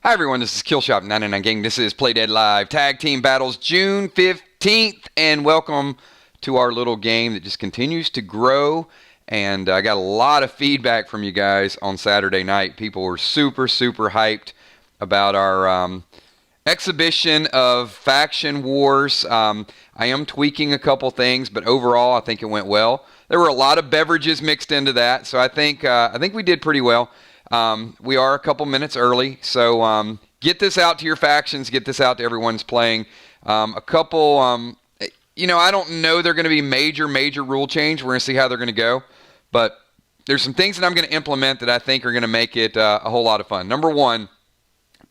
Hi everyone, this is Killshot 99 Gang. This is Play Dead Live Tag Team Battles June 15th, and welcome to our little game that just continues to grow. And I got a lot of feedback from you guys on Saturday night. People were super hyped about our exhibition of Faction Wars. I am tweaking a couple things, but overall I think it went well. There were a lot of beverages mixed into that, so I think we did pretty well. We are a couple minutes early, so get this out to your factions, get this out to everyone's playing. I don't know they're going to be major rule change. We're going to see how they're going to go, but there's some things that I'm going to implement that I think are going to make it a whole lot of fun. Number one,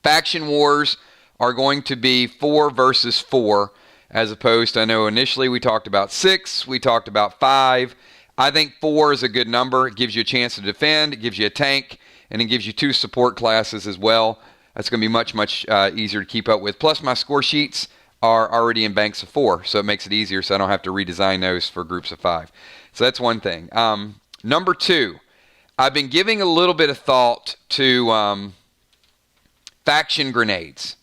Faction Wars are going to be 4 versus 4, as opposed to, I know initially we talked about 6, we talked about 5. I think 4 is a good number. It gives you a chance to defend, it gives you a tank, and it gives you 2 support classes as well. That's going to be much easier to keep up with. Plus, my score sheets are already in banks of 4, so it makes it easier so I don't have to redesign those for groups of 5. So that's one thing. Number 2, I've been giving a little bit of thought to faction grenades.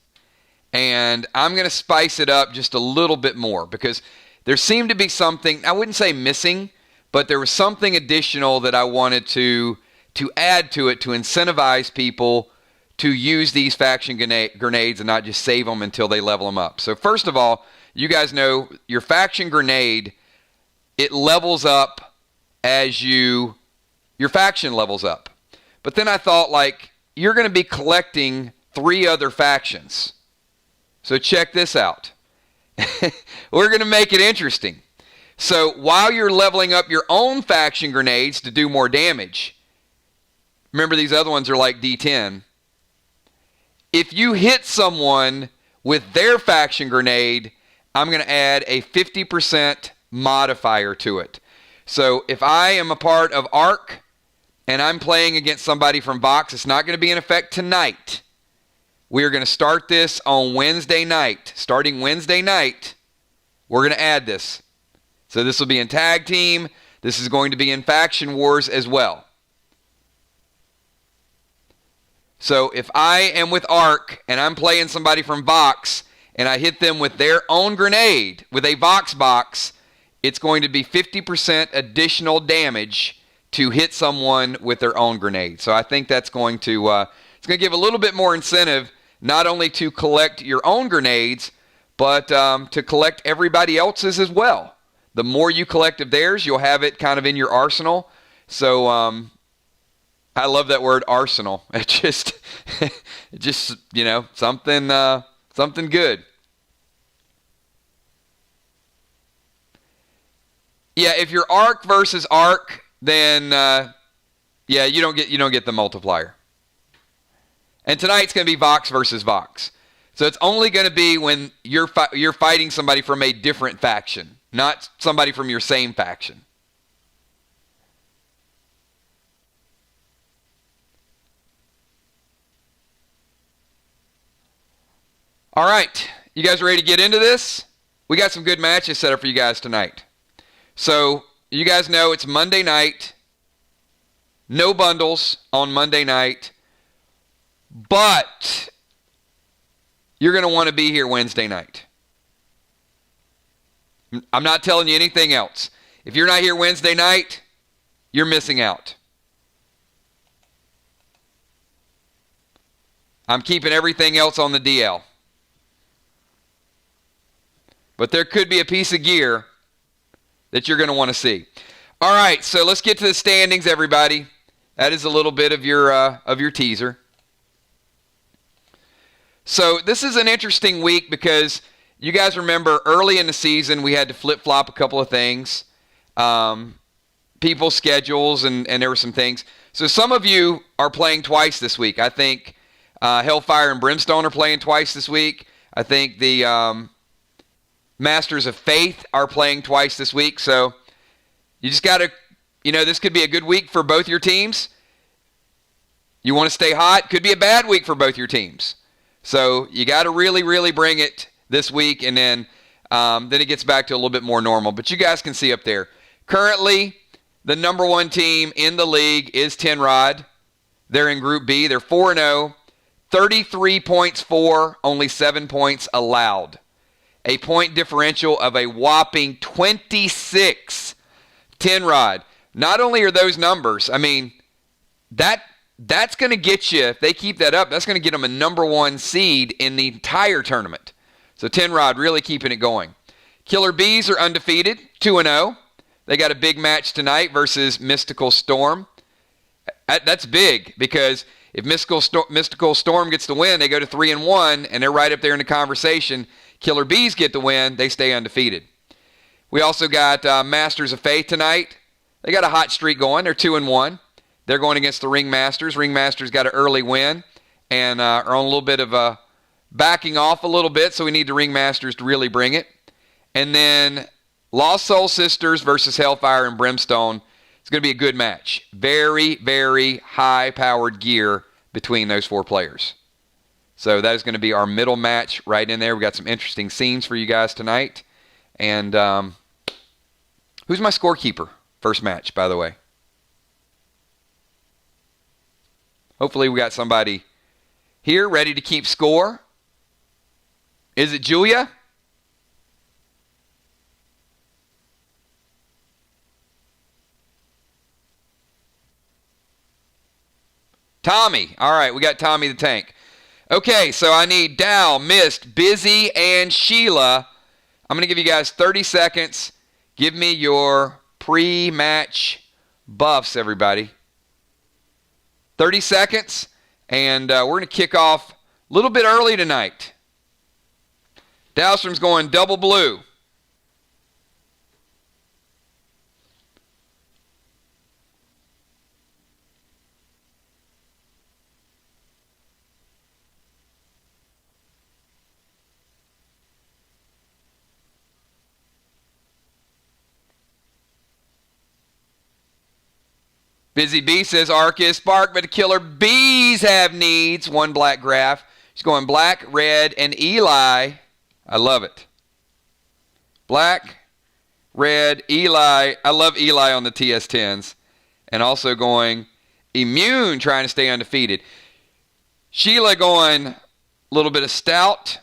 And I'm going to spice it up just a little bit more because there seemed to be something, I wouldn't say missing, but there was something additional that I wanted to add to it to incentivize people to use these faction grenades and not just save them until they level them up. So first of all, you guys know your faction grenade, it levels up as your faction levels up. But then I thought, like, you're going to be collecting 3 other factions. So check this out. We're going to make it interesting. So while you're leveling up your own faction grenades to do more damage, remember these other ones are like D10. If you hit someone with their faction grenade, I'm going to add a 50% modifier to it. So if I am a part of ARC and I'm playing against somebody from Vox, it's not going to be in effect tonight. We are going to start this on Wednesday night. Starting Wednesday night, we're going to add this. So this will be in Tag Team. This is going to be in Faction Wars as well. So if I am with ARC and I'm playing somebody from Vox and I hit them with their own grenade, with a Vox box, it's going to be 50% additional damage to hit someone with their own grenade. So I think that's going to it's going to give a little bit more incentive not only to collect your own grenades, but to collect everybody else's as well. The more you collect of theirs, you'll have it kind of in your arsenal. So I love that word arsenal. It just something good. Yeah, if you're ARC versus ARC, then you don't get the multiplier. And tonight's going to be Vox versus Vox. So it's only going to be when you're fighting somebody from a different faction, not somebody from your same faction. All right, you guys ready to get into this? We got some good matches set up for you guys tonight. So you guys know it's Monday night. No bundles on Monday night. But you're going to want to be here Wednesday night. I'm not telling you anything else. If you're not here Wednesday night, you're missing out. I'm keeping everything else on the DL. But there could be a piece of gear that you're going to want to see. All right, so let's get to the standings, everybody. That is a little bit of your teaser. So this is an interesting week because you guys remember early in the season we had to flip-flop a couple of things. People's schedules and there were some things. So some of you are playing twice this week. I think Hellfire and Brimstone are playing twice this week. I think the Masters of Faith are playing twice this week. So you just got to, this could be a good week for both your teams. You want to stay hot. Could be a bad week for both your teams. So you got to really bring it this week, and then it gets back to a little bit more normal. But you guys can see up there. Currently, the number 1 team in the league is Tenrod. They're in Group B. They're 4-0. 33 points for, only 7 points allowed. A point differential of a whopping 26. 10 Rod. Not only are those numbers, I mean, that's going to get you, if they keep that up, that's going to get them a number 1 seed in the entire tournament. So 10 Rod really keeping it going. Killer Bees are undefeated, 2-0. They got a big match tonight versus Mystical Storm. That's big because if Mystical Storm gets the win, they go to 3-1, and they're right up there in the conversation. Killer Bees get the win, they stay undefeated. We also got Masters of Faith tonight. They got a hot streak going. They're 2-1. They're going against the Ringmasters. Ringmasters got an early win and are on a little bit of a backing off a little bit, so we need the Ringmasters to really bring it. And then Lost Soul Sisters versus Hellfire and Brimstone. It's going to be a good match. Very, very high-powered gear between those 4 players. So that is going to be our middle match right in there. We got some interesting scenes for you guys tonight. And who's my scorekeeper? First match, by the way. Hopefully we got somebody here ready to keep score. Is it Julia? Tommy. All right, we got Tommy the Tank. Okay, so I need Dow, Mist, Busy, and Sheila. I'm going to give you guys 30 seconds. Give me your pre-match buffs, everybody. 30 seconds, and we're going to kick off a little bit early tonight. Dowstrom's going double blue. Busy Bee says Arceus Spark, but the Killer Bees have needs. 1 black graph. She's going black, red, and Eli. I love it. Black, red, Eli. I love Eli on the TS10s. And also going Immune, trying to stay undefeated. Sheila going a little bit of Stout.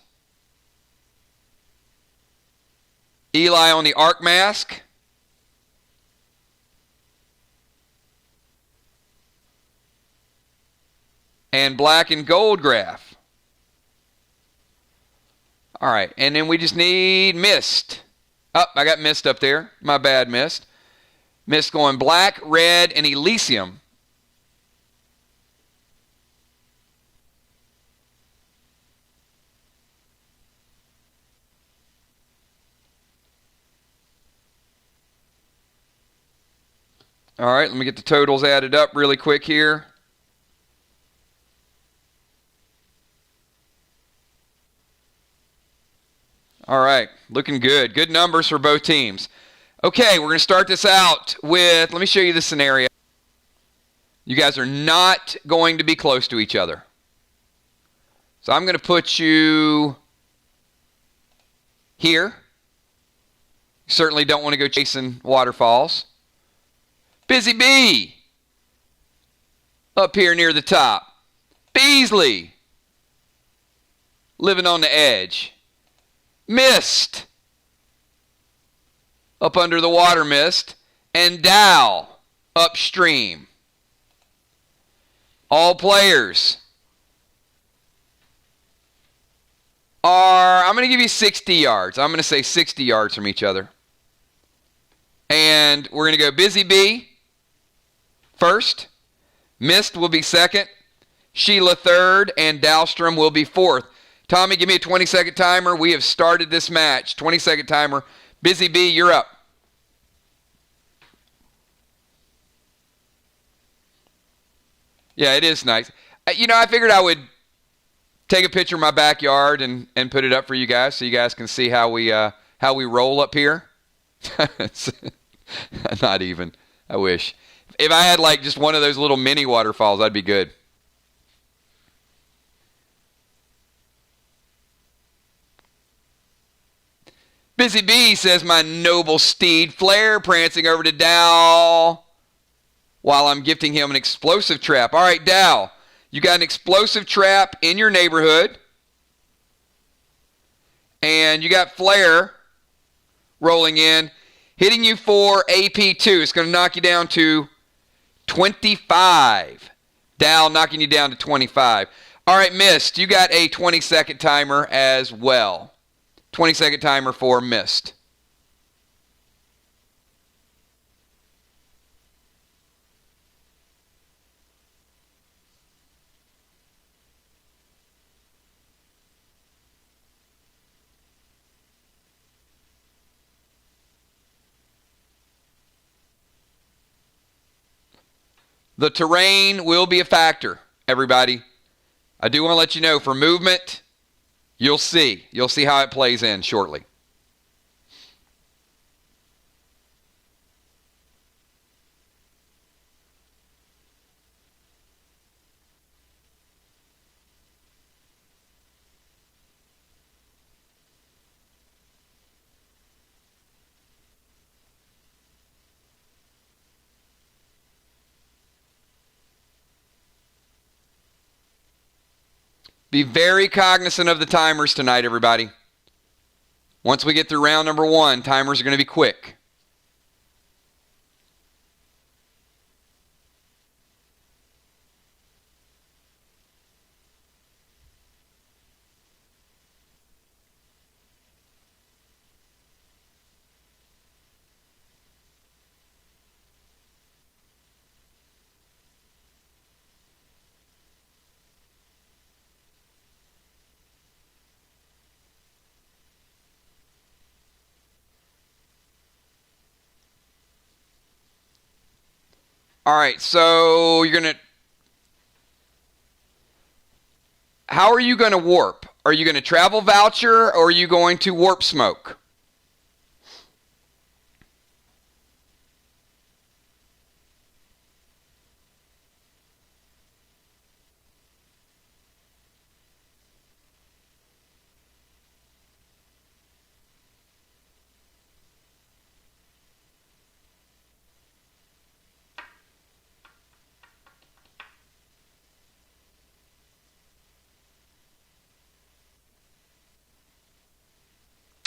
Eli on the Arc Mask. And black and gold graph. All right, and then we just need Mist. Oh, I got Mist up there. My bad, Mist. Mist going black, red, and Elysium. All right, let me get the totals added up really quick here. All right, looking good. Good numbers for both teams. Okay, we're going to start this out with, let me show you the scenario. You guys are not going to be close to each other. So I'm going to put you here. You certainly don't want to go chasing waterfalls. Busy Bee, up here near the top. Beasley, living on the edge. Mist, up under the water mist, and Dow, upstream. All players are, I'm going to give you 60 yards. I'm going to say 60 yards from each other. And we're going to go Busy Bee first. Mist will be second. Sheila third, and Dowstrom will be fourth. Tommy, give me a 20-second timer. We have started this match. 20-second timer. Busy Bee, you're up. Yeah, it is nice. You know, I figured I would take a picture of my backyard and put it up for you guys so you guys can see how we roll up here. Not even. I wish. If I had like just one of those little mini waterfalls, I'd be good. Busy Bee says, my noble steed, Flare, prancing over to Dow while I'm gifting him an explosive trap. All right, Dow, You got an explosive trap in your neighborhood. And you got Flare rolling in, hitting you for AP2. It's going to knock you down to 25. Dow knocking you down to 25. All right, Mist, you got a 20-second timer as well. 20-second timer for Mist. The terrain will be a factor, everybody. I do want to let you know, for movement, you'll see. You'll see how it plays in shortly. Be very cognizant of the timers tonight, everybody. Once we get through round number 1, timers are going to be quick. All right, so you're going to... How are you going to warp? Are you going to travel voucher or are you going to warp smoke?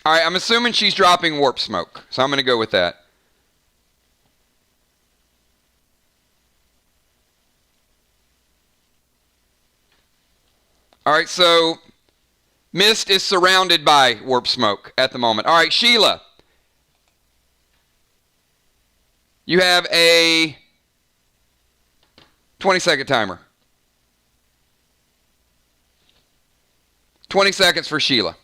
All right, I'm assuming she's dropping warp smoke, so I'm going to go with that. All right, so Mist is surrounded by warp smoke at the moment. All right, Sheila. You have a 20-second timer. 20 seconds for Sheila.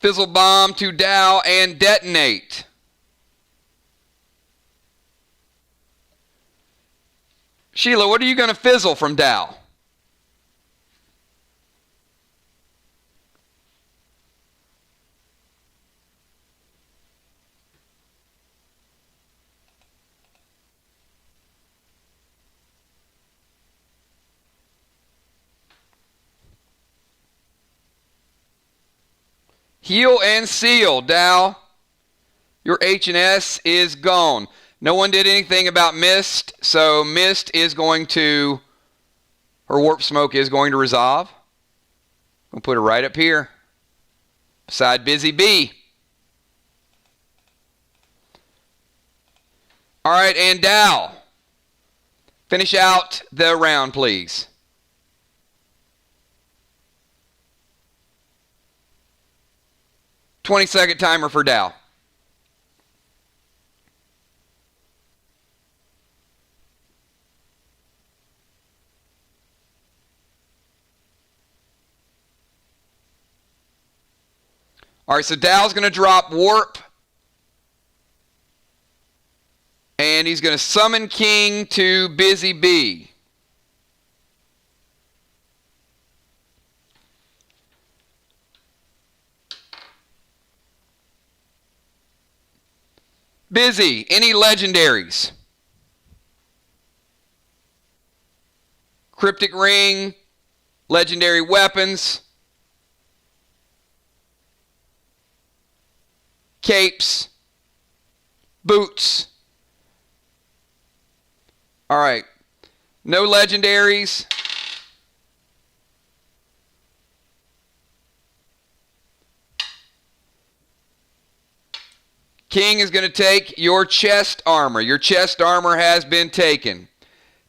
Fizzle bomb to Dow and detonate. Sheila, what are you going to fizzle from Dow? Heal and seal, Dow. Your H&S is gone. No one did anything about Mist, so Mist is going to, her warp smoke is going to resolve. I'm going to put her right up here, beside Busy Bee. All right, and Dow, finish out the round, please. Twenty-second timer for Dow. All right, so Dow's going to drop warp. And he's going to summon King to Busy Bee. Busy, any legendaries? Cryptic Ring, legendary weapons, capes, boots. All right. No legendaries. King is going to take your chest armor. Your chest armor has been taken.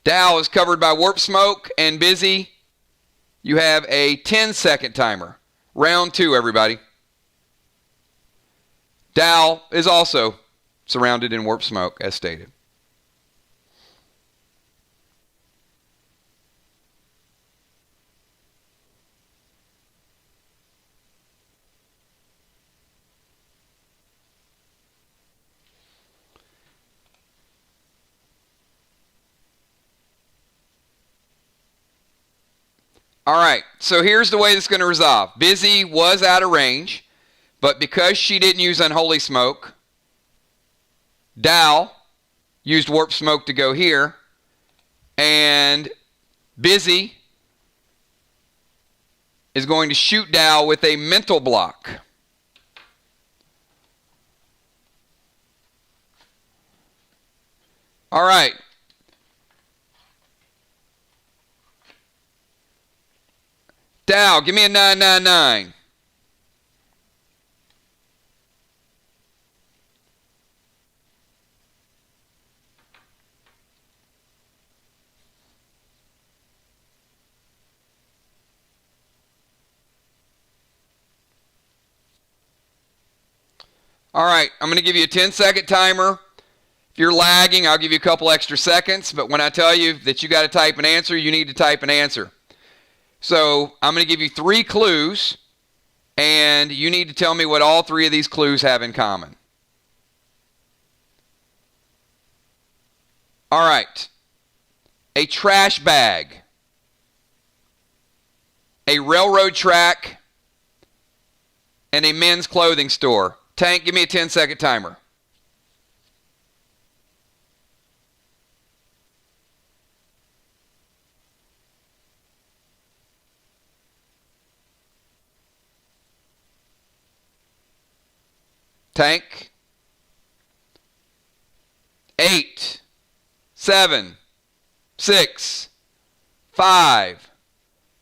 Dow is covered by warp smoke, and Busy, you have a 10-second timer. Round 2, everybody. Dow is also surrounded in warp smoke, as stated. All right, so here's the way this is going to resolve. Busy was out of range, but because she didn't use Unholy Smoke, Dow used Warp Smoke to go here, and Busy is going to shoot Dow with a mental block. All right. Dow, give me a 999. All right, I'm going to give you a 10-second timer. If you're lagging, I'll give you a couple extra seconds, but when I tell you that you got to type an answer, you need to type an answer. So I'm going to give you 3 clues, and you need to tell me what all 3 of these clues have in common. All right. A trash bag, a railroad track, and a men's clothing store. Tank, give me a 10-second timer. Tank. 8, 7, 6, 5,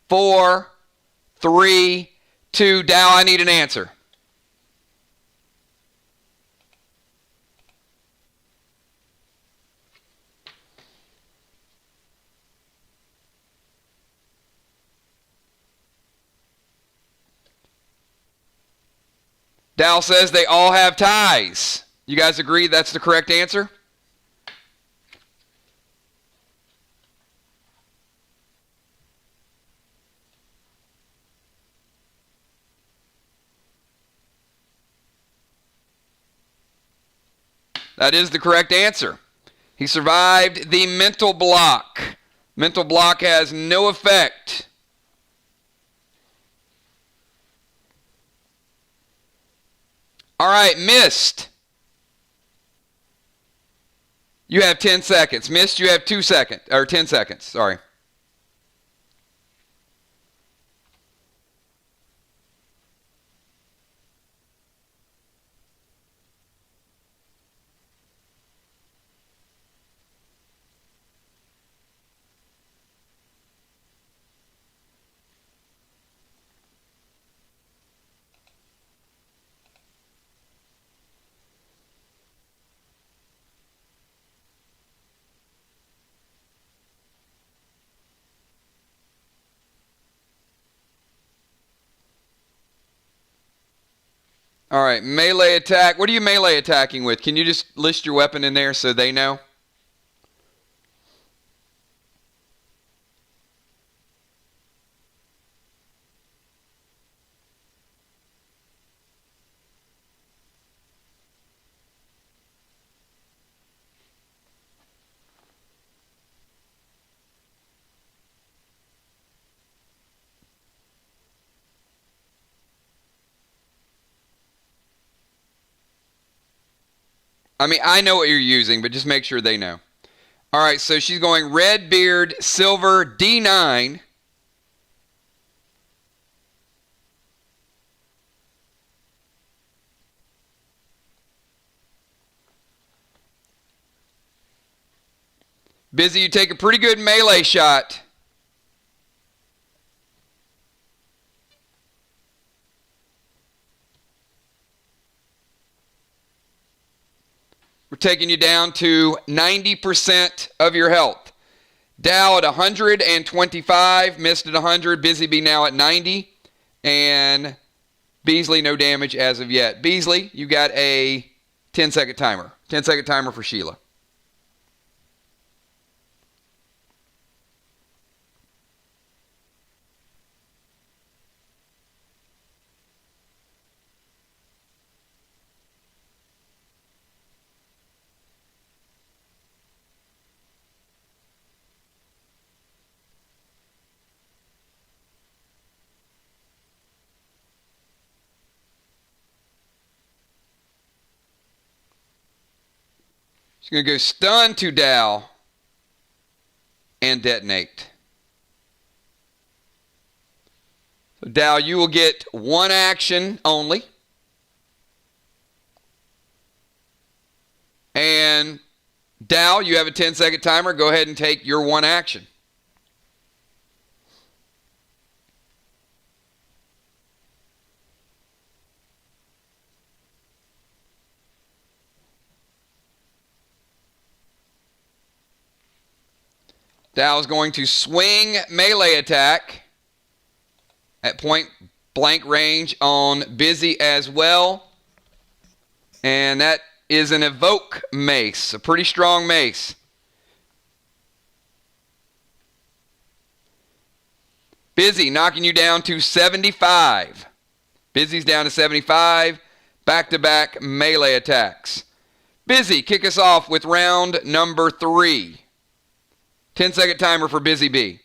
4, 3, 2. Dow, I need an answer. Dow says they all have ties. You guys agree that's the correct answer? That is the correct answer. He survived the mental block. Mental block has no effect. All right, Mist. You have 10 seconds. Mist, you have 2 seconds, or 10 seconds, sorry. All right, melee attack. What are you melee attacking with? Can you just list your weapon in there so they know? I mean, I know what you're using, but just make sure they know. All right, so she's going red beard, silver, D9. Busy, you take a pretty good melee shot. We're taking you down to 90% of your health. Dow at 125, missed at 100. Busy Bee now at 90. And Beasley, no damage as of yet. Beasley, you got a 10-second timer. 10-second timer for Sheila. She's going to go stun to Dow and detonate. So Dow, you will get one action only. And Dow, you have a 10-second timer. Go ahead and take your one action. Dow is going to swing melee attack at point blank range on Busy as well. And that is an evoke mace, a pretty strong mace. Busy knocking you down to 75. Busy's down to 75. Back-to-back melee attacks. Busy, kick us off with round number 3. 10-second timer for Busy Bee.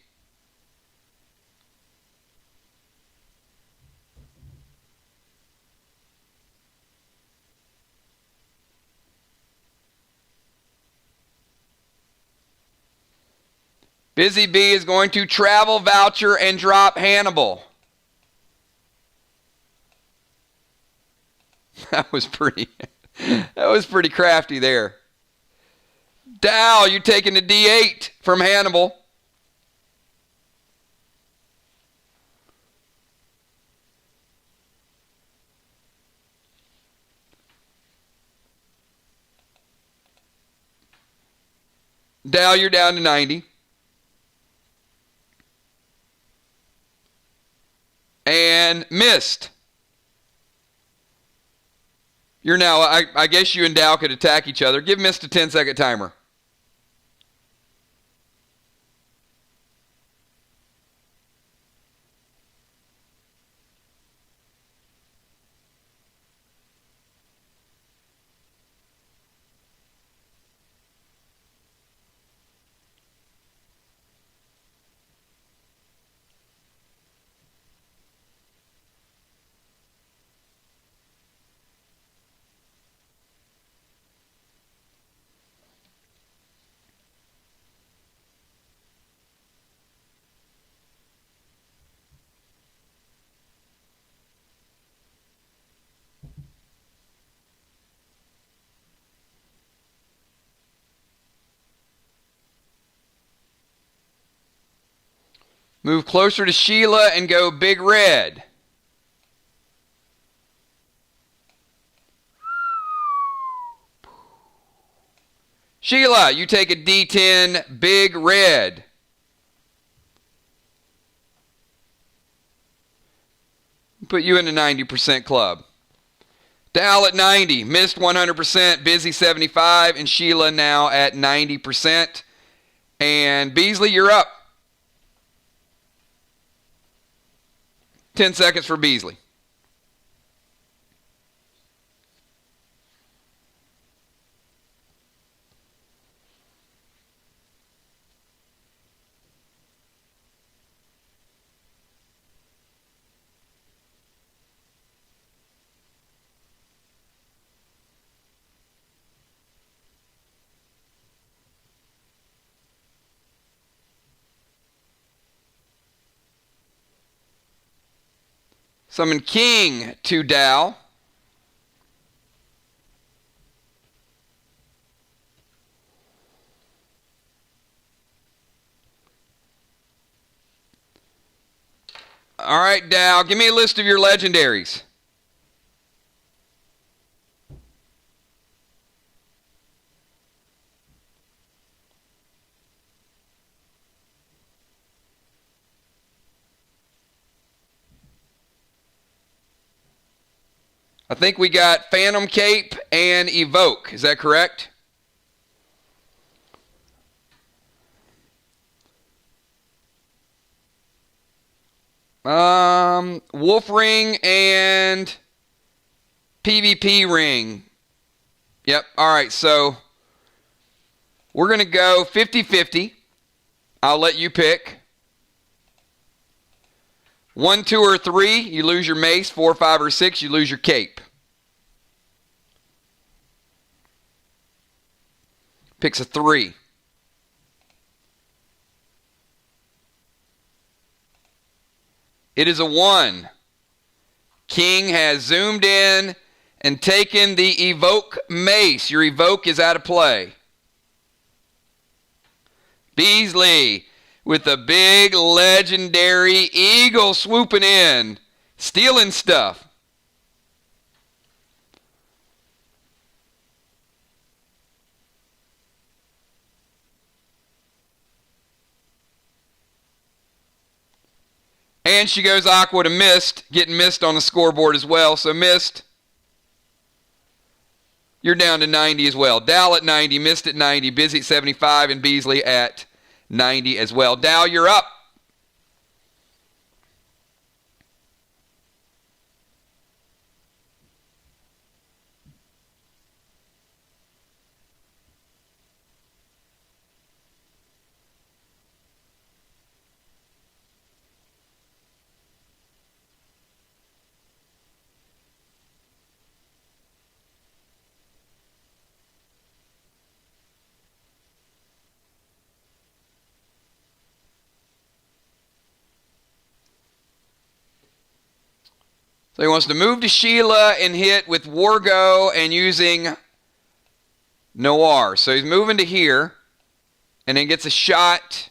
Busy Bee is going to travel voucher and drop Hannibal. That was pretty crafty there. Dow, you're taking the D8 from Hannibal. Dow, you're down to 90. And missed. You're now, I guess you and Dow could attack each other. Give Mist a 10-second timer. Move closer to Sheila and go Big Red. Sheila, you take a D10 Big Red. Put you in the 90% club. Dal at 90, missed 100%, Busy 75, and Sheila now at 90%. And Beasley, you're up. 10 seconds for Beasley. Summon King to Dow. All right, Dow, give me a list of your legendaries. I think we got Phantom Cape and Evoke. Is that correct? Wolf Ring and PvP Ring. Yep. All right, so we're going to go 50-50. I'll let you pick. 1, 2, or 3, you lose your mace. 4, 5, or 6, you lose your cape. Picks a 3. It is a 1. King has zoomed in and taken the Evoke mace. Your Evoke is out of play. Beasley with a big legendary eagle swooping in, stealing stuff. And she goes Aqua to Mist, getting Mist on the scoreboard as well. So Mist, you're down to 90 as well. Dow at 90, Mist at 90, Busy at 75, and Beasley at 90 as well. Dow, you're up. So he wants to move to Sheila and hit with Wargo and using Noir. So he's moving to here and then gets a shot.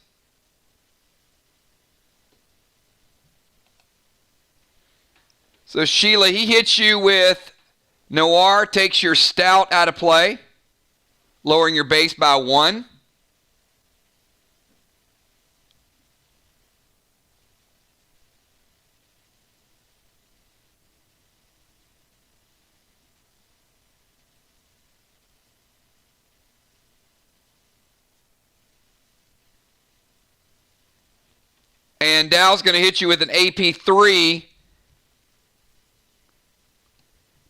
So Sheila, he hits you with Noir, takes your Stout out of play, lowering your base by 1. And Dow's going to hit you with an AP3,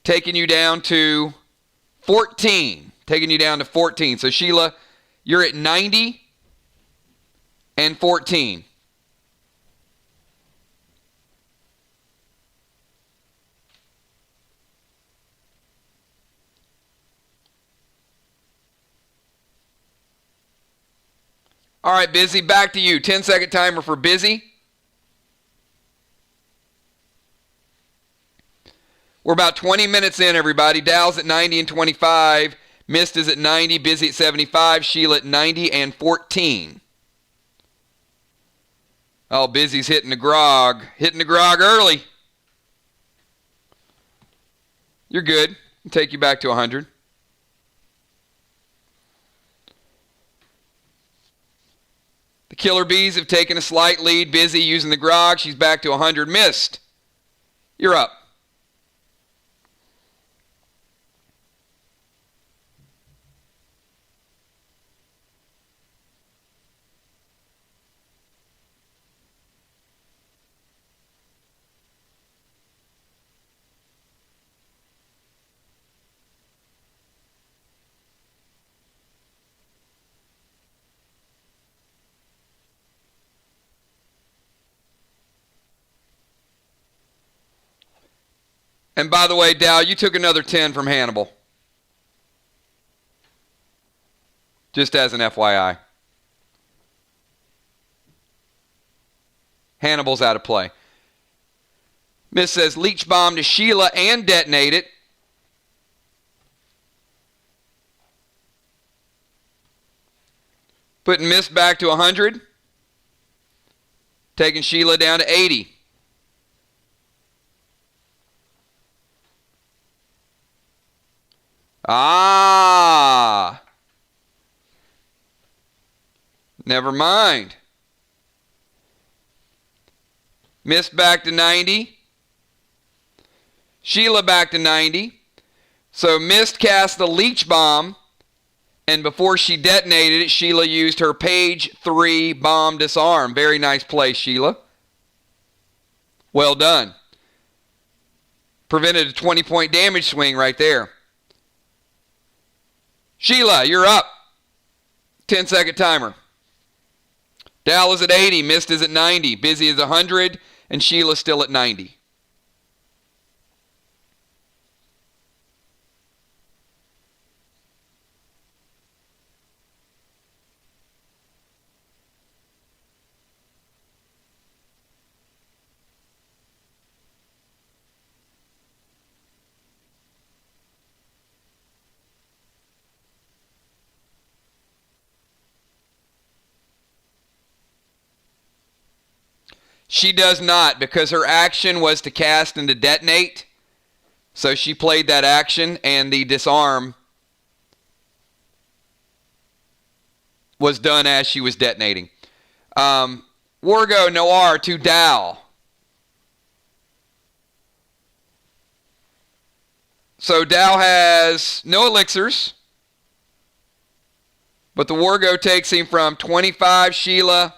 taking you down to 14. Taking you down to 14. So Sheila, you're at 90 and 14. All right, Busy, back to you. 10-second timer for Busy. We're about 20 minutes in, everybody. Dow's at 90 and 25. Mist is at 90. Busy at 75. Sheila at 90 and 14. Oh, Busy's hitting the grog. Hitting the grog early. You're good. I'll take you back to 100. The Killer Bees have taken a slight lead. Busy using the grog. She's back to 100. Mist, you're up. And by the way, Dow, you took another 10 from Hannibal. Just as an FYI. Hannibal's out of play. Miss says Leech Bomb to Sheila and detonate it. Putting Miss back to 100. Taking Sheila down to 80. Ah. Never mind. Mist back to 90. Sheila back to 90. So Mist cast the Leech Bomb, and before she detonated it, Sheila used her Page 3 Bomb Disarm. Very nice play, Sheila. Well done. Prevented a 20-point damage swing right there. Sheila, you're up. 10-second timer. Dal is at 80, Mist is at 90, Busy is 100, and Sheila's still at 90. She does not, because her action was to cast and to detonate. So she played that action, and the disarm was done as she was detonating. Wargo Noir to Dal. So Dal has no elixirs, but the Wargo takes him from 25 Sheila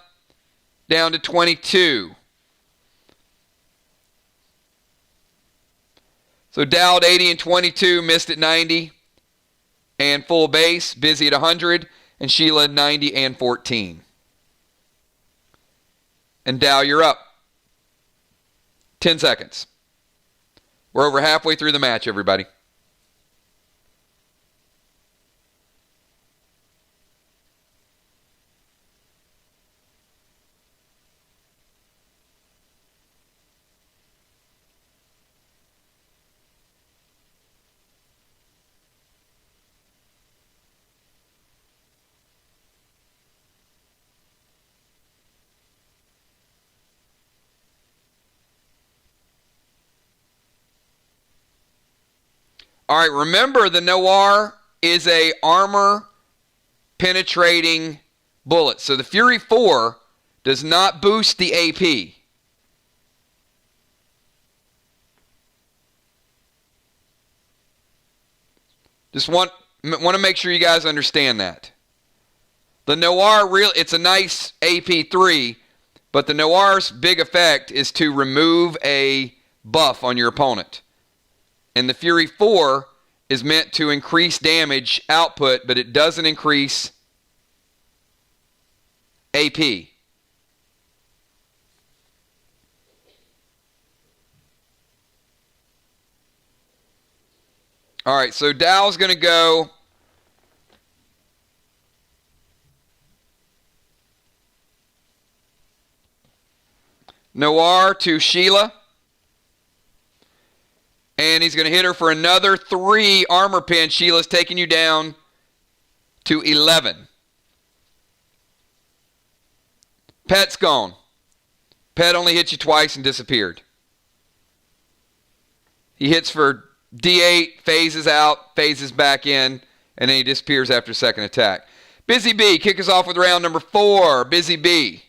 down to 22. So Dal at 80 and 22, Mist at 90 and full base, Busy at 100, and Sheila at 90 and 14. And Dal, you're up. 10 seconds. We're over halfway through the match, everybody. All right, remember the Noir is a armor penetrating bullet. So the Fury 4 does not boost the AP. Just want to make sure you guys understand that. The Noir, it's a nice AP3, but the Noir's big effect is to remove a buff on your opponent. And the Fury 4 is meant to increase damage output, but it doesn't increase AP. All right, so Dal's going to go Noir to Sheila. And he's going to hit her for another 3 armor pin. Sheila's taking you down to 11. Pet's gone. Pet only hit you twice and disappeared. He hits for D8, phases out, phases back in, and then he disappears after second attack. Busy B, kick us off with round number 4. Busy B.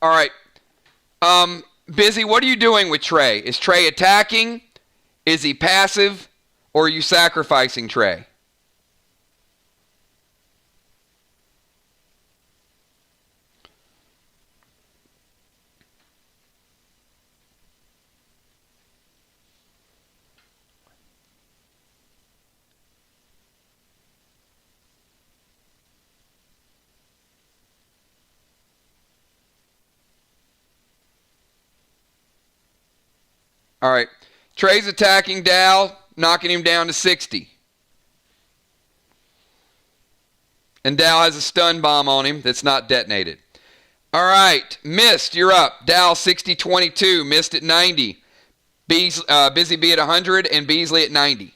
All right. Busy, what are you doing with Trey? Is Trey attacking? Is he passive? Or are you sacrificing Trey? All right. Trey's attacking Dal, knocking him down to 60. And Dow has a stun bomb on him that's not detonated. All right, Mist, you're up. Dow 60-22, Mist at 90. Busy Bee at 100 and Beasley at 90.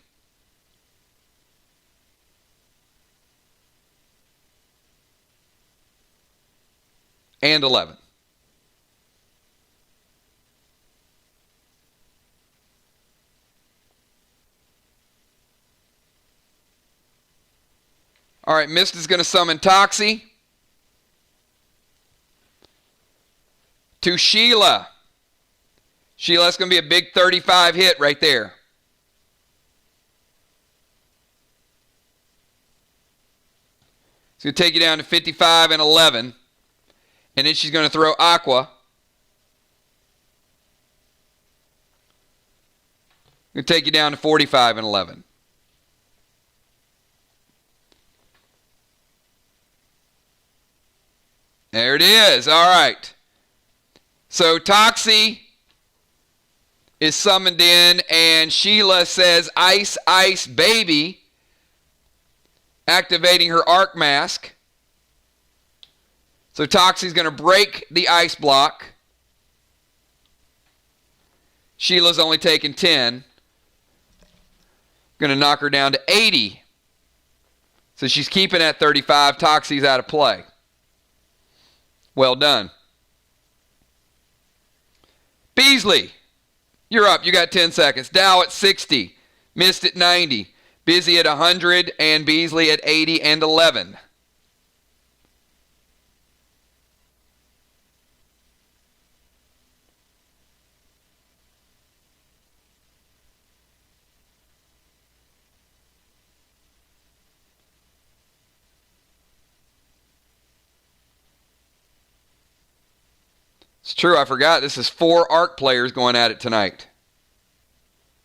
And 11. All right, Mist is going to summon Toxie to Sheila. Sheila, that's going to be a big 35 hit right there. It's going to take you down to 55 and 11. And then she's going to throw Aqua. Going to take you down to 45 and 11. There it is. All right. So Toxie is summoned in, and Sheila says, "Ice, ice, baby," activating her arc mask. So Toxie's going to break the ice block. Sheila's only taking 10. Going to knock her down to 80. So she's keeping at 35. Toxie's out of play. Well done. Beasley, you're up. You got 10 seconds. Dow at 60. Mist at 90. Busy at 100. And Beasley at 80 and 11. It's true, I forgot. This is 4 ARC players going at it tonight.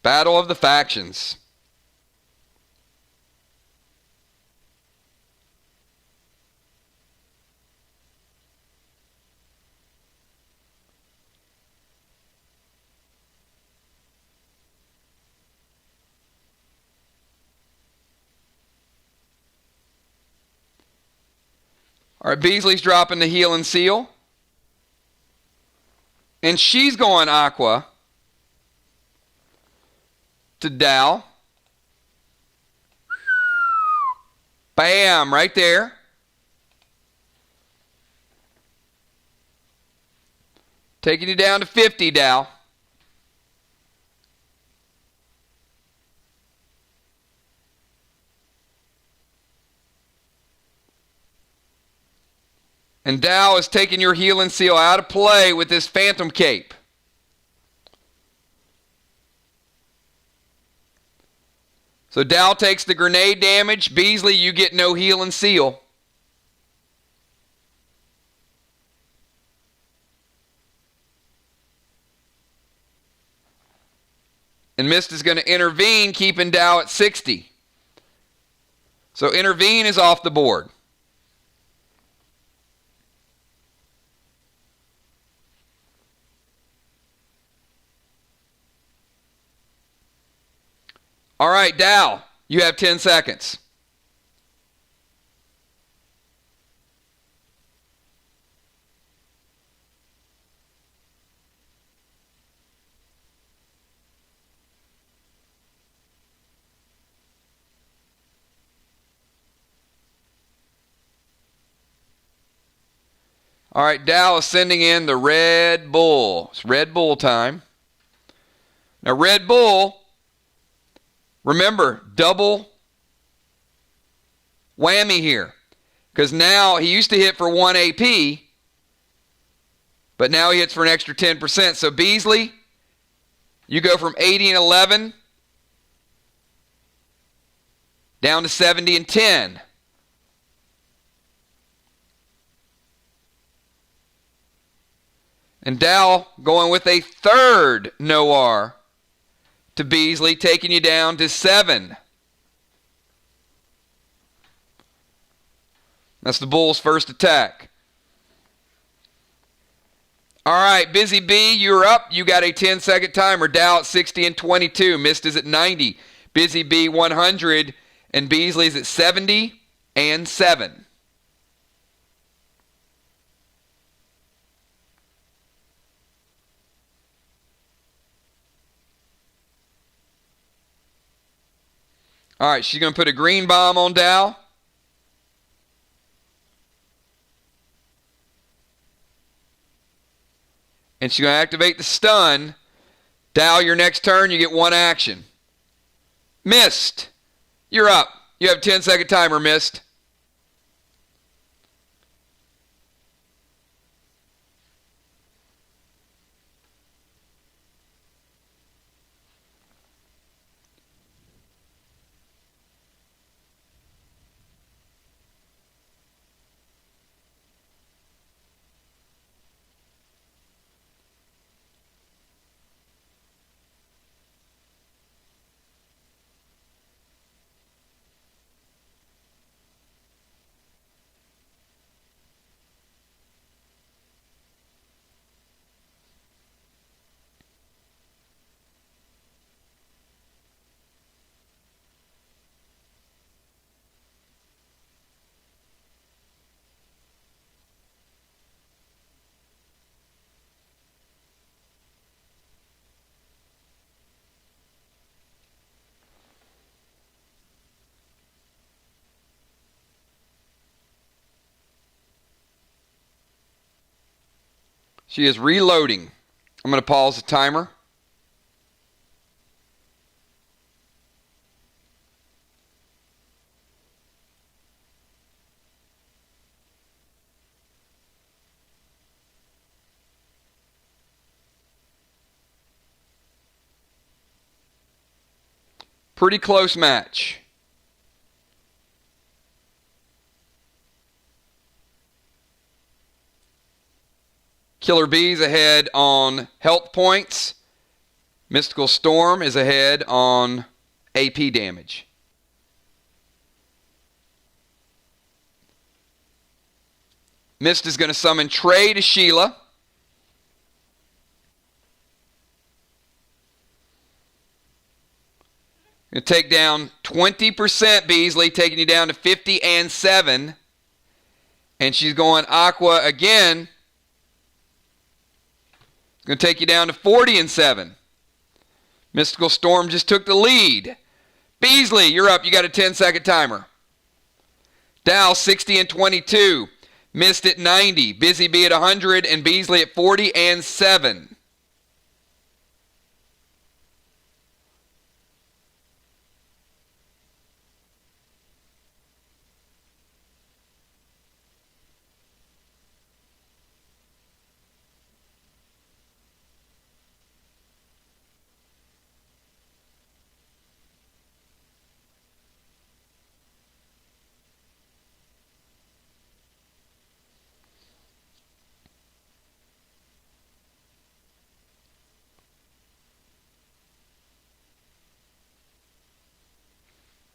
Battle of the Factions. All right, Beasley's dropping the heal and seal. And she's going Aqua to Dow. Bam, right there. Taking you down to 50, Dow. And Dow is taking your heal and seal out of play with this Phantom Cape. So Dow takes the grenade damage. Beasley, you get no heal and seal. And Mist is going to intervene, keeping Dow at 60. So intervene is off the board. All right, Dow, you have 10 seconds. All right, Dow is sending in the Red Bull. It's Red Bull time. Now, Red Bull, remember, double whammy here. Because now he used to hit for 1 AP, but now he hits for an extra 10%. So Beasley, you go from 80 and 11 down to 70 and 10. And Dow going with a third Noir to Beasley, taking you down to 7. That's the Bulls' first attack. All right, Busy Bee, you're up. You got a 10-second timer. Dow at 60 and 22. Mist is at 90. Busy Bee 100. And Beasley's at 70 and 7. All right, she's going to put a green bomb on Dow. And she's going to activate the stun. Dow, your next turn, you get one action. Missed. You're up. You have a 10-second timer, Missed. She is reloading. I'm going to pause the timer. Pretty close match. Killer Bee's ahead on health points. Mystical Storm is ahead on AP damage. Mist is going to summon Trey to Sheila. Going to take down 20% Beasley, taking you down to 50 and 7. And she's going Aqua again. Going to take you down to 40 and 7. Mystical Storm just took the lead. Beasley, you're up. You got a 10-second timer. Dow, 60 and 22. Mist at 90. Busy Bee at 100. And Beasley at 40 and 7.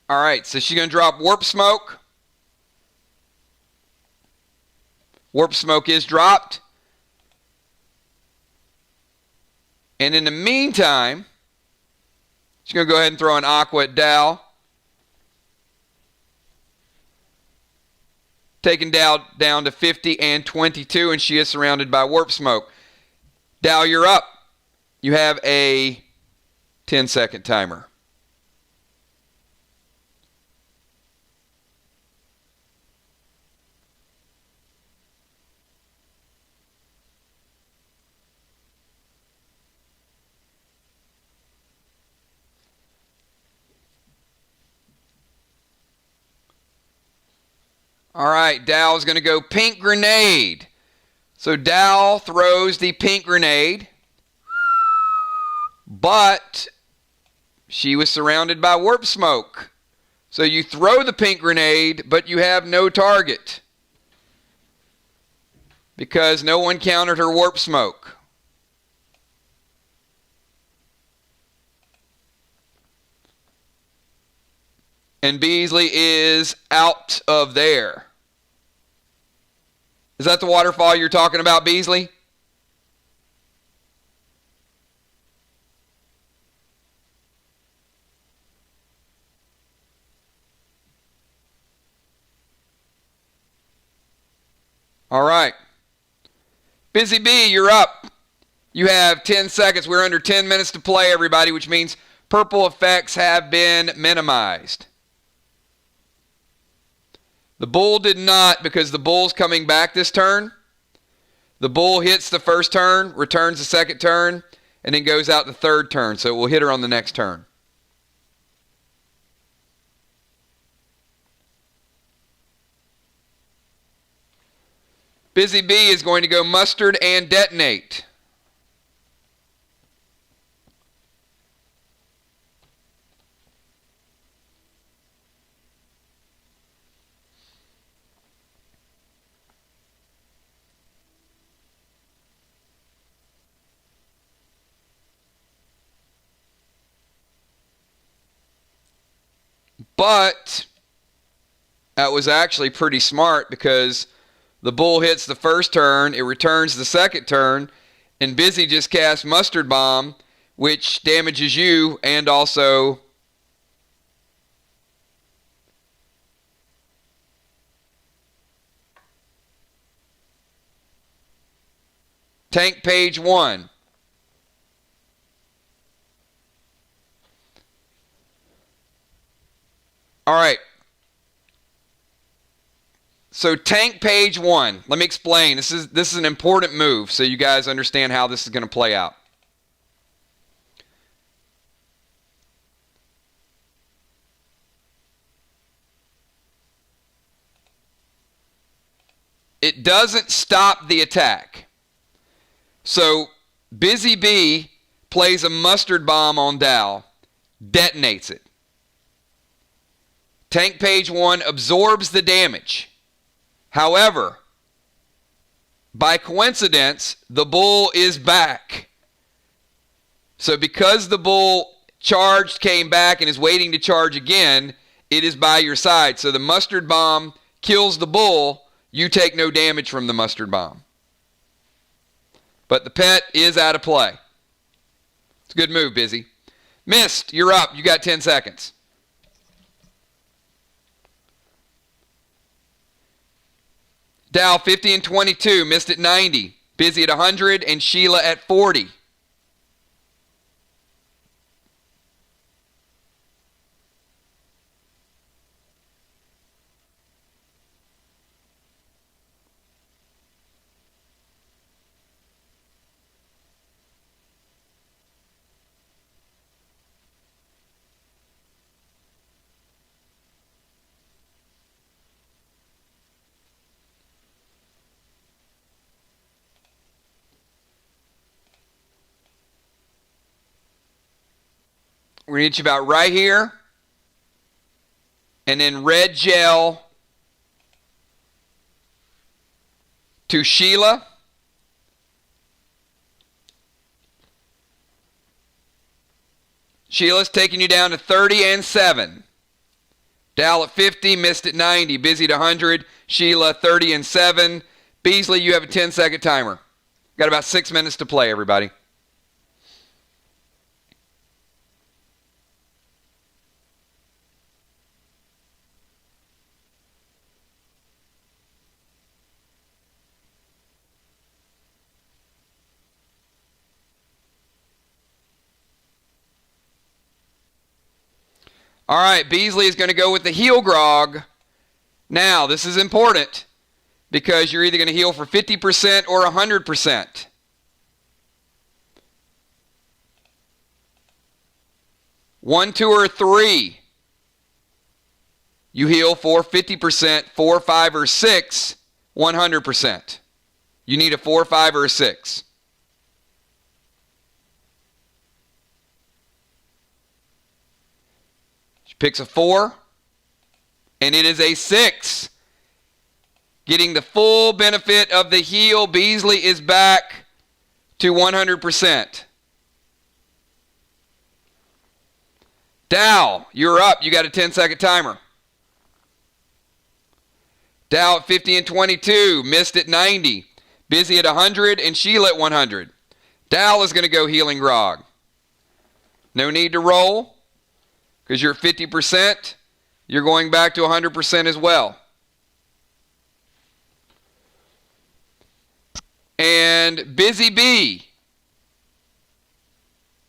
All right, so she's going to drop Warp Smoke. Warp Smoke is dropped. And in the meantime, she's going to go ahead and throw an Aqua at Dow. Taking Dow down to 50 and 22, and she is surrounded by Warp Smoke. Dow, you're up. You have a 10-second timer. All right, Dow's going to go Pink Grenade. So Dow throws the Pink Grenade, but she was surrounded by Warp Smoke. So you throw the Pink Grenade, but you have no target because no one countered her Warp Smoke. And Beasley is out of there. Is that the waterfall you're talking about, Beasley? All right. Busy Bee, you're up. You have 10 seconds. We're under 10 minutes to play, everybody, which means purple effects have been minimized. The bull did not, because the bull's coming back this turn. The bull hits the first turn, returns the second turn, and then goes out the third turn. So it will hit her on the next turn. Busy Bee is going to go mustard and detonate. But that was actually pretty smart, because the bull hits the first turn, it returns the second turn, and Busy just casts Mustard Bomb, which damages you and also tank page 1. All right. So tank page 1. Let me explain. This is an important move, so you guys understand how this is going to play out. It doesn't stop the attack. So Busy Bee plays a mustard bomb on Dow, detonates it. Tank page 1 absorbs the damage. However, by coincidence, the bull is back. So because the bull charged, came back, and is waiting to charge again, it is by your side. So the mustard bomb kills the bull. You take no damage from the mustard bomb. But the pet is out of play. It's a good move, Busy. Mist, you're up. You got 10 seconds. Dow 50 and 22, Mist at 90, Busy at 100, and Sheila at 40. We're going to get you about right here. And then red gel to Sheila. Sheila's taking you down to 30 and 7. Dow at 50, Mist at 90, Busy at 100, Sheila 30 and 7. Beasley, you have a 10-second timer. Got about 6 minutes to play, everybody. All right, Beasley is going to go with the heal grog. Now, this is important because you're either going to heal for 50% or 100%. One, two, or three. You heal for 50%, 4, 5, or 6, 100%. You need a 4, 5, or a 6. She picks a 4, and it is a 6. Getting the full benefit of the heal, Beasley is back to 100%. Dow, you're up. You got a 10-second timer. Dow at 50 and 22, Mist at 90, Busy at 100, and Sheila at 100. Dow is going to go healing grog. No need to roll because you're at 50%. You're going back to 100% as well. And Busy Bee,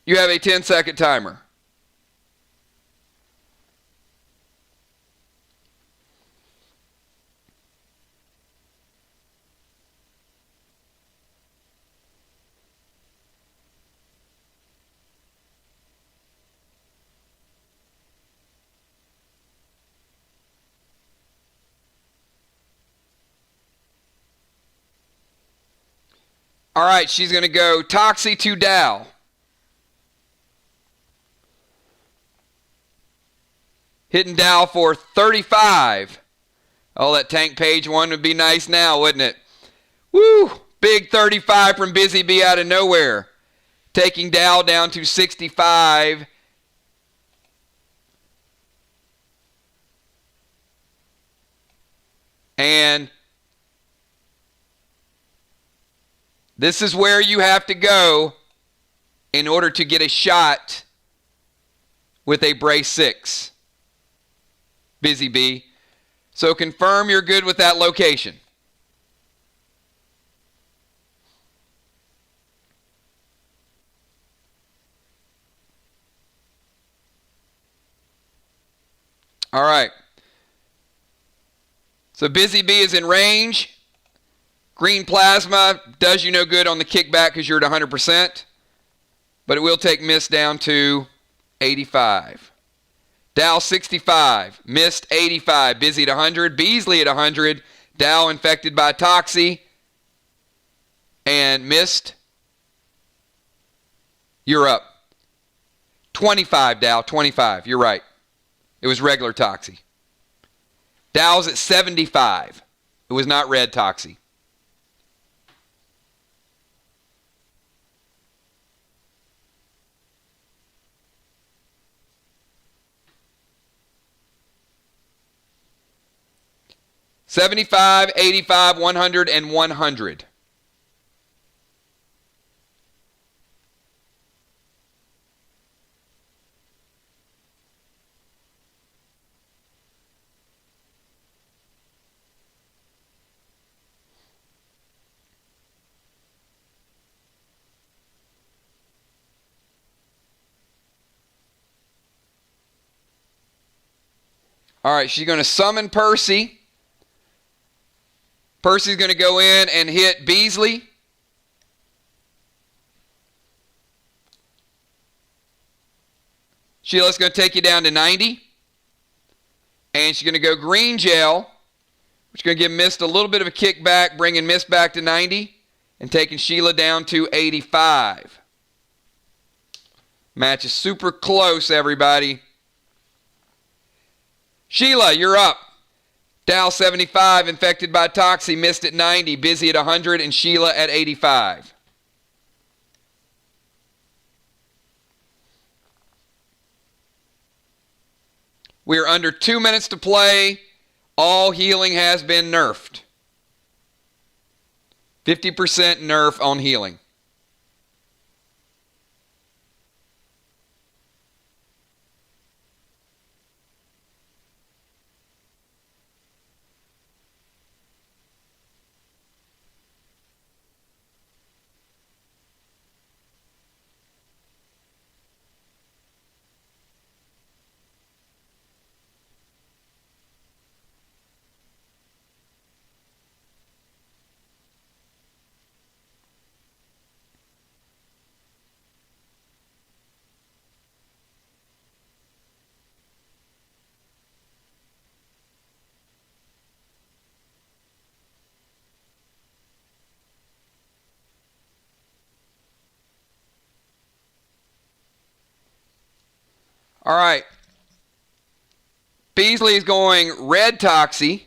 you have a 10-second timer. All right, she's going to go Toxie to Dow. Hitting Dow for 35. Oh, that tank page one would be nice now, wouldn't it? Woo! Big 35 from Busy Bee out of nowhere. Taking Dow down to 65. And this is where you have to go in order to get a shot with a brace 6. Busy Bee. So confirm you're good with that location. All right. So Busy Bee is in range. Green plasma does you no good on the kickback because you're at 100%. But it will take Miss down to 85. Dow 65. Missed 85. Busy at 100. Beasley at 100. Dow infected by Toxie. And missed. You're up. 25, Dow. 25. You're right. It was regular Toxie. Dow's at 75. It was not red Toxie. $75, $85, $100, and $100. All right, she's going to summon Percy. Percy's going to go in and hit Beasley. Sheila's going to take you down to 90. And she's going to go green gel, which is going to give Mist a little bit of a kickback, bringing Mist back to 90 and taking Sheila down to 85. Match is super close, everybody. Sheila, you're up. Dow 75, infected by Toxie, Mist at 90, Busy at 100, and Sheila at 85. We are under 2 minutes to play. All healing has been nerfed. 50% nerf on healing. All right. Beasley is going red Toxie.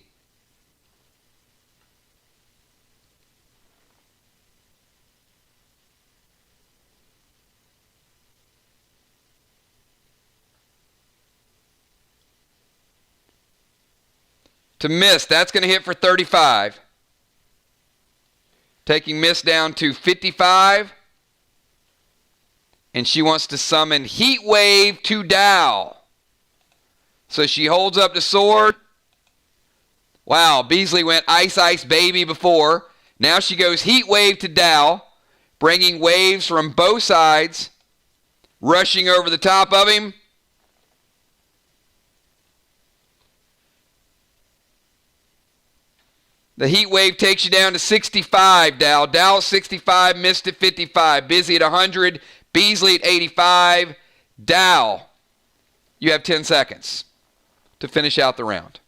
To Mist, that's going to hit for 35. Taking Mist down to 55. And she wants to summon Heatwave to Dow. So she holds up the sword. Wow, Beasley went Ice Ice Baby before. Now she goes Heatwave to Dow, bringing waves from both sides, rushing over the top of him. The heat wave takes you down to 65, Dow. Dow at 65, Mist at 55. Busy at 100, Beasley at 85. Dow, you have 10 seconds to finish out the round.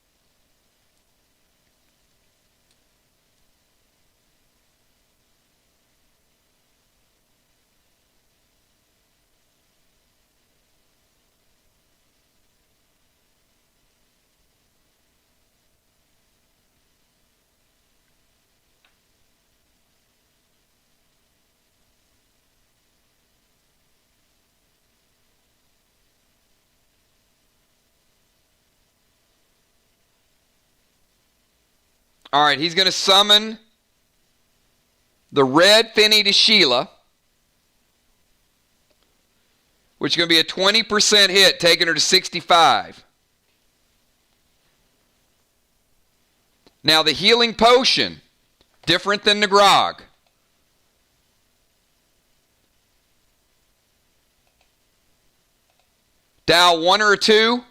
All right, he's going to summon the red Finny to Sheila, which is going to be a 20% hit, taking her to 65. Now the healing potion, different than the grog. Dow 1 or 2,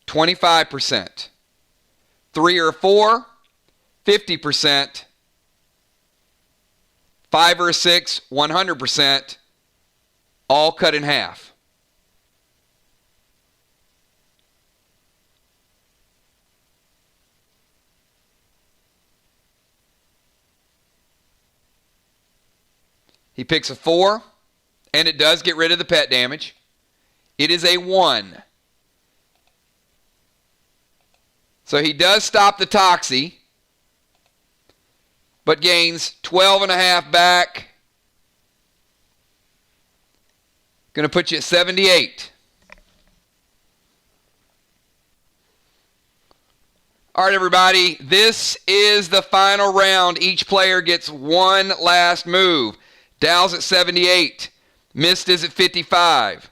25%. 3 or 4, 50%. 5 or 6, 100%. All cut in half. He picks a 4, and it does get rid of the pet damage. It is a 1. So he does stop the Toxie, but gains 12.5 back. Going to put you at 78. All right, everybody. This is the final round. Each player gets one last move. Dow's at 78. Mist is at 55.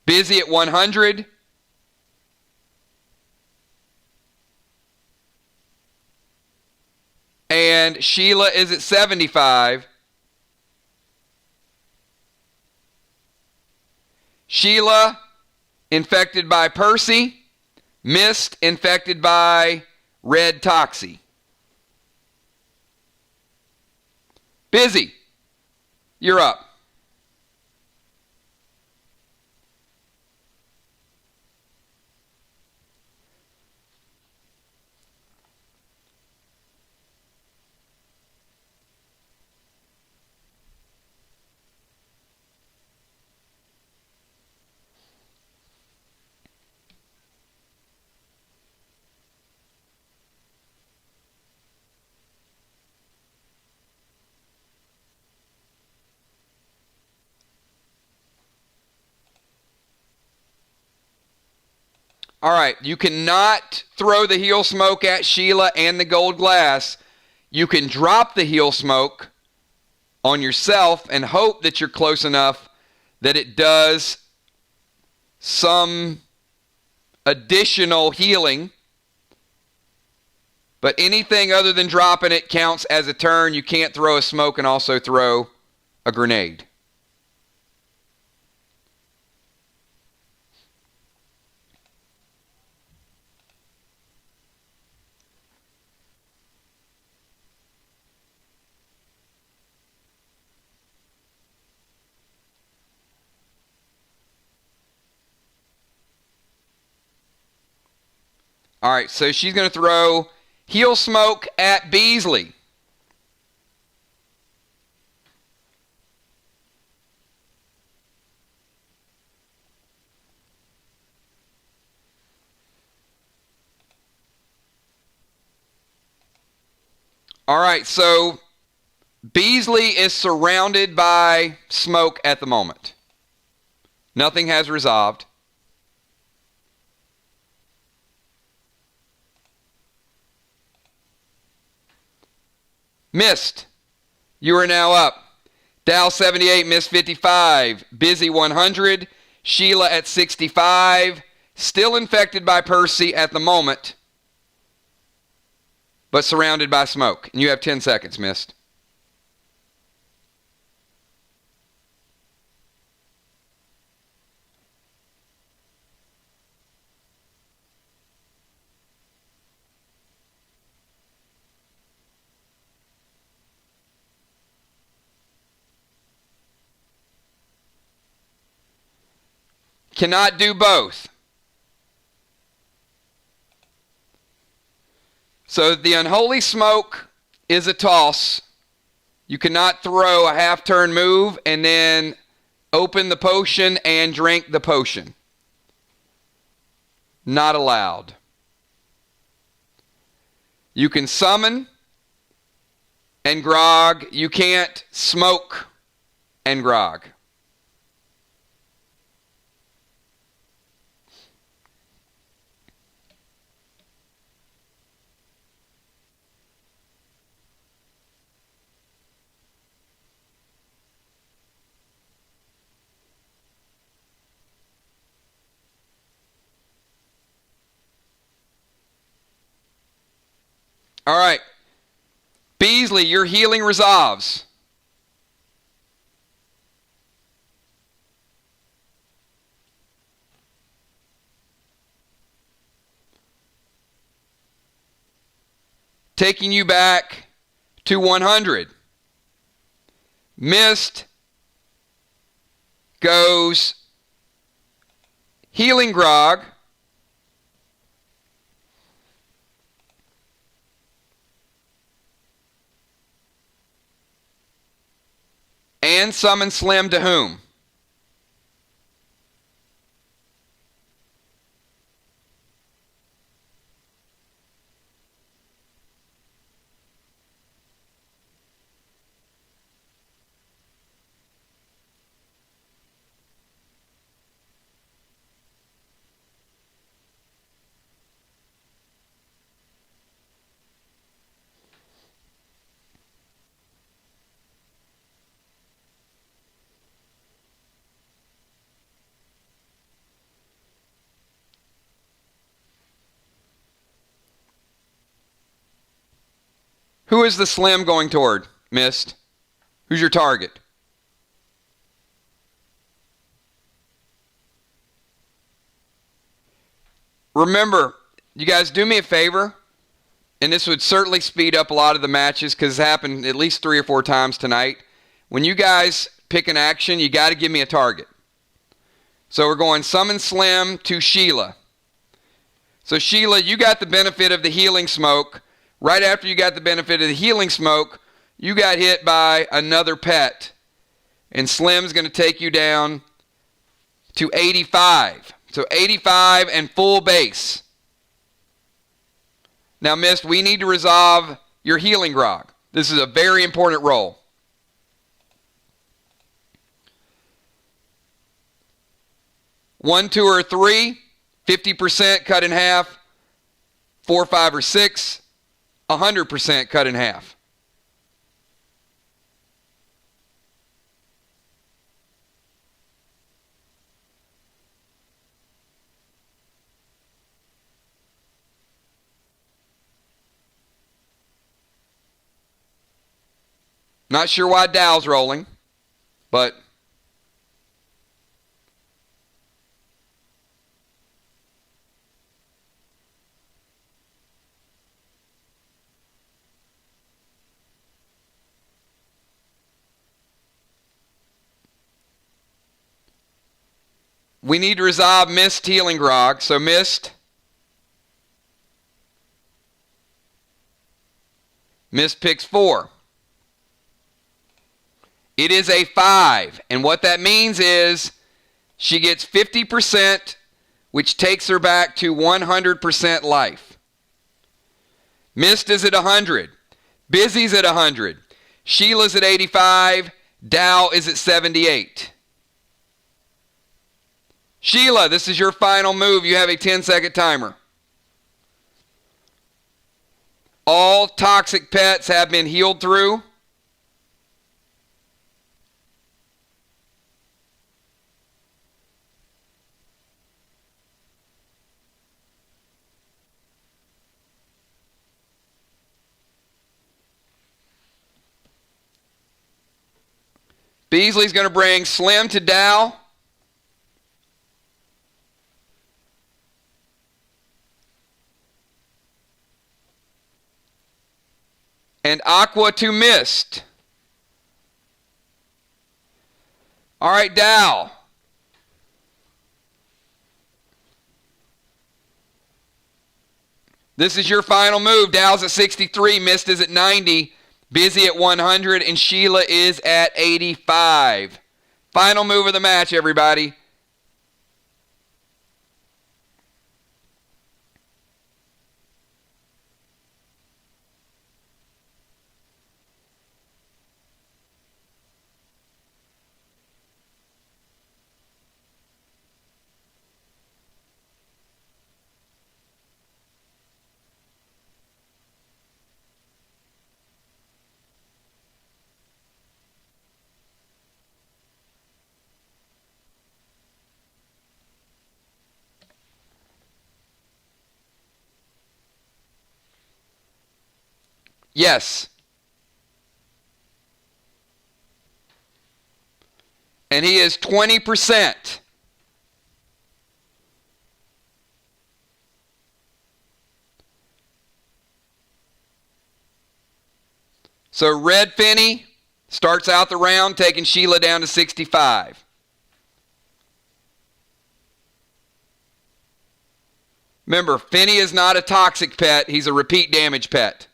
Busy at 100. And Sheila is at 75. Sheila, infected by Percy. Mist, infected by Red Toxie. Busy, you're up. All right, you cannot throw the heal smoke at Sheila and the gold glass. You can drop the heal smoke on yourself and hope that you're close enough that it does some additional healing. But anything other than dropping it counts as a turn. You can't throw a smoke and also throw a grenade. All right, so she's going to throw heal smoke at Beasley. All right, so Beasley is surrounded by smoke at the moment. Nothing has resolved. Mist, you are now up. Dow 78, Mist 55, Busy 100, Sheila at 65, still infected by Percy at the moment, but surrounded by smoke. And you have 10 seconds, Mist. Cannot do both. So the unholy smoke is a toss. You cannot throw a half-turn move and then open the potion and drink the potion. Not allowed. You can summon and grog. You can't smoke and grog. All right. Beasley, your healing resolves. Taking you back to 100. Missed goes Healing Grog. And Summon Slim to whom? Who is the Slim going toward, Mist? Who's your target? Remember, you guys do me a favor, and this would certainly speed up a lot of the matches because it's happened at least 3 or 4 times tonight. When you guys pick an action, you got to give me a target. So we're going Summon Slim to Sheila. So Sheila, you got the benefit of the healing smoke. Right after you got the benefit of the healing smoke, you got hit by another pet. And Slim's going to take you down to 85. So 85 and full base. Now, Mist, we need to resolve your healing grog. This is a very important roll. One, 2, or 3, 50% cut in half. 4, 5, or 6, 100% cut in half. Not sure why Dow's rolling, but we need to resolve Mist healing grog. So Mist picks 4. It is a 5, and what that means is she gets 50%, which takes her back to 100% life. Mist is at 100. Busy's at 100. Sheila's at 85. Dow is at 78. Sheila, this is your final move. You have a 10-second timer. All toxic pets have been healed through. Beasley's going to bring Slim to Dow. And Aqua to Mist. All right, Dow. This is your final move. Dow's at 63. Mist is at 90. Busy at 100. And Sheila is at 85. Final move of the match, everybody. Yes. And he is 20%. So Red Finney starts out the round taking Sheila down to 65. Remember, Finney is not a toxic pet. He's a repeat damage pet.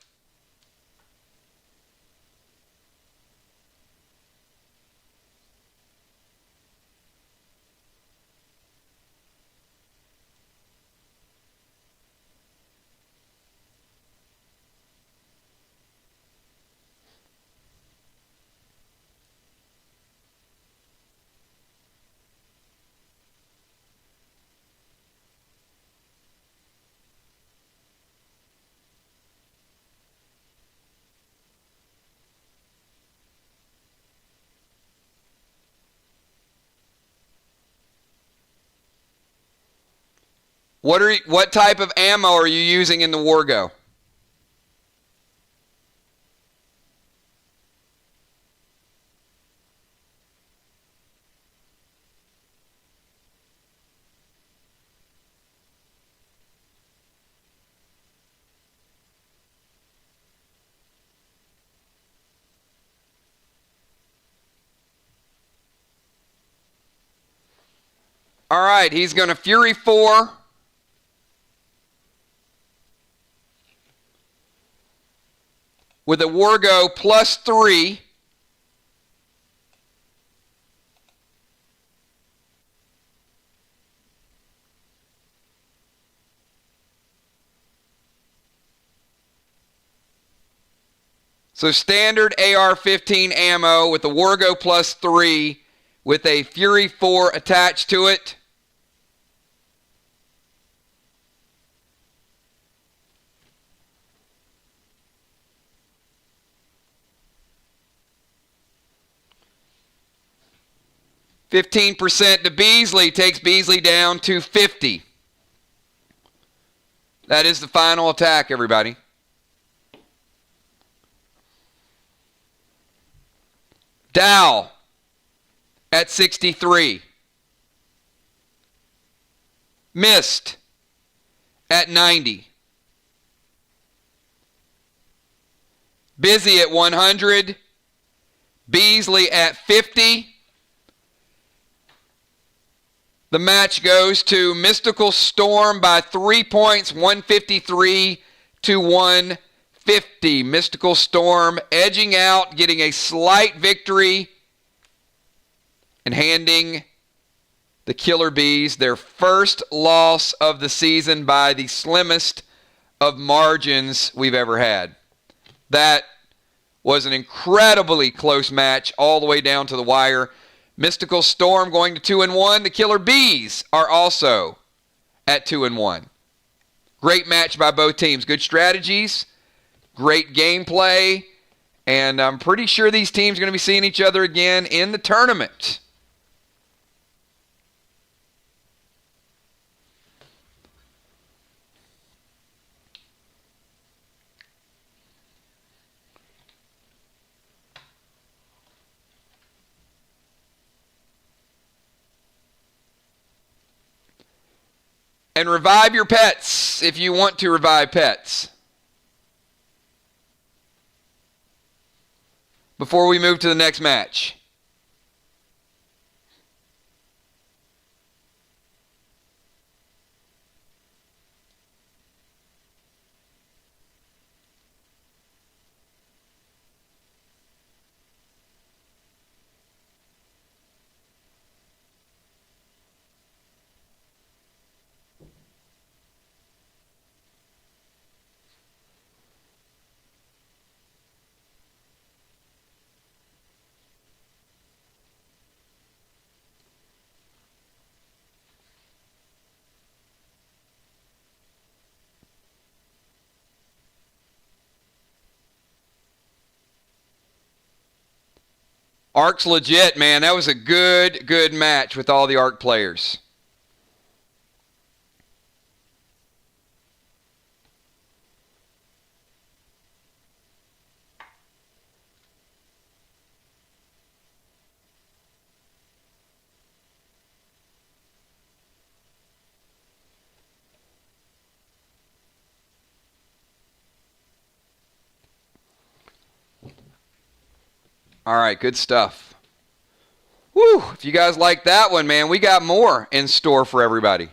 What type of ammo are you using in the Wargo? All right, he's going to Fury 4. With a Wargo +3. So standard AR-15 ammo with a Wargo +3 with a Fury 4 attached to it. %to Beasley takes Beasley down to 50. That is the final attack, everybody. Dow at 63. Missed at 90. Busy at 100. Beasley at 50. The match goes to Mystical Storm by 3 points, 153 to 150. Mystical Storm edging out, getting a slight victory, and handing the Killer Bees their first loss of the season by the slimmest of margins we've ever had. That was an incredibly close match all the way down to the wire. Mystical Storm going to 2-1. The Killer Bees are also at 2-1. Great match by both teams. Good strategies, great gameplay, and I'm pretty sure these teams are going to be seeing each other again in the tournament. And revive your pets if you want to revive pets. Before we move to the next match. Ark's legit, man. That was a good match with all the Ark players. All right, good stuff. Woo! If you guys like that one, man, we got more in store for everybody.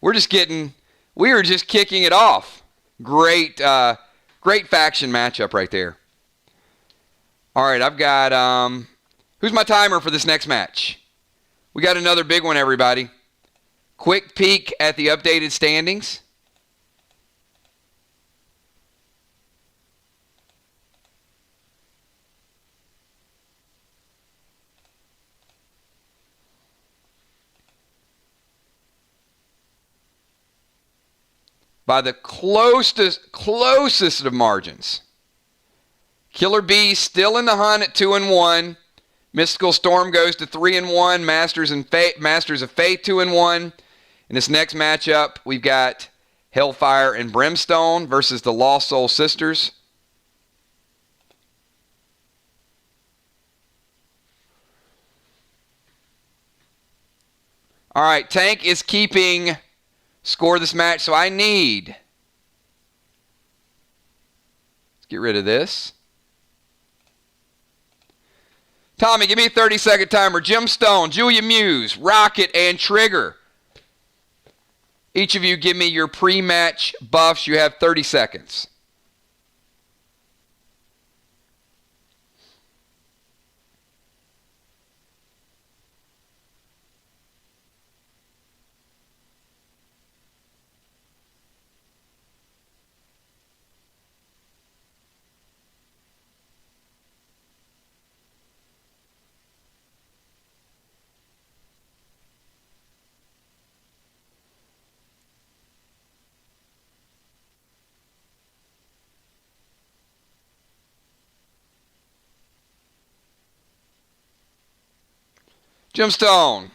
We are just kicking it off. Great faction matchup right there. All right, I've got, who's my timer for this next match? We got another big one, everybody. Quick peek at the updated standings. By the closest of margins. Killer Bee still in the hunt at 2-1. Mystical Storm goes to 3-1. Masters of Faith 2-1. In this next matchup, we've got Hellfire and Brimstone versus the Lost Soul Sisters. All right, Tank is keeping score this match, so I need. Let's get rid of this. Tommy, give me a 30-second timer. Gemstone, Julia Muse, Rocket, and Trigger. Each of you give me your pre-match buffs. You have 30 seconds. Gemstone.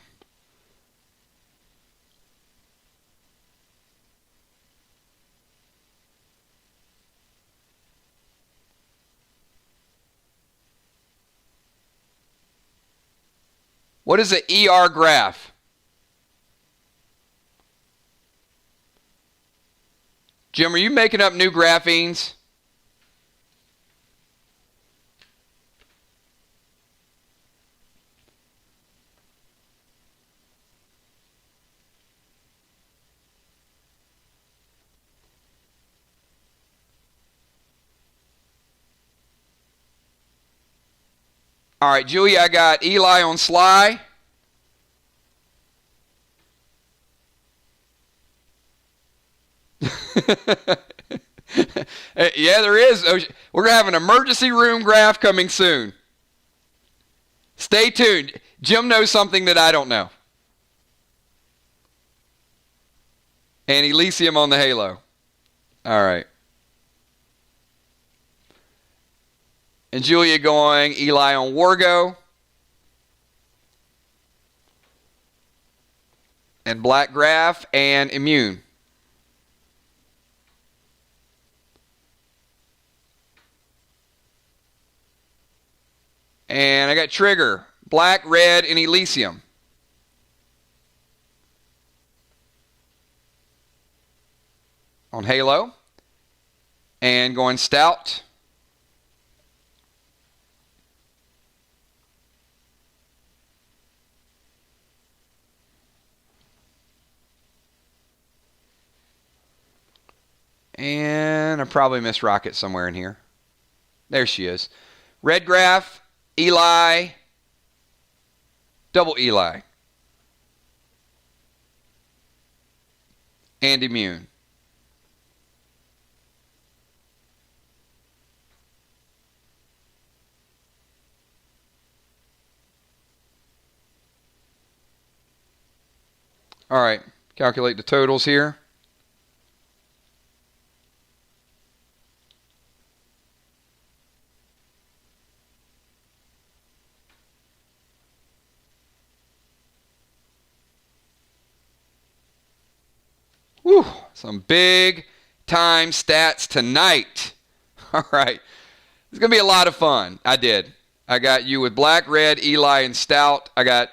What is an ER graph? Jim, are you making up new graphenes? All right, Julia, I got Eli on Sly. Yeah, there is. We're going to have an emergency room graph coming soon. Stay tuned. Jim knows something that I don't know. And Elysium on the Halo. All right. And Julia going Eli on Wargo. And Black Graph and Immune. And I got Trigger, Black, Red, and Elysium. On Halo. And going Stout. And I probably missed Rocket somewhere in here. There she is. Red Graph, Eli, Double Eli, and Immune. All right, calculate the totals here. Whew, some big time stats tonight. All right. It's going to be a lot of fun. I got you with Black, Red, Eli, and Stout. I got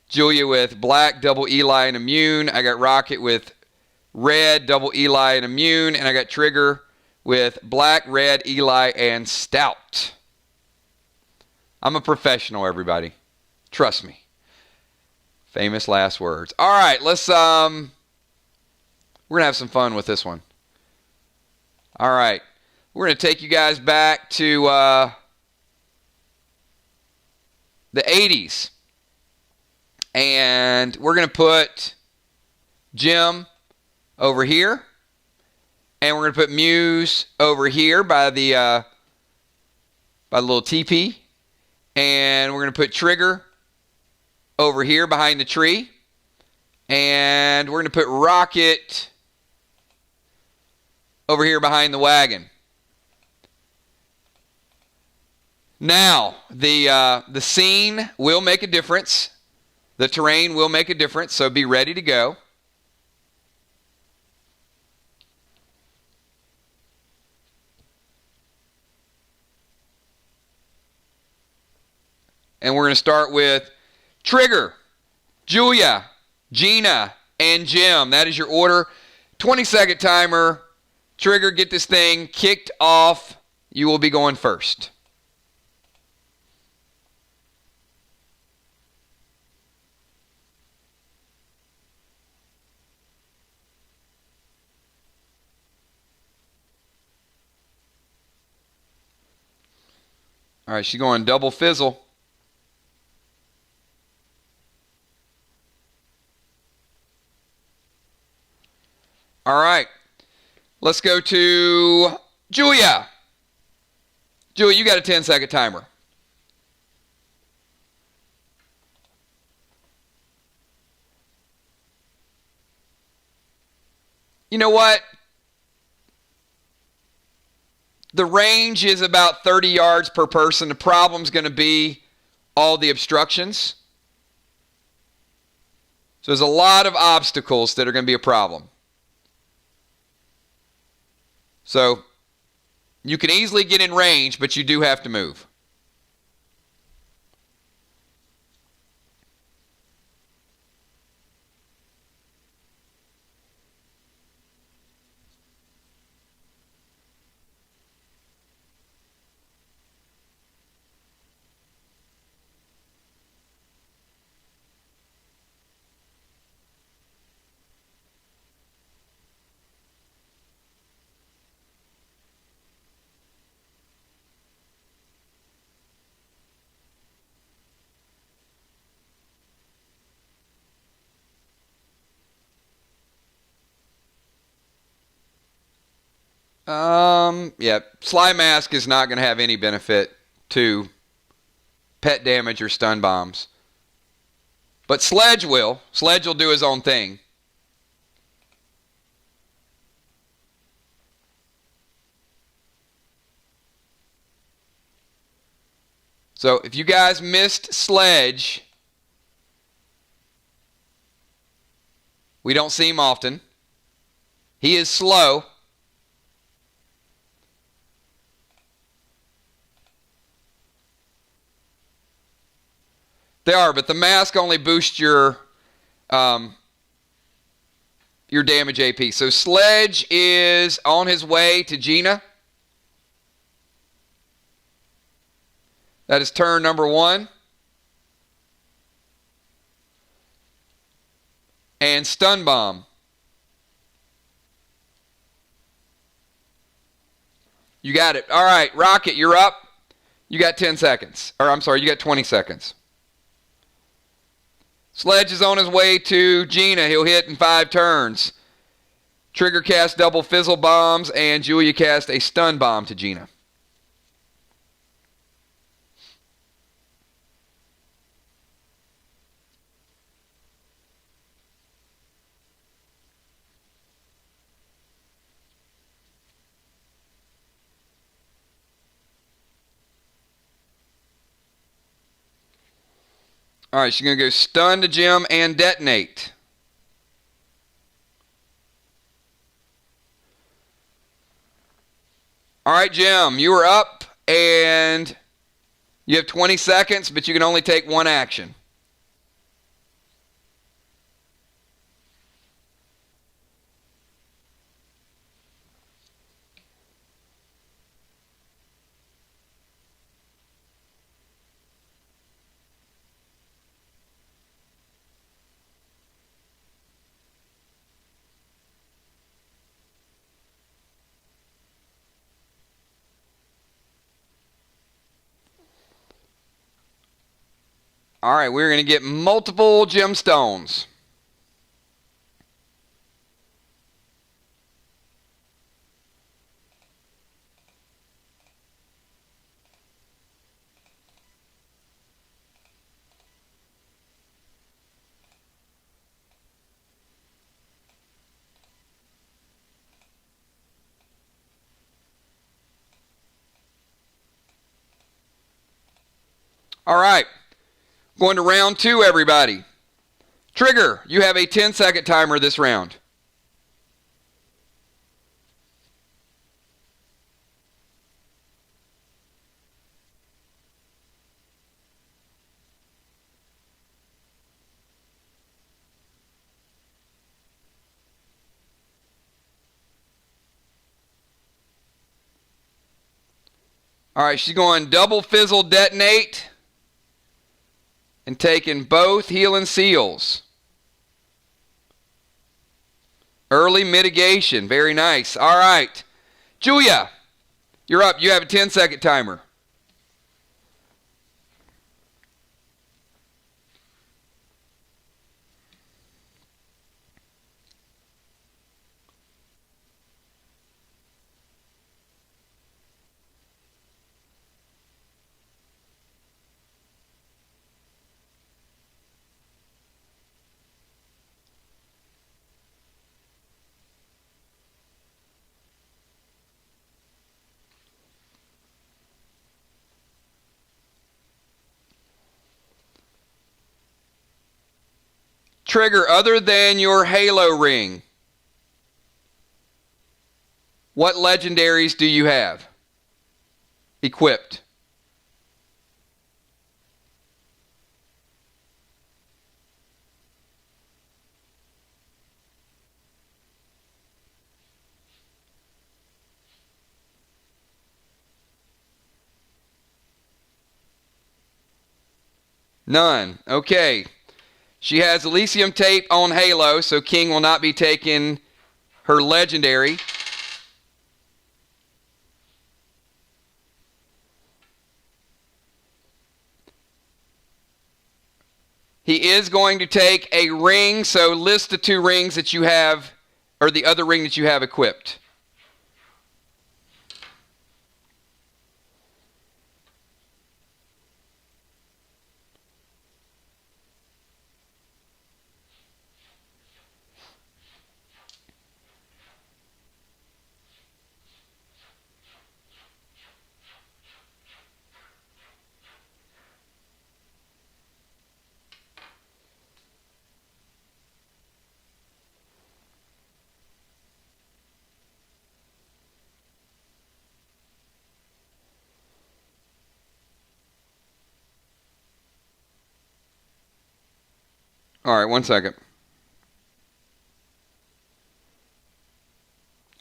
Julia with Black, Double Eli, and Immune. I got Rocket with Red, Double Eli, and Immune. And I got Trigger with Black, Red, Eli, and Stout. I'm a professional, everybody. Trust me. Famous last words. All right, let's we're gonna have some fun with this one. All right, we're gonna take you guys back to the 80s, and we're gonna put Jim over here, and we're gonna put Muse over here by the little teepee, and we're gonna put Trigger over here behind the tree, and we're going to put Rocket over here behind the wagon. Now, the scene will make a difference. The terrain will make a difference, so be ready to go. And we're going to start with Trigger, Julia, Gina, and Jim. That is your order. 20-second timer. Trigger, get this thing kicked off. You will be going first. All right, she's going double fizzle. All right, let's go to Julia. Julia, you got a 10-second timer. You know what? The range is about 30 yards per person. The problem's going to be all the obstructions. So there's a lot of obstacles that are going to be a problem. So you can easily get in range, but you do have to move. Yeah, Sly Mask is not going to have any benefit to pet damage or stun bombs. But Sledge will. Sledge will do his own thing. So if you guys missed Sledge, we don't see him often. He is slow. They are, but the mask only boosts your damage AP. So Sledge is on his way to Gina. That is turn number 1. And Stun Bomb. You got it. All right, Rocket, you're up. You got 10 seconds. Or I'm sorry, you got 20 seconds. Sledge is on his way to Gina. He'll hit in 5 turns. Trigger cast double fizzle bombs, and Julia cast a stun bomb to Gina. All right, she's going to go stun to Jim and detonate. All right, Jim, you are up, and you have 20 seconds, but you can only take 1 action. All right, we're going to get multiple gemstones. All right, going to round 2, everybody. Trigger, you have a 10-second timer this round. All right, she's going double fizzle detonate and taking both healing seals. Early mitigation. Very nice. All right. Julia, you're up. You have a 10-second timer. Trigger, other than your halo ring, what legendaries do you have equipped? None. Okay. She has Elysium tape on Halo, so King will not be taking her legendary. He is going to take a ring, so list the 2 rings that you have, or the other ring that you have equipped. All right, 1 second.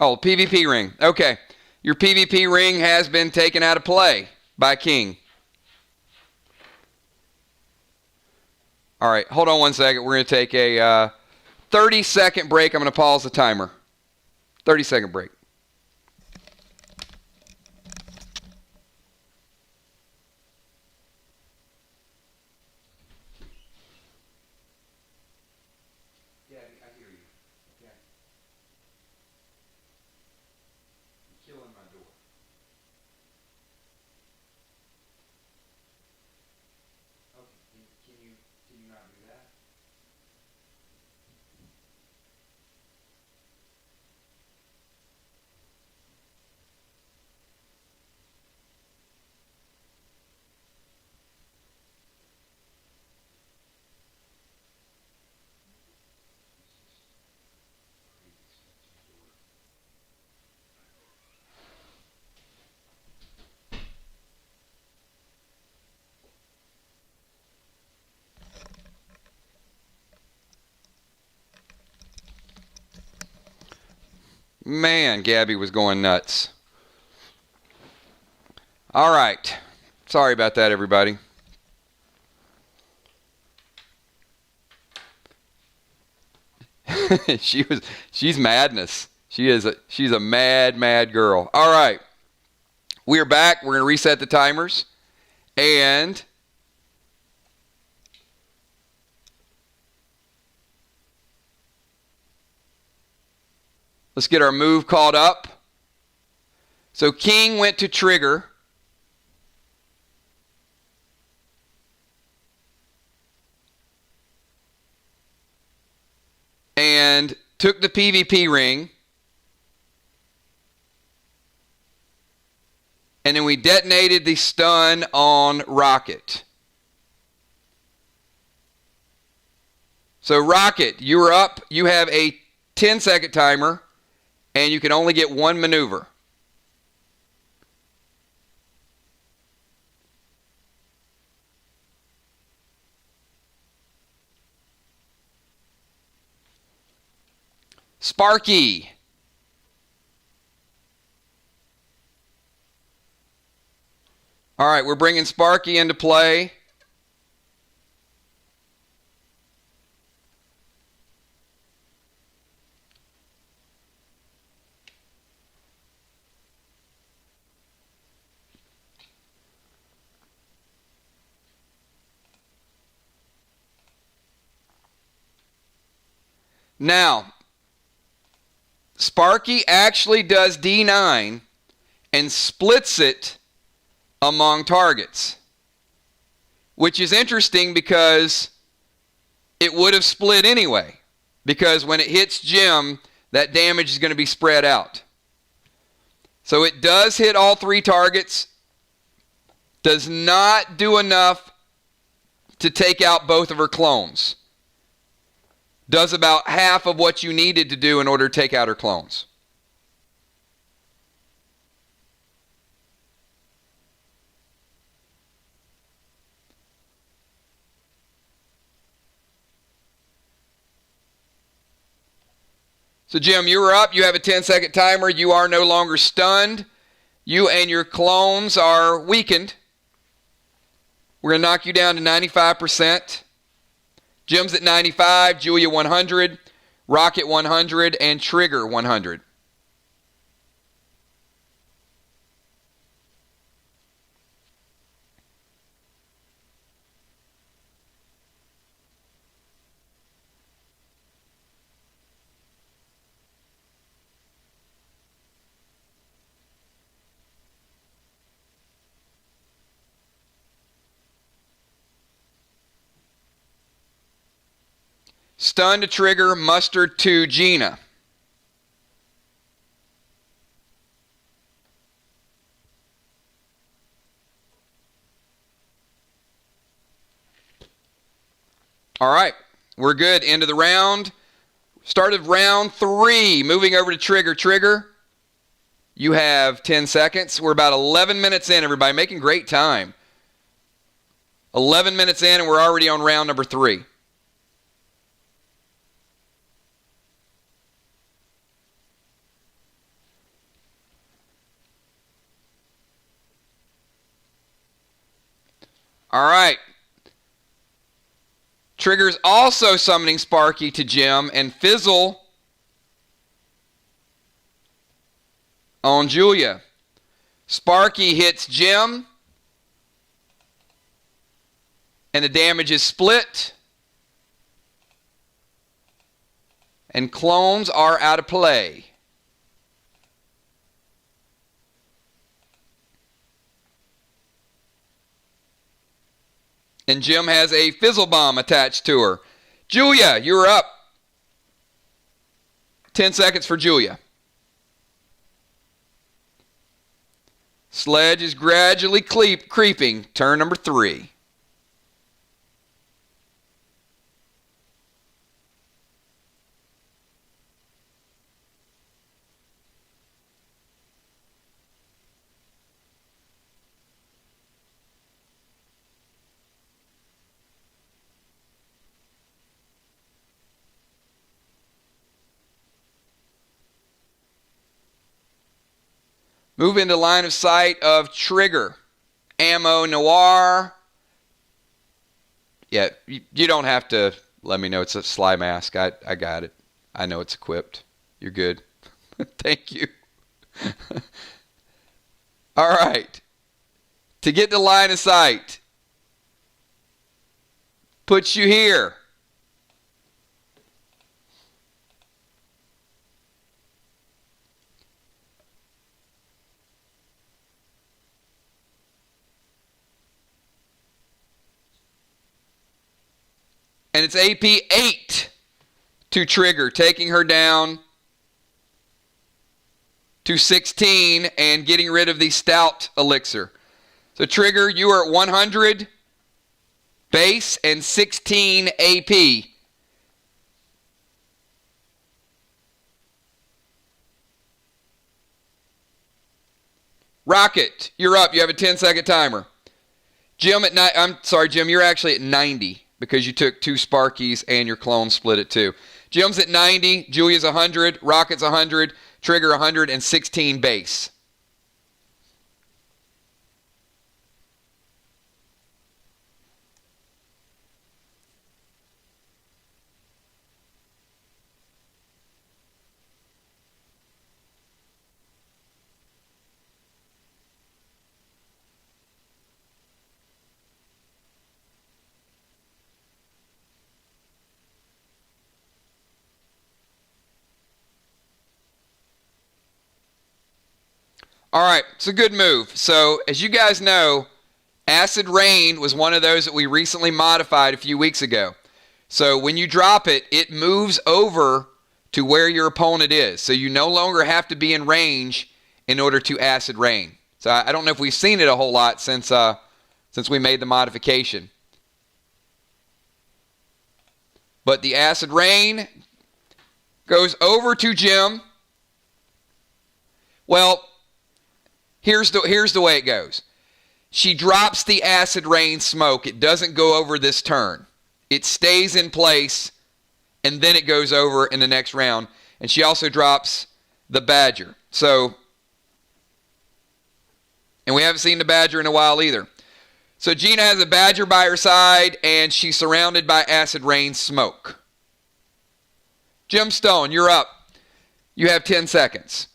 Oh, PvP ring. Okay. Your PvP ring has been taken out of play by King. All right, hold on 1 second. We're going to take a 30-second break. I'm going to pause the timer. 30-second break. Yeah, I hear you. Okay. You're killing my door. Okay, can you not do that? Man, Gabby was going nuts. All right. Sorry about that, everybody. She's madness. She's a mad girl. All right. We're back. We're going to reset the timers. And Let's get our move called up. So king went to trigger. And took the PvP ring. And then we detonated the stun on Rocket. So Rocket, you are up. You have a 10-second timer, and you can only get one maneuver. Sparky. All right, we're bringing Sparky into play. Now, Sparky actually does D9 and splits it among targets, which is interesting because it would have split anyway, because when it hits Jim, that damage is going to be spread out. So it does hit all three targets, does not do enough to take out both of her clones. Does about half of what you needed to do in order to take out her clones. So Jim, you are up. You have a 10-second timer. You are no longer stunned. You and your clones are weakened. We're going to knock you down to 95%. Jim's at 95, Julia 100, Rocket 100, and Trigger 100. Stun to Trigger, Mustard to Gina. All right, we're good. End of the round. Start of round 3. Moving over to Trigger. Trigger, you have 10 seconds. We're about 11 minutes in, everybody. Making great time. 11 minutes in, and we're already on round number 3. All right. Trigger's also summoning Sparky to Jim and Fizzle on Julia. Sparky hits Jim and the damage is split. And clones are out of play. And Jim has a Fizzle Bomb attached to her. Julia, you're up. 10 seconds for Julia. Sledge is gradually creeping. Turn number 3. Move into line of sight of Trigger. Ammo Noir. Yeah, you don't have to let me know it's a Sly Mask. I got it. I know it's equipped. You're good. Thank you. All right. To get to line of sight, puts you here. And it's AP 8 to trigger, taking her down to 16 and getting rid of the stout elixir. So trigger, you are at 100 base and 16 AP. Rocket, you're up. You have a 10-second timer. Jim, Jim, you're actually at 90 because you took 2 Sparkies and your clone split it too. Jim's at 90, Julia's 100, Rocket's 100, Trigger 116 base. All right, it's a good move. So, as you guys know, Acid Rain was one of those that we recently modified a few weeks ago. So, when you drop it, it moves over to where your opponent is. So, you no longer have to be in range in order to Acid Rain. So, I don't know if we've seen it a whole lot since we made the modification. But the Acid Rain goes over to Jim. Well, here's the way it goes. She drops the Acid Rain smoke. It doesn't go over this turn. It stays in place, and then it goes over in the next round. And she also drops the Badger. So, and we haven't seen the Badger in a while either. So Gina has a Badger by her side, and she's surrounded by Acid Rain smoke. Jim Stone, you're up. You have 10 seconds.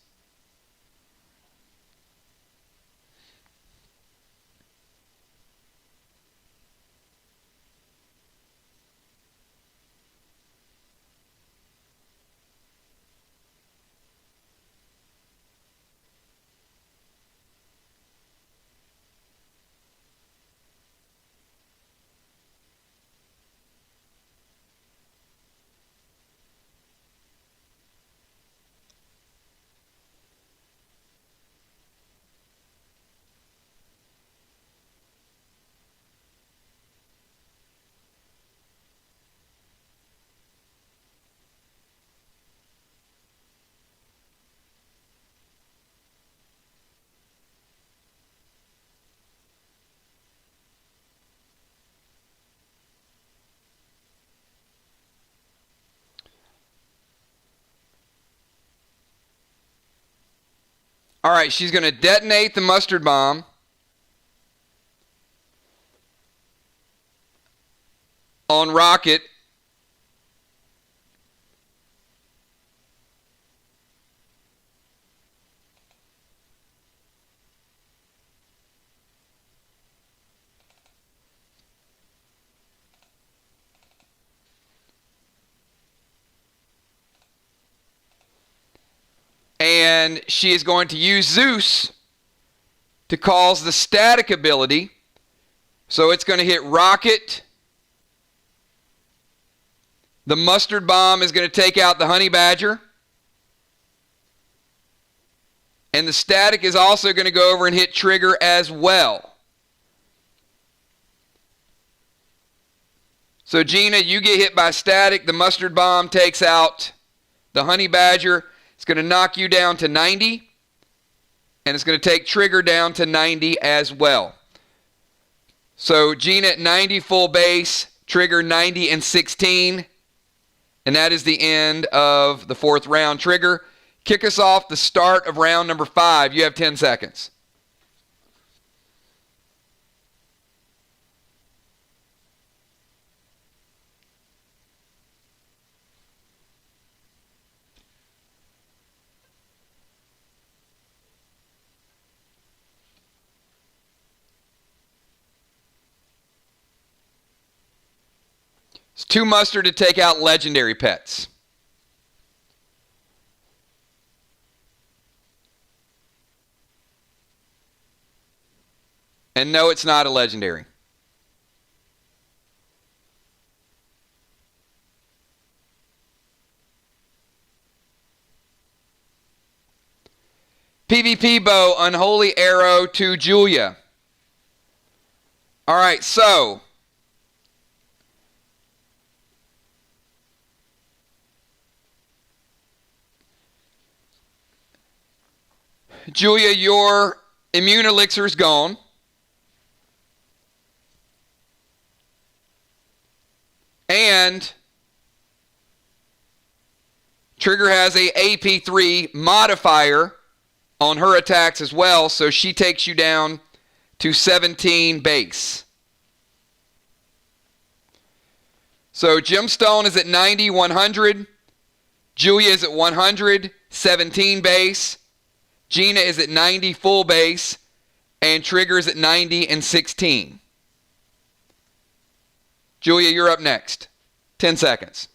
All right, she's going to detonate the mustard bomb on Rocket. And she is going to use Zeus to cause the static ability. So it's going to hit Rocket. The mustard bomb is going to take out the honey badger. And the static is also going to go over and hit Trigger as well. So Gina, you get hit by static. The mustard bomb takes out the honey badger. It's going to knock you down to 90, and it's going to take Trigger down to 90 as well. So Gina at 90 full base, Trigger 90 and 16, and that is the end of the 4th round. Trigger, kick us off the start of round number 5. You have 10 seconds. It's 2 mustard to take out legendary pets. And no, it's not a legendary. PvP bow, unholy arrow to Julia. All right, so Julia, your immune elixir is gone. And Trigger has a AP3 modifier on her attacks as well, so she takes you down to 17 base. So Gemstone is at 90, 100. Julia is at 100, 17 base. Gina is at 90 full base. And Trigger is at 90 and 16. Julia, you're up next. 10 seconds.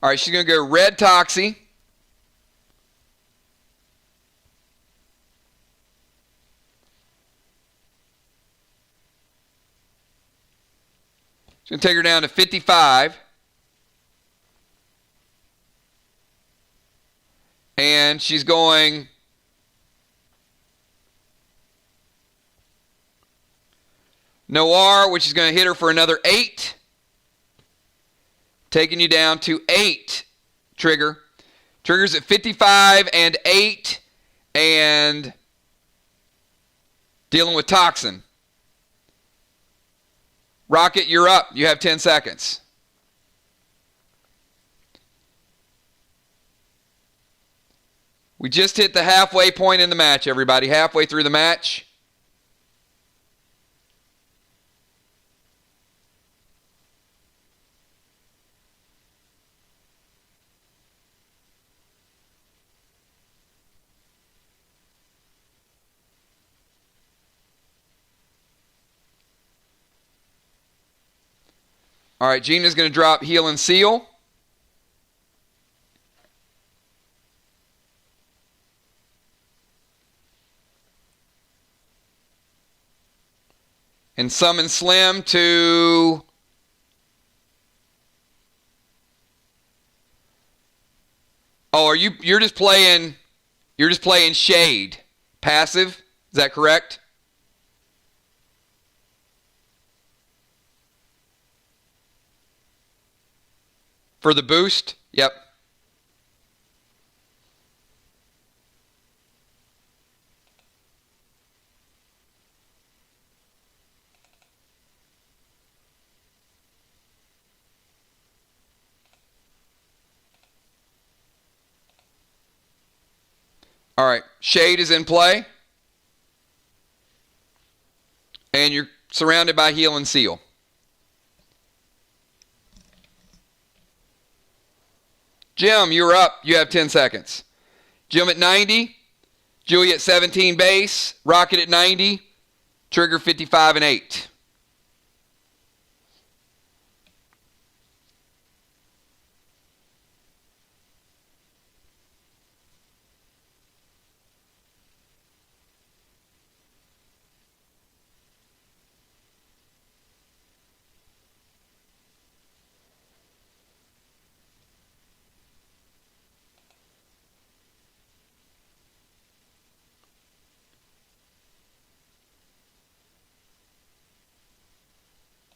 All right, she's going to go red Toxie. She's going to take her down to 55. And she's going Noir, which is going to hit her for another 8. Taking you down to 8, Trigger. Trigger's at 55 and 8 and dealing with Toxin. Rocket, you're up. You have 10 seconds. We just hit the halfway point in the match, everybody. Halfway through the match. All right, Gina's going to drop Heal and Seal. And summon Slim to you're just playing Shade. Passive? Is that correct? For the boost? Yep. All right, Shade is in play. And you're surrounded by Heal and Seal. Jim, you're up. You have 10 seconds. Jim at 90. Julia at 17 base. Rocket at 90. Trigger 55 and 8.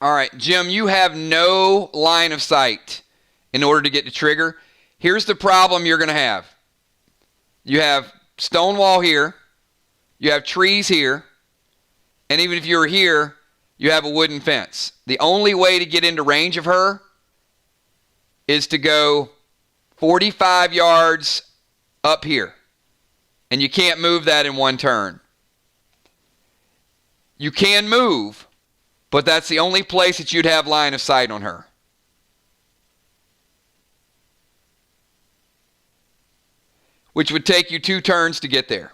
All right, Jim, you have no line of sight in order to get to Trigger. Here's the problem you're going to have. You have stone wall here. You have trees here. And even if you were here, you have a wooden fence. The only way to get into range of her is to go 45 yards up here. And you can't move that in one turn. You can move, but that's the only place that you'd have line of sight on her. Which would take you 2 turns to get there.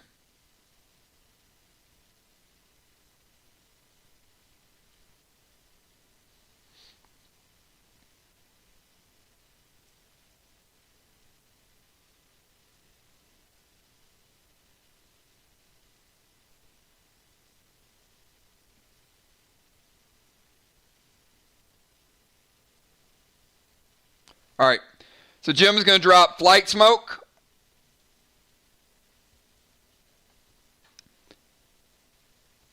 All right. So Jim is going to drop Flight Smoke.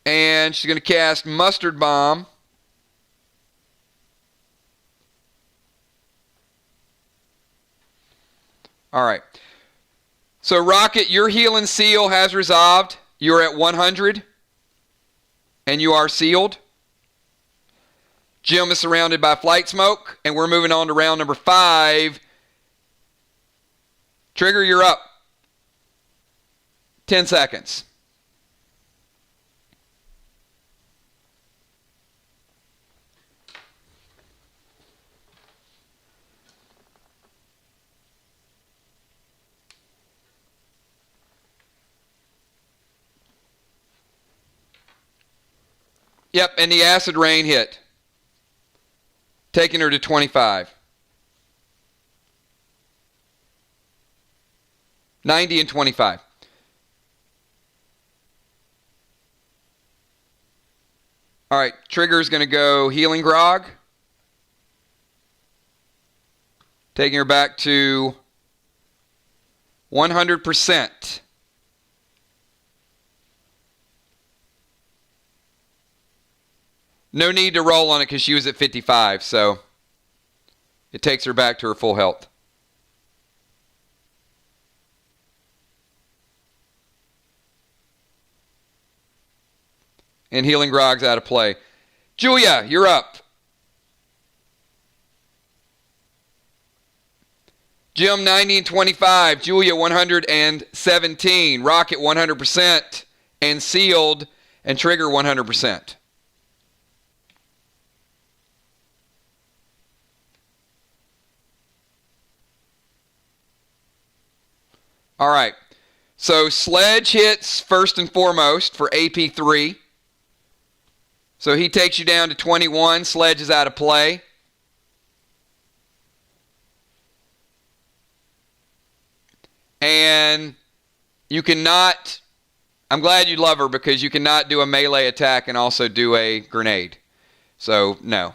And she's going to cast Mustard Bomb. All right. So Rocket, your Heal and Seal has resolved. You're at 100. And you are sealed. Jim is surrounded by Flight Smoke. And we're moving on to round number 5. Trigger, you're up. 10 seconds. Yep, and the Acid Rain hit. Taking her to 25. 90 and 25. All right, Trigger's going to go Healing Grog. Taking her back to 100%. No need to roll on it because she was at 55, so it takes her back to her full health. And Healing Grog's out of play. Julia, you're up. Jim, 90 and 25. Julia, 117. Rocket, 100%. And Sealed. And Trigger, 100%. All right. So Sledge hits first and foremost for AP3. So he takes you down to 21. Sledge is out of play. And you cannot, I'm glad you love her because you cannot do a melee attack and also do a grenade. So, no.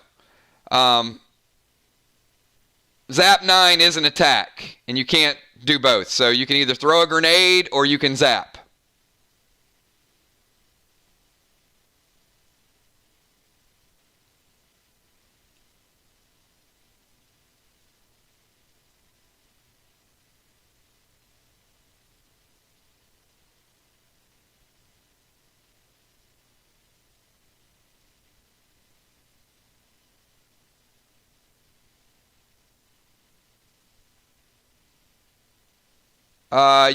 Zap 9 is an attack, and you can't do both. So you can either throw a grenade or you can zap.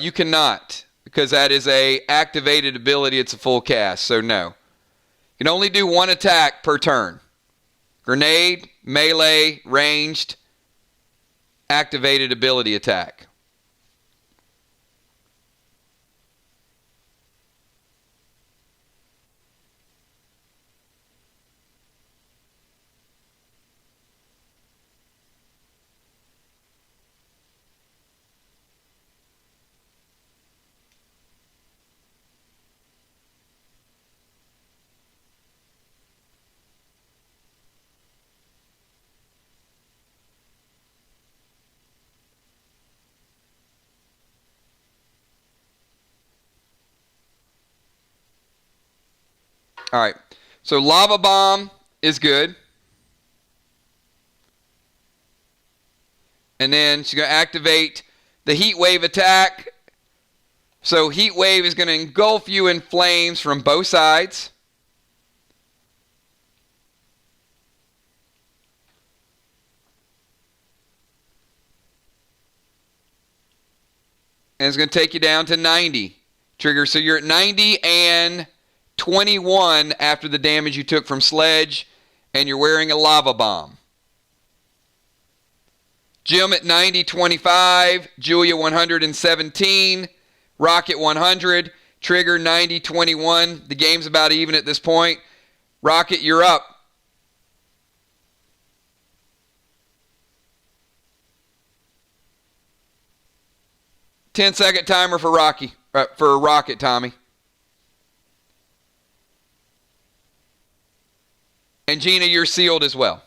You cannot, because that is a activated ability. It's a full cast, so no. You can only do one attack per turn. Grenade, melee, ranged, activated ability attack. All right, so Lava Bomb is good. And then she's going to activate the Heatwave Attack. So Heatwave is going to engulf you in flames from both sides. And it's going to take you down to 90. Trigger, so you're at 90 and 21 after the damage you took from Sledge, and you're wearing a Lava Bomb. Jim at 90, 25. Julia 117. Rocket 100. Trigger 90, 21. The game's about even at this point. Rocket, you're up. Ten-second timer for Rocket, Tommy. And Gina, you're sealed as well.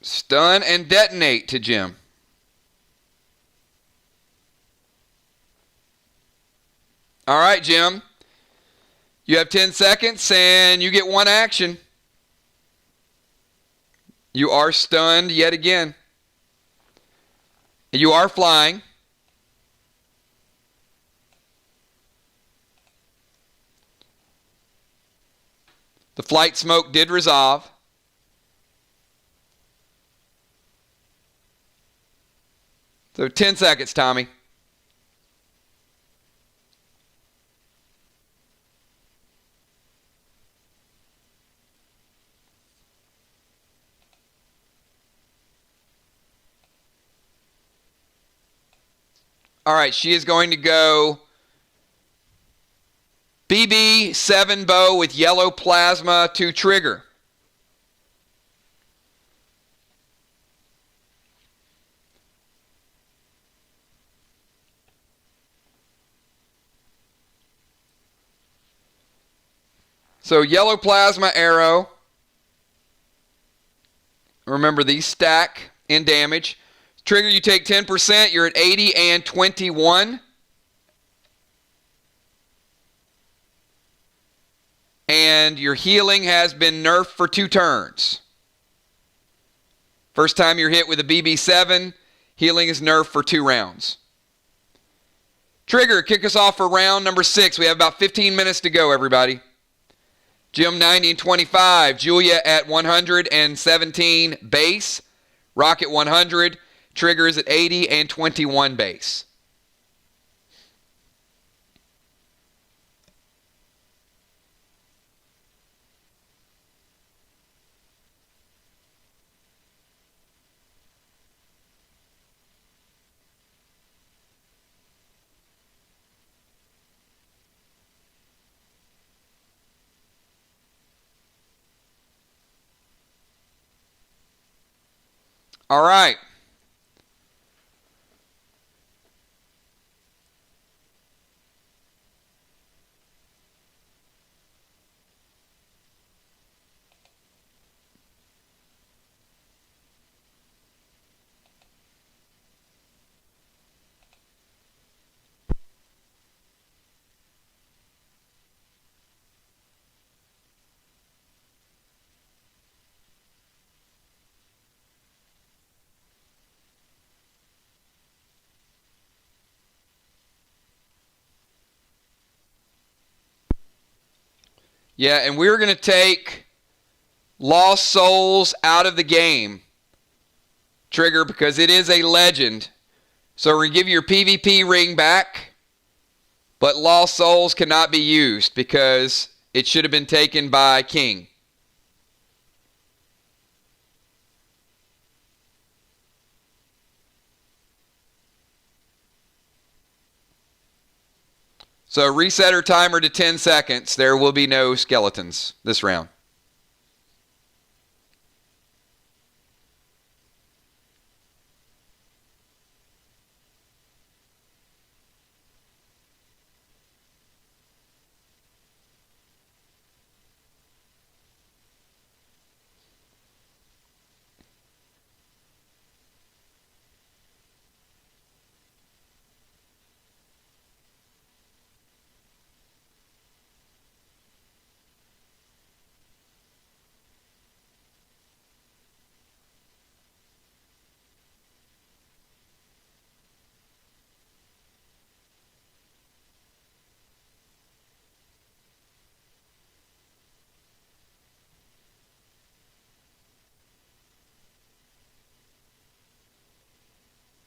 Stun and detonate to Jim. All right, Jim. You have 10 seconds and you get one action. You are stunned yet again. You are flying. The flight smoke did resolve. So 10 seconds, Tommy. All right, she is going to go BB7 bow with yellow plasma to trigger. So yellow plasma arrow. Remember, these stack in damage. Trigger, you take 10%. You're at 80 and 21. And your healing has been nerfed for 2 turns. First time you're hit with a BB7, healing is nerfed for 2 rounds. Trigger, kick us off for round number 6. We have about 15 minutes to go, everybody. Jim 90 and 25. Julia at 117 base. Rocket 100. Trigger is at 80 and 21 base. All right. Yeah, and we're going to take Lost Souls out of the game, Trigger, because it is a legend. So we're going to give you your PvP ring back, but Lost Souls cannot be used because it should have been taken by King. So reset our timer to 10 seconds. There will be no skeletons this round.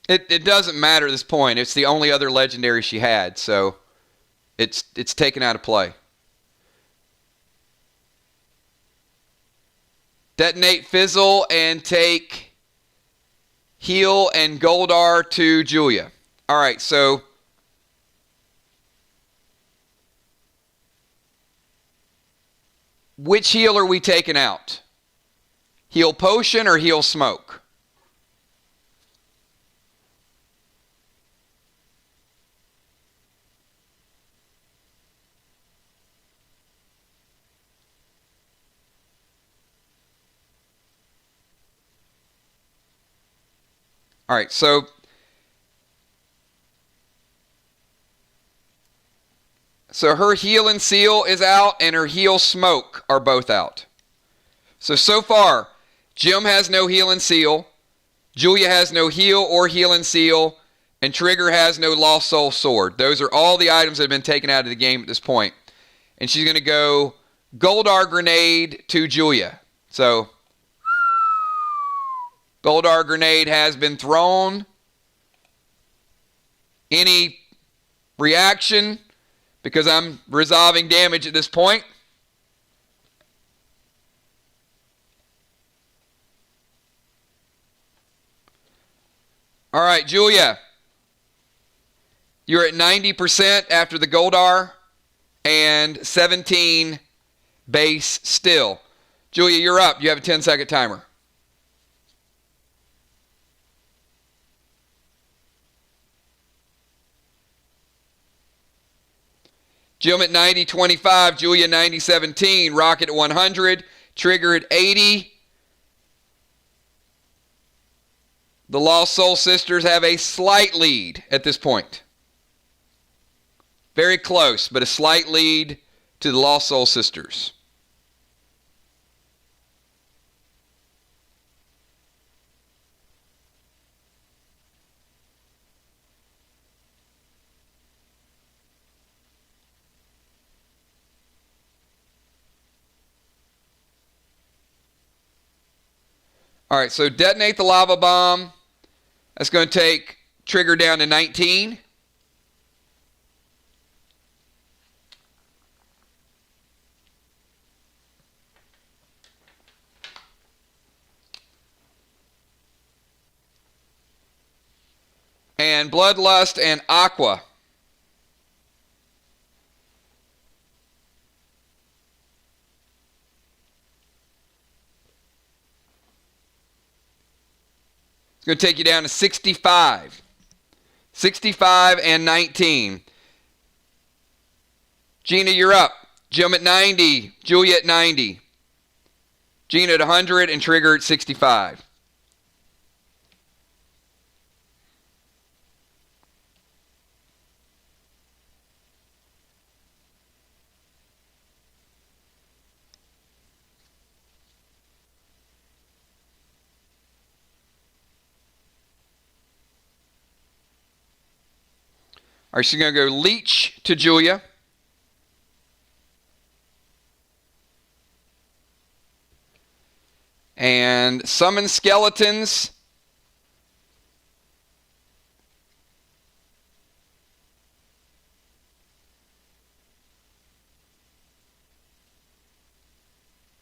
It doesn't matter at this point. It's the only other legendary she had, so it's taken out of play. Detonate Fizzle and take Heal and Goldar to Julia. All right, so which heal are we taking out? Heal Potion or Heal Smoke? All right, so her heal and seal is out, and her heal smoke are both out. So far, Jim has no heal and seal, Julia has no heal or heal and seal, and Trigger has no Lost Soul sword. Those are all the items that have been taken out of the game at this point. And she's going to go Goldar Grenade to Julia. So, Goldar Grenade has been thrown. Any reaction? Because I'm resolving damage at this point. All right, Julia. You're at 90% after the Goldar and 17 base still. Julia, you're up. You have a 10-second timer. Jim at 90-25, Julia 90-17, Rocket at 100, Trigger at 80. The Lost Soul Sisters have a slight lead at this point. Very close, but a slight lead to the Lost Soul Sisters. All right, so detonate the lava bomb. That's going to take Trigger down to 19. And Bloodlust and Aqua. It's going to take you down to 65. 65 and 19. Gina, you're up. Jim at 90. Julia at 90. Gina at 100 and Trigger at 65. All right, she's going to go Leech to Julia. And Summon Skeletons.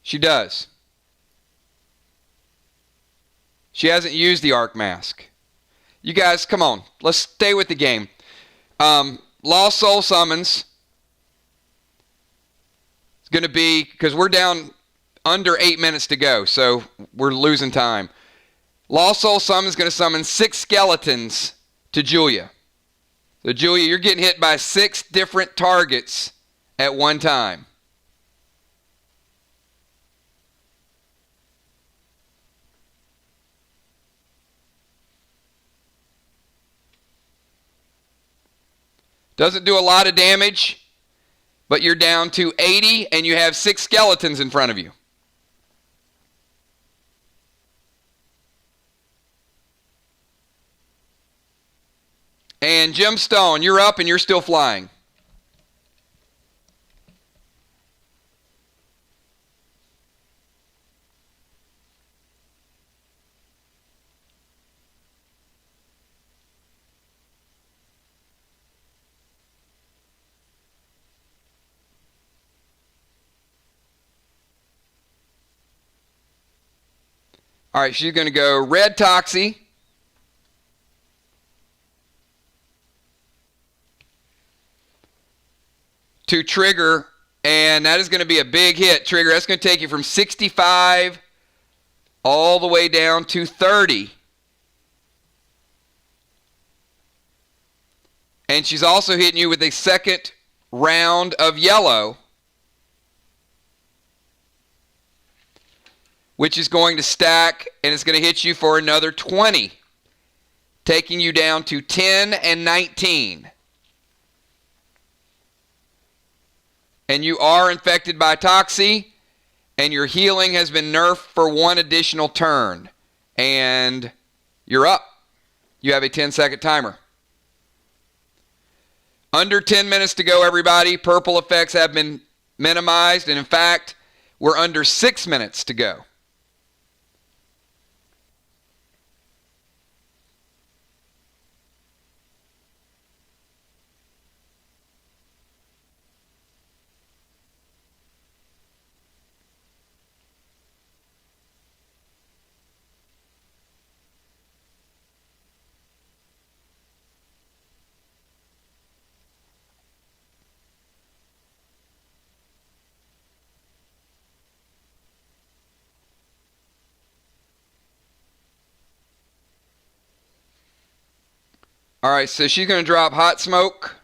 She does. She hasn't used the Arc Mask. You guys, come on. Let's stay with the game. Lost Soul Summons. It's going to be, because we're down under 8 minutes to go, so we're losing time. Lost Soul Summons is going to summon 6 skeletons to Julia. So Julia, you're getting hit by 6 different targets at one time. Doesn't do a lot of damage, but you're down to 80 and you have 6 skeletons in front of you. And Gemstone, you're up and you're still flying. All right, she's going to go Red Toxie. To Trigger, and that is going to be a big hit. Trigger, that's going to take you from 65 all the way down to 30. And she's also hitting you with a second round of yellow, which is going to stack, and it's going to hit you for another 20. taking you down to 10 and 19. And you are infected by Toxie, and your healing has been nerfed for one additional turn. And you're up. You have a 10-second timer. Under 10 minutes to go, everybody. Purple effects have been minimized, and in fact, we're under 6 minutes to go. All right, so she's going to drop Hot Smoke.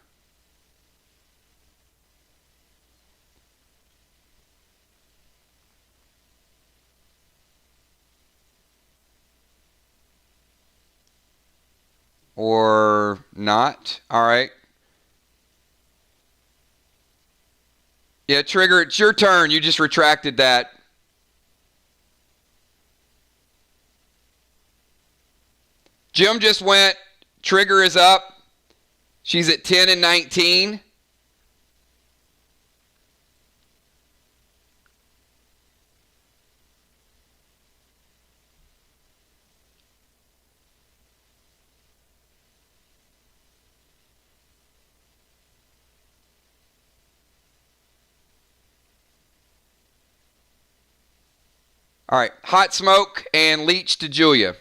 Or not. All right. Yeah, Trigger, it's your turn. You just retracted that. Jim just went. Trigger is up. She's at 10 and 19. All right, Hot Smoke and Leech to Julia.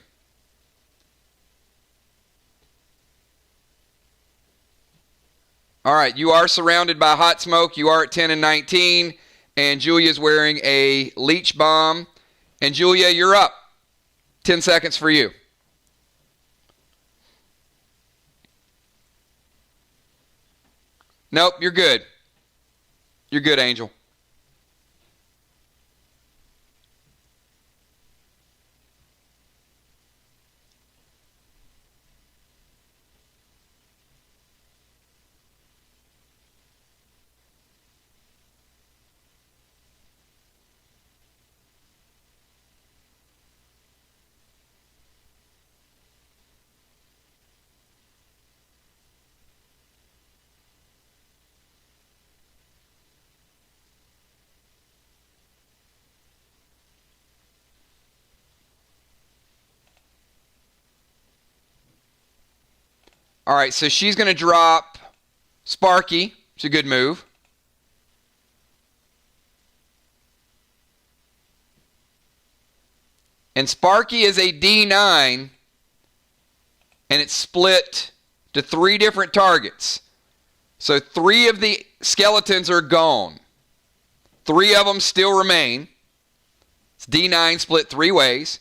All right, you are surrounded by Hot Smoke. You are at 10 and 19, and Julia's wearing a Leech Bomb. And Julia, you're up. 10 seconds for you. Nope, you're good. You're good, Angel. All right, so she's going to drop Sparky. It's a good move. And Sparky is a D9, and it's split to 3 different targets. So 3 of the skeletons are gone. 3 of them still remain. It's D9 split 3 ways.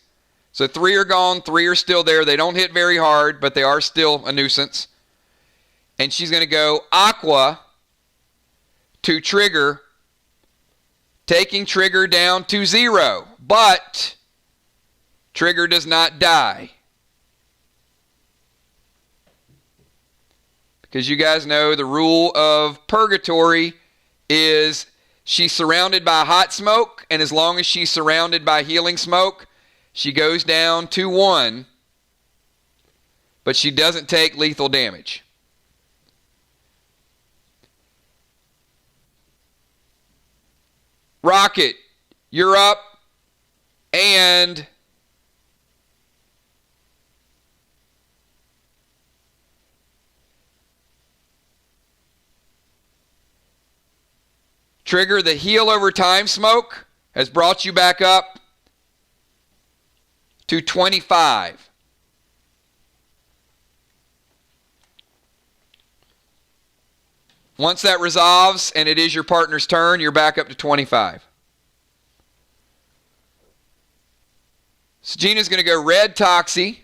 So 3 are gone, 3 are still there. They don't hit very hard, but they are still a nuisance. And she's going to go Aqua to Trigger, taking Trigger down to 0. But Trigger does not die. Because you guys know the rule of Purgatory is she's surrounded by Hot Smoke, and as long as she's surrounded by Healing Smoke, she goes down to 1, but she doesn't take lethal damage. Rocket, you're up, and Trigger, the heal over time smoke has brought you back up to 25. Once that resolves and it is your partner's turn, you're back up to 25. So Gina's going to go red Toxie.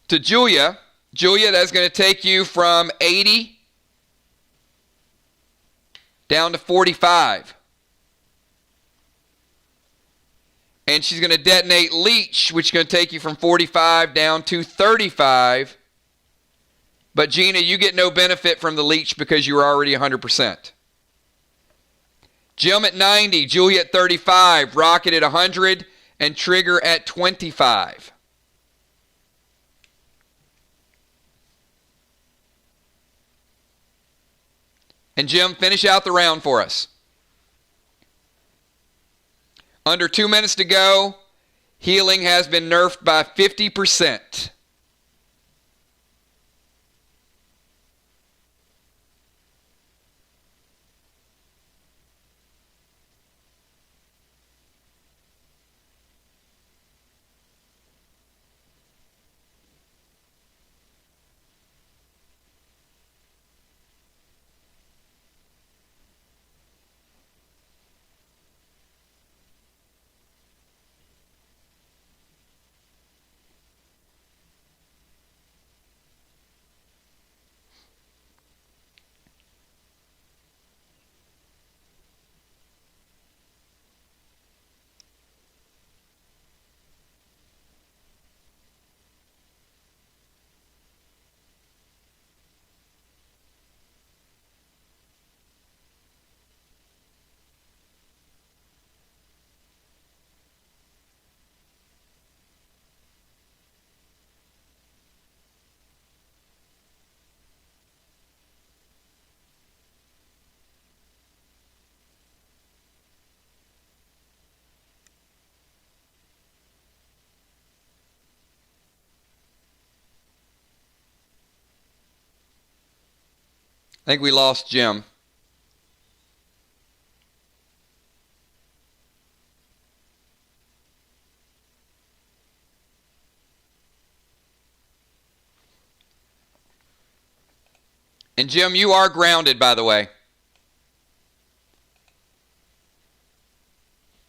To Julia. Julia, that's going to take you from 80 down to 45. And she's going to detonate Leech, which is going to take you from 45 down to 35. But Gina, you get no benefit from the Leech because you were already 100%. Jim at 90, Julia at 35, Rocket at 100, and Trigger at 25. And Jim, finish out the round for us. Under 2 minutes to go. Healing has been nerfed by 50%. I think we lost Jim. And Jim, you are grounded, by the way.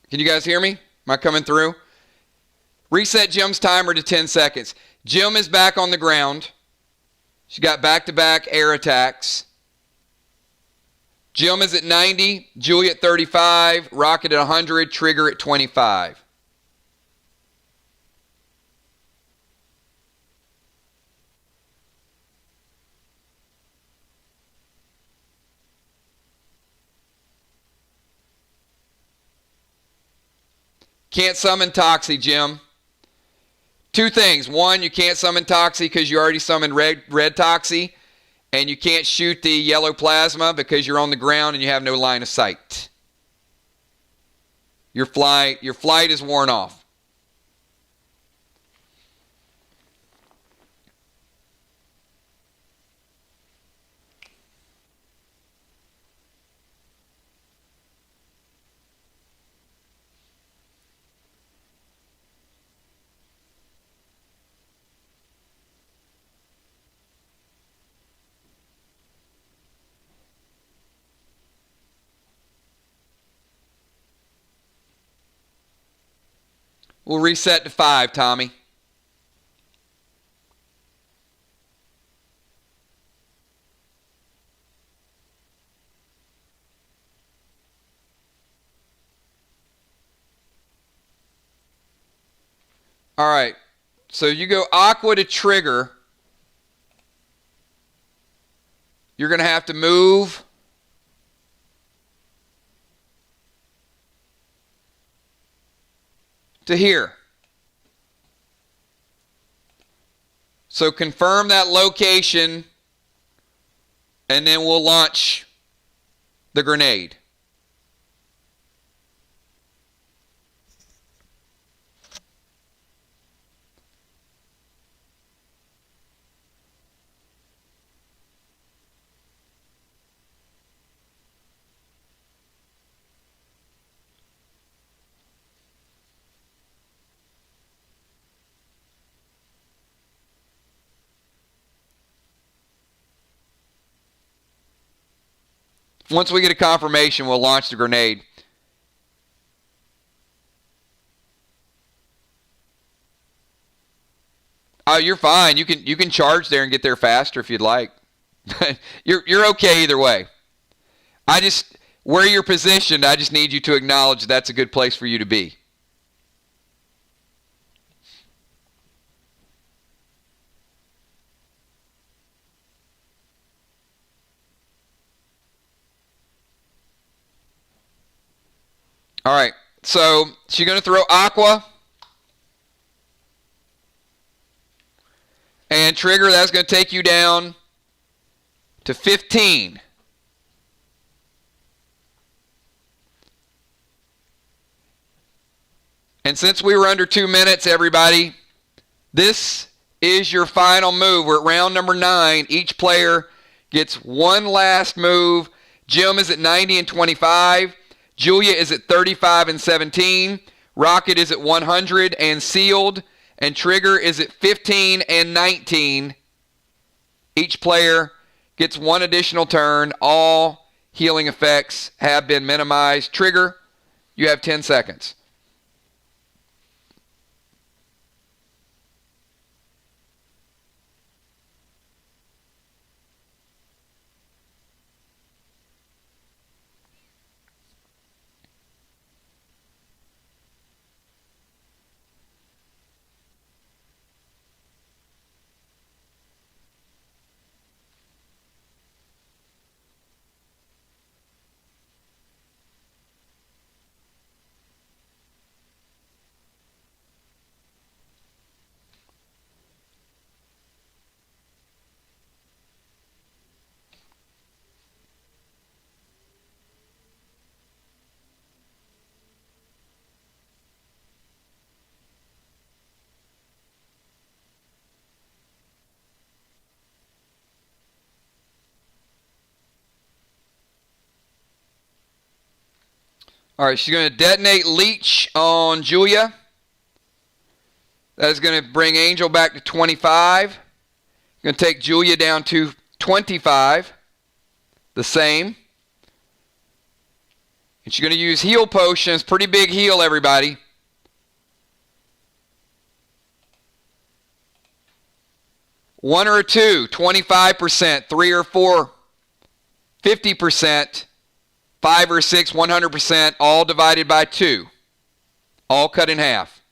Can you guys hear me? Am I coming through? Reset Jim's timer to 10 seconds. Jim is back on the ground. She got back-to-back air attacks. Jim is at 90, Julia at 35, Rocket at 100, Trigger at 25. Can't summon Toxie, Jim. Two things. One, you can't summon Toxie because you already summoned red Toxie. And you can't shoot the yellow plasma because you're on the ground and you have no line of sight. Your flight is worn off. We'll reset to 5, Tommy. All right. So you go Aqua to Trigger. You're going to have to move to here. So confirm that location, and then we'll launch the grenade. Once we get a confirmation, we'll launch the grenade. Oh, you're fine. You can charge there and get there faster if you'd like. You're okay either way. Where you're positioned, I just need you to acknowledge that's a good place for you to be. All right. So she's going to throw Aqua. And Trigger, that's going to take you down to 15. And since we were under 2 minutes, everybody, this is your final move. We're at round number 9. Each player gets one last move. Jim is at 90 and 25. Julia is at 35 and 17. Rocket is at 100 and sealed. And Trigger is at 15 and 19. Each player gets one additional turn. All healing effects have been minimized. Trigger, you have 10 seconds. All right, she's going to detonate Leech on Julia. That is going to bring Angel back to 25. Going to take Julia down to 25. The same. And she's going to use heal potions. Pretty big heal, everybody. One or a two, 25%. 3 or 4, 50%. 5 or 6, 100%, all divided by 2. All cut in half.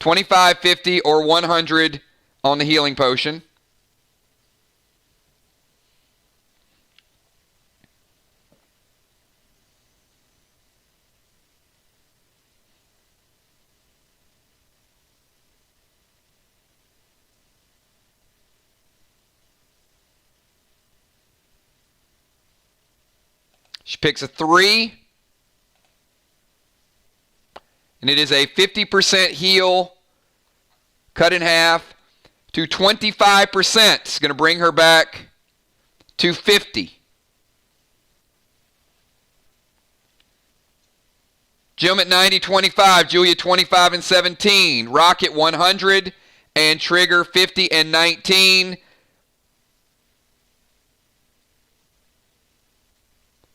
25, 50, or 100 on the healing potion. She picks a 3. And it is a 50% heal, cut in half to 25%. It's going to bring her back to 50. Jim at 90, 25. Julia 25 and 17. Rocket 100 and Trigger 50 and 19.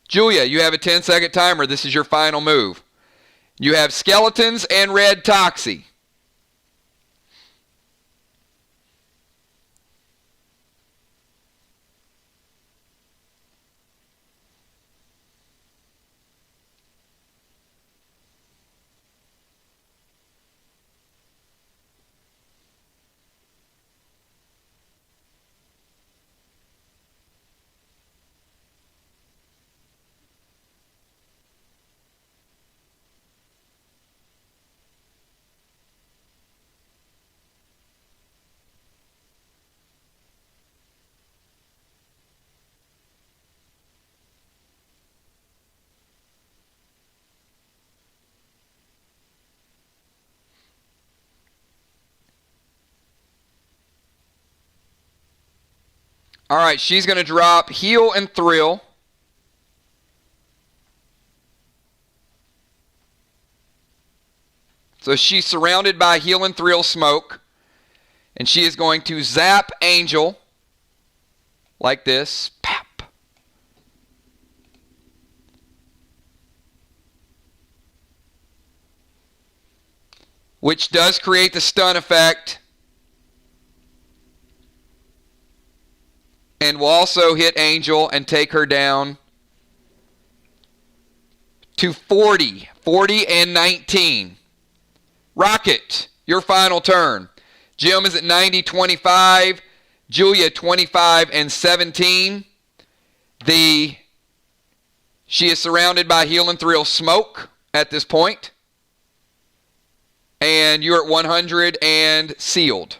Julia, you have a 10-second timer. This is your final move. You have Skeletons and Red Toxie. All right, she's going to drop Heal and Thrill. So she's surrounded by Heal and Thrill smoke. And she is going to zap Angel like this. Pap. Which does create the stun effect. And will also hit Angel and take her down to 40. 40 and 19. Rocket, your final turn. Jim is at 90, 25. Julia 25 and 17. She is surrounded by Heal and Thrill smoke at this point. And you're at 100 and sealed.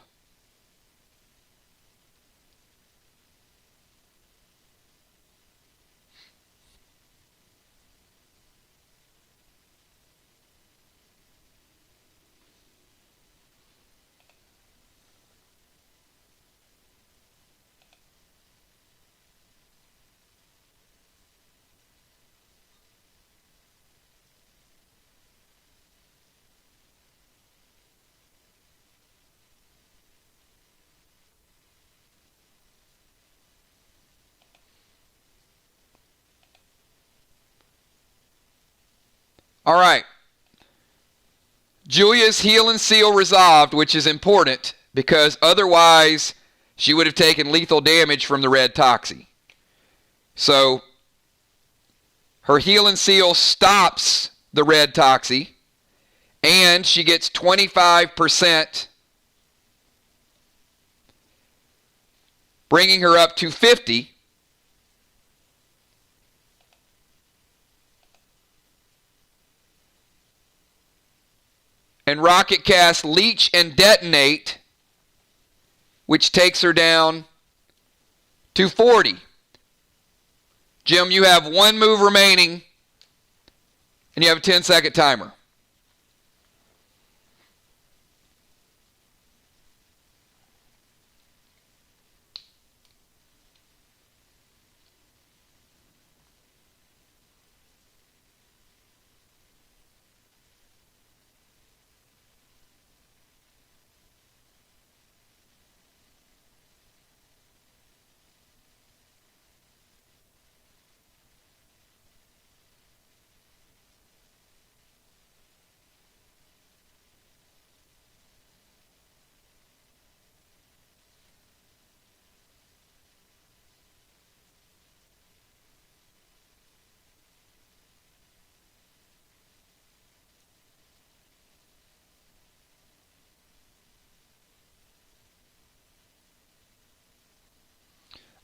All right. Julia's heal and seal resolved, which is important because otherwise she would have taken lethal damage from the red Toxie. So her heal and seal stops the red Toxie, and she gets 25%, bringing her up to 50. And rocket cast Leech and Detonate, which takes her down to 40. Jim, you have one move remaining, and you have a 10-second timer.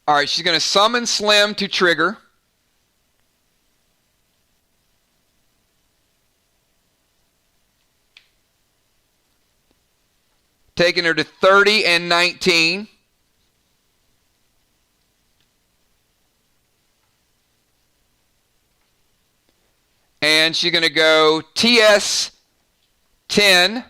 All right, she's going to summon Slim to trigger. Taking her to 30 and 19. And she's going to go TS 10.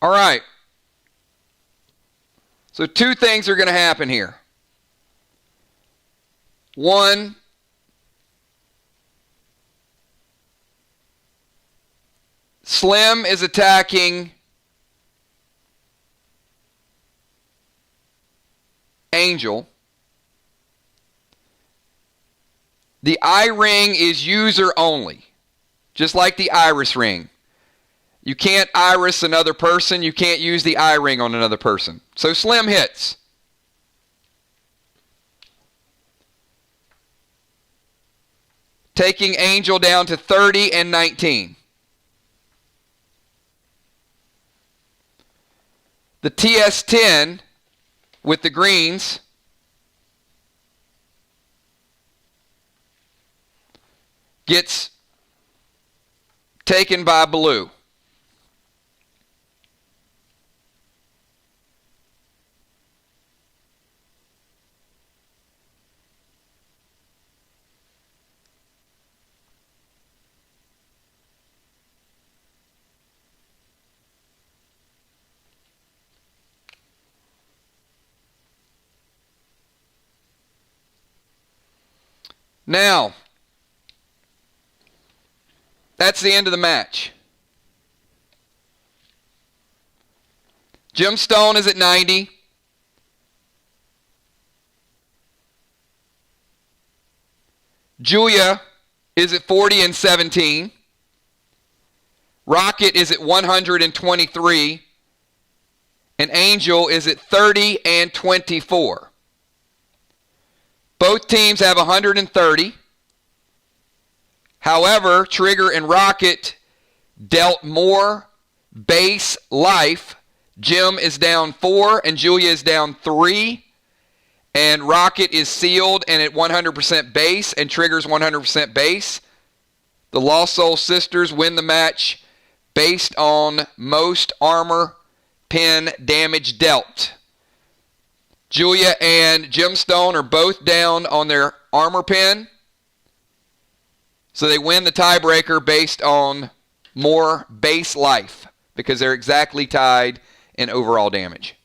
All right. So two things are going to happen here. One, Slim is attacking Angel. The eye ring is user only, just like the iris ring. You can't iris another person. You can't use the eye ring on another person. So Slim hits. Taking Angel down to 30 and 19. The TS10 with the greens gets taken by blue. Now, that's the end of the match. Jim Stone is at 90. Julia is at 40 and 17. Rocket is at 123. And Angel is at 30 and 24. Both teams have 130. However, Trigger and Rocket dealt more base life. Jim is down 4 and Julia is down 3. And Rocket is sealed and at 100% base, and Trigger's 100% base. The Lost Soul Sisters win the match based on most armor pin damage dealt. Julia and Gemstone are both down on their armor pin. So they win the tiebreaker based on more base life because they're exactly tied in overall damage.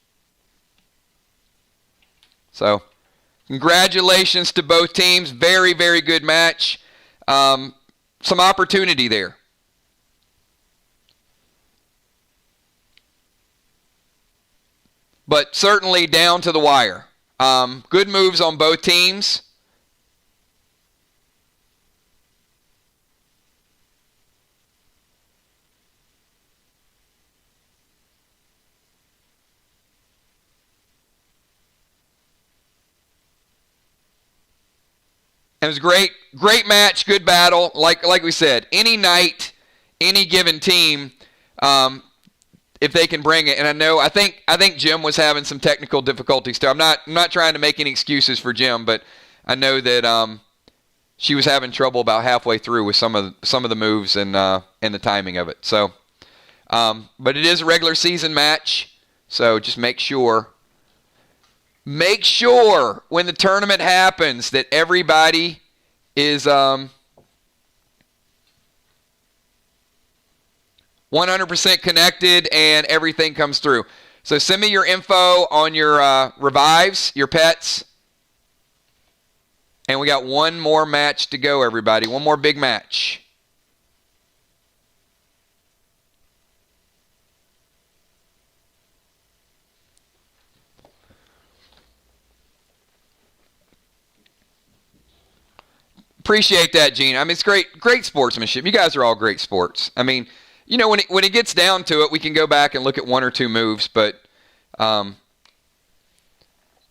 So, congratulations to both teams. Very, very good match. Some opportunity there. But certainly down to the wire. Good moves on both teams. It was a great match, good battle. Like we said, any night, any given team, if they can bring it. And I think Jim was having some technical difficulties too. I'm not trying to make any excuses for Jim, but I know that she was having trouble about halfway through with some of the moves and the timing of it. So, but it is a regular season match, so just make sure when the tournament happens that everybody is 100% connected and everything comes through. So send me your info on your revives, your pets. And we got one more match to go, everybody. One more big match. Appreciate that, Gene. I mean, it's great sportsmanship. You guys are all great sports. I mean, you know, when it gets down to it, we can go back and look at one or two moves. But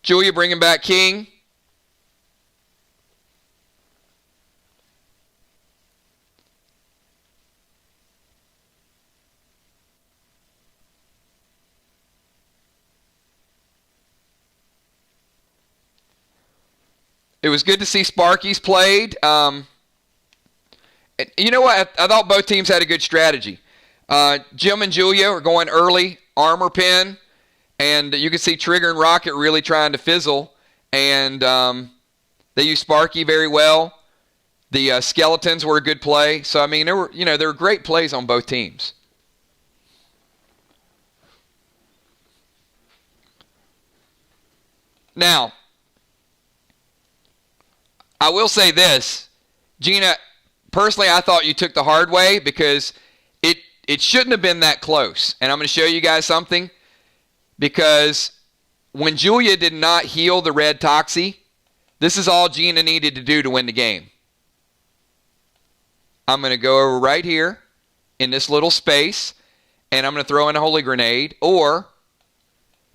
Julia bringing back King. It was good to see Sparky's played. You know what? I thought both teams had a good strategy. Jim and Julia are going early, armor pin, and you can see Trigger and Rocket really trying to fizzle. And they used Sparky very well. The skeletons were a good play. So I mean, there were great plays on both teams. Now, I will say this, Gina, personally I thought you took the hard way because it shouldn't have been that close. And I'm going to show you guys something, because when Julia did not heal the red Toxie, this is all Gina needed to do to win the game. I'm going to go over right here in this little space, and I'm going to throw in a holy grenade, or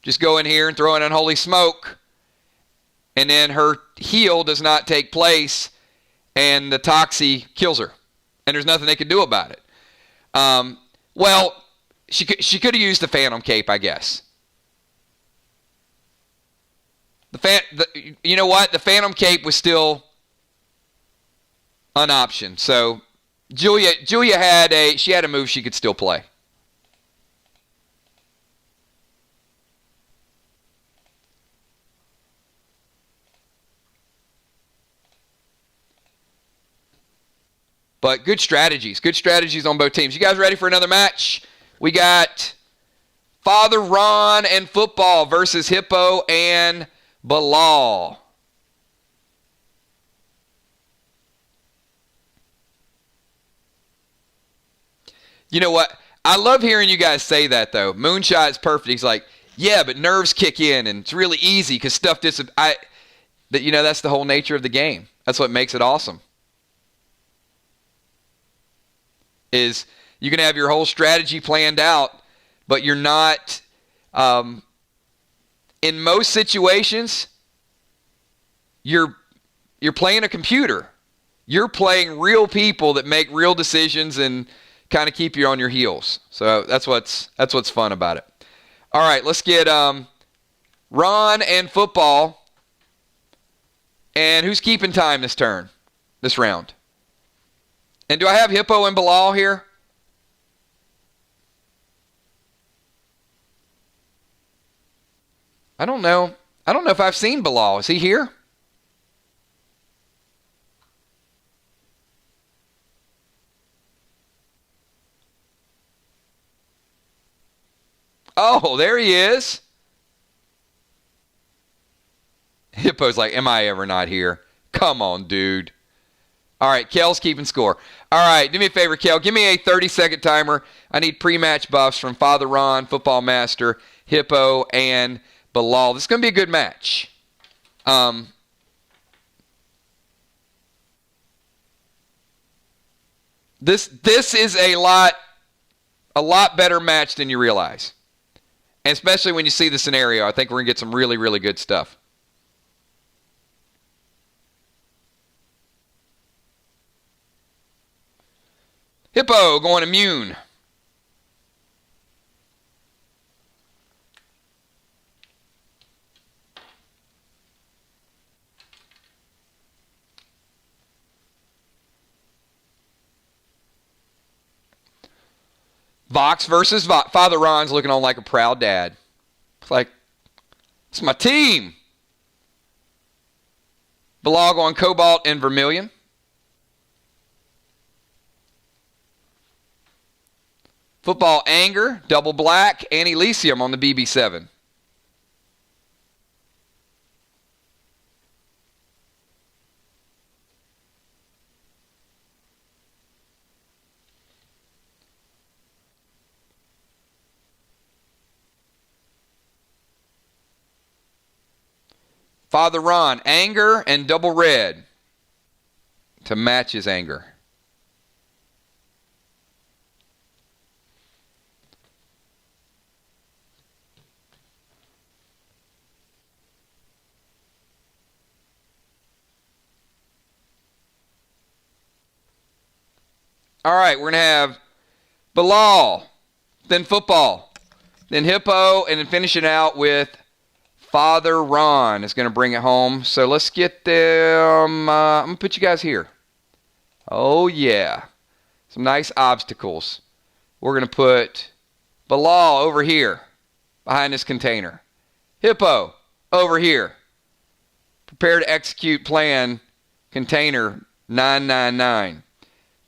just go in here and throw in unholy smoke, and then her heal does not take place, and the Toxie kills her. And there's nothing they can do about it. Well, she could have used the Phantom Cape, I guess. You know what? The Phantom Cape was still an option. So Julia had a move she could still play. But good strategies on both teams. You guys ready for another match? We got Father Ron and Football versus Hippo and Bilal. You know what? I love hearing you guys say that, though. Moonshot's perfect. He's like, yeah, but nerves kick in, and it's really easy because stuff disappears. That's the whole nature of the game. That's what makes it awesome. Is You can have your whole strategy planned out, but you're not, in most situations, you're playing a computer. You're playing real people that make real decisions and kind of keep you on your heels. So that's what's fun about it. All right, let's get Ron and football. And who's keeping time this round? And do I have Hippo and Bilal here? I don't know. I don't know if I've seen Bilal. Is he here? Oh, there he is. Hippo's like, am I ever not here? Come on, dude. All right, Kel's keeping score. All right, do me a favor, Kel. Give me a 30-second timer. I need pre-match buffs from Father Ron, Football Master, Hippo, and Bilal. This is going to be a good match. This is a lot better match than you realize. And especially when you see the scenario, I think we're going to get some really, really good stuff. Hippo going immune. Vox versus Father Ron's looking on like a proud dad. It's like, it's my team. Bilal on Cobalt and Vermilion. Football Anger, Double Black, and Elysium on the BB7. Father Ron, Anger and Double Red to match his anger. All right, we're going to have Bilal, then Football, then Hippo, and then finish it out with Father Ron is going to bring it home. So let's get them. I'm going to put you guys here. Oh, yeah. Some nice obstacles. We're going to put Bilal over here behind this container. Hippo over here. Prepare to execute plan container 999.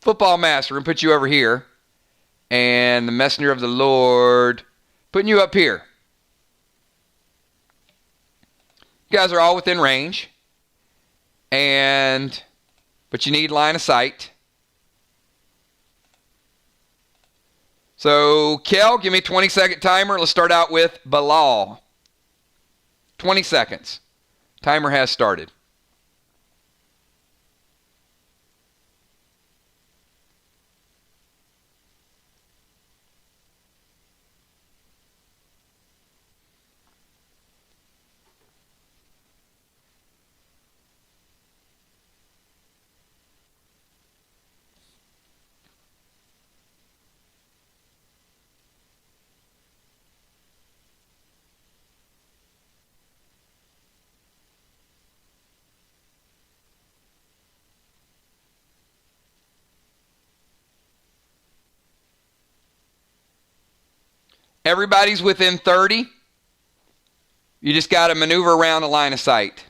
Football Master, we're going to put you over here. And the Messenger of the Lord, putting you up here. You guys are all within range. But you need line of sight. So, Kel, give me a 20-second timer. Let's start out with Bilal. 20 seconds. Timer has started. Everybody's within 30. You just got to maneuver around the line of sight.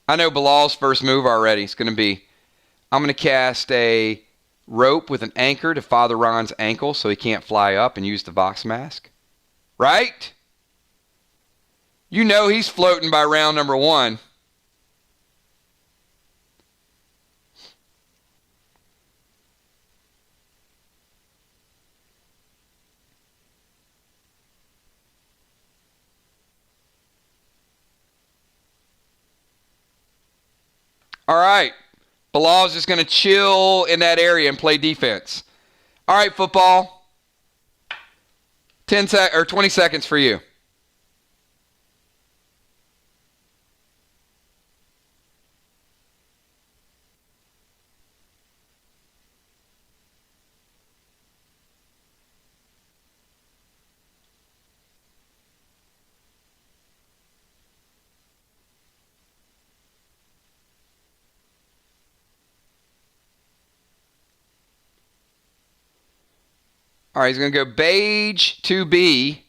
I know Bilal's first move already. It's going to be, I'm going to cast a rope with an anchor to Father Ron's ankle so he can't fly up and use the Vox mask. Right? You know he's floating by round number 1. All right. Bilal's just going to chill in that area and play defense. All right, football. 20 seconds for you. All right, he's going to go beige to B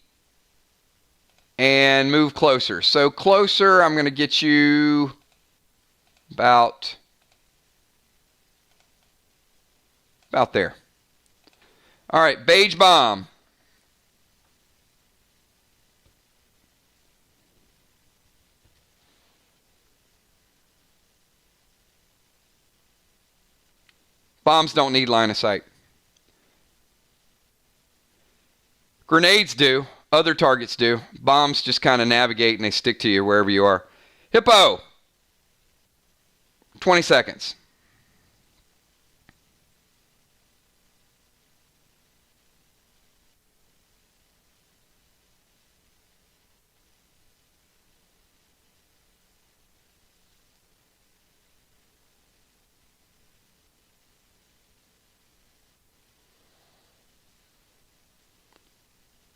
and move closer. So closer, I'm going to get you about there. All right, beige bomb. Bombs don't need line of sight. Grenades do. Other targets do. Bombs just kind of navigate and they stick to you wherever you are. Hippo. 20 seconds.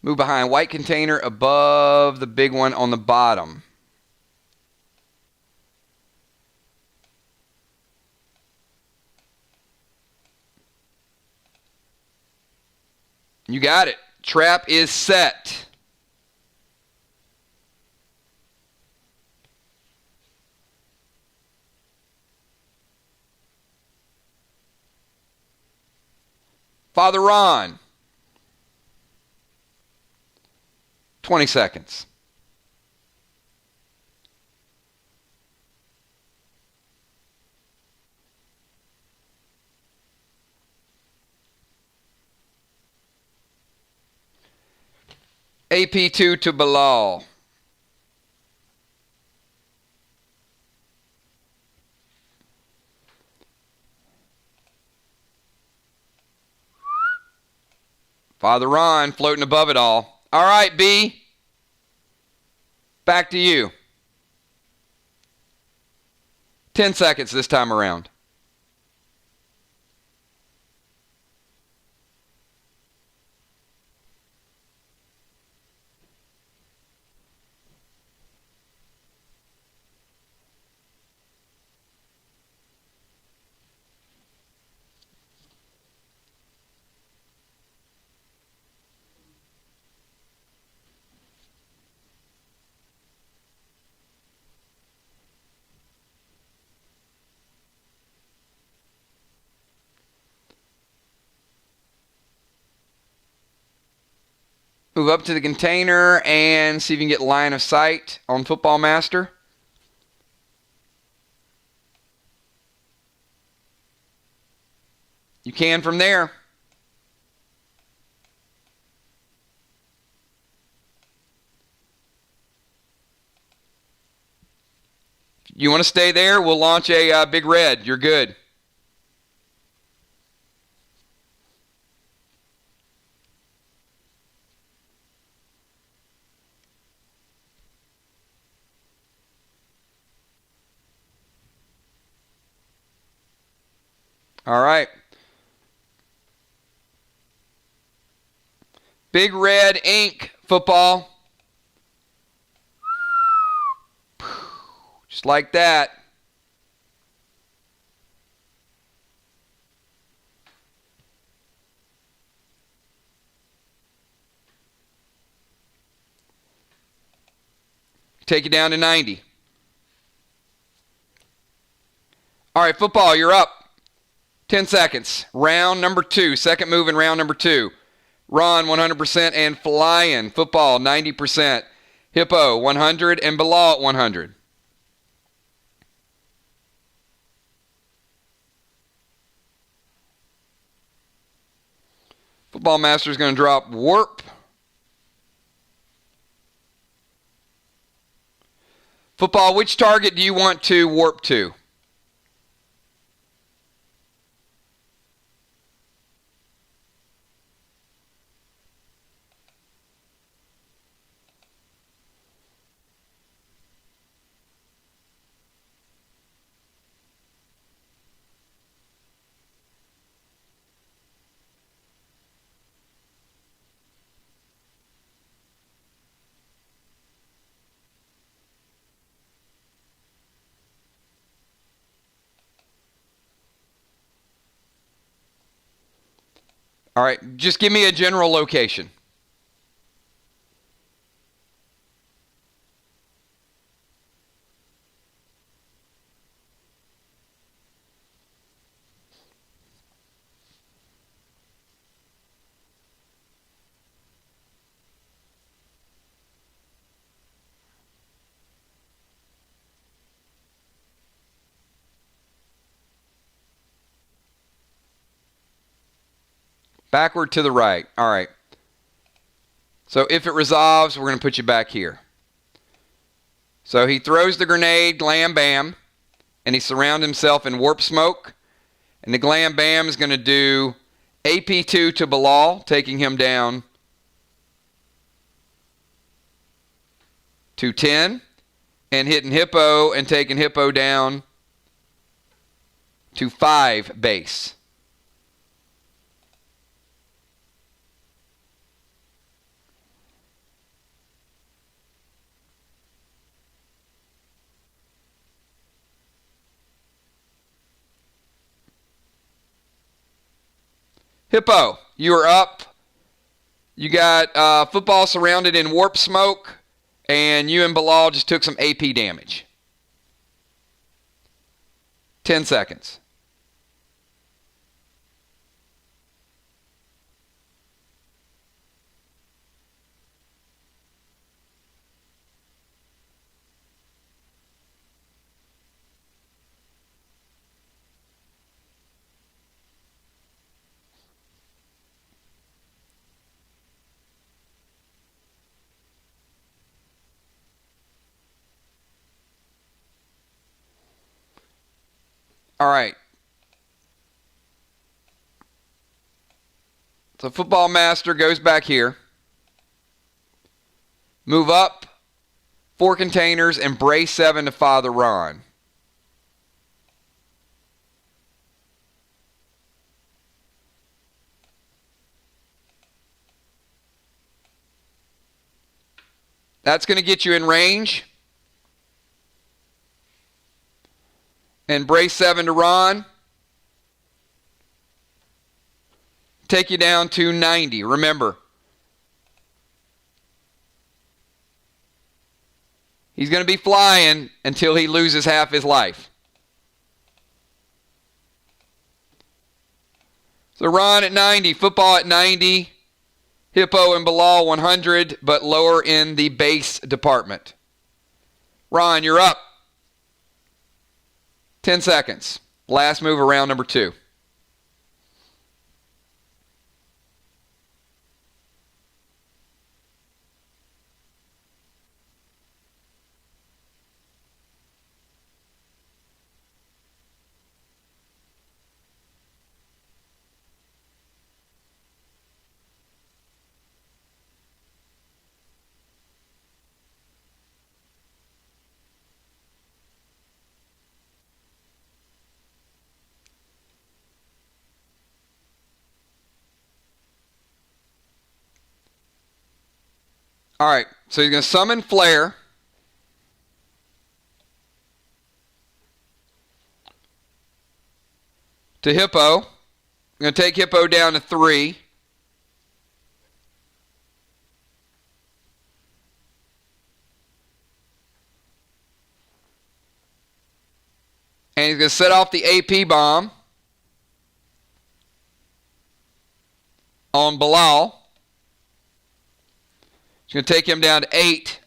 Move behind white container above the big one on the bottom. You got it. Trap is set. Father Ron. 20 seconds. AP2 to Bilal. Father Ron floating above it all. All right, B. Back to you. 10 seconds this time around. Move up to the container and see if you can get line of sight on Football Master. You can from there. You want to stay there? We'll launch a big red. You're good. All right. Big red ink football. Just like that. Take it down to 90. All right, football, you're up. 10 seconds. Round number 2. Second move in round number 2. Ron, 100% and flying. Football, 90%. Hippo, 100 and Bilal at 100. Football Master is going to drop warp. Football, which target do you want to warp to? All right, just give me a general location. Backward to the right. All right. So if it resolves, we're going to put you back here. So he throws the grenade, glam bam, and he surrounds himself in warp smoke. And the glam bam is going to do AP2 to Bilal, taking him down to 10, and hitting Hippo and taking Hippo down to 5 base. Hippo, you are up. You got football surrounded in warp smoke, and you and Bilal just took some AP damage. 10 seconds. All right. So Football Master goes back here. Move up 4 containers and brace 7 to Father Ron. That's going to get you in range. And brace 7 to Ron. Take you down to 90. Remember, he's going to be flying until he loses half his life. So Ron at 90, Football at 90, Hippo and Bilal 100, but lower in the base department. Ron, you're up. 10 seconds. Last move of round number 2. All right, so he's going to summon Flare. To Hippo. I'm going to take Hippo down to 3. And he's going to set off the AP bomb on Bilal. He's going to take him down to 8.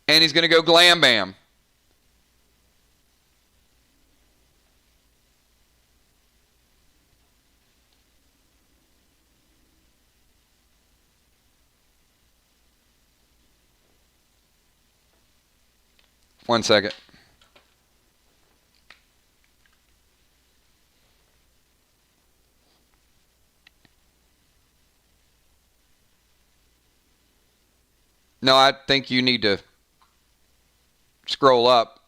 And he's going to go Glam Bam. One second. No, I think you need to scroll up.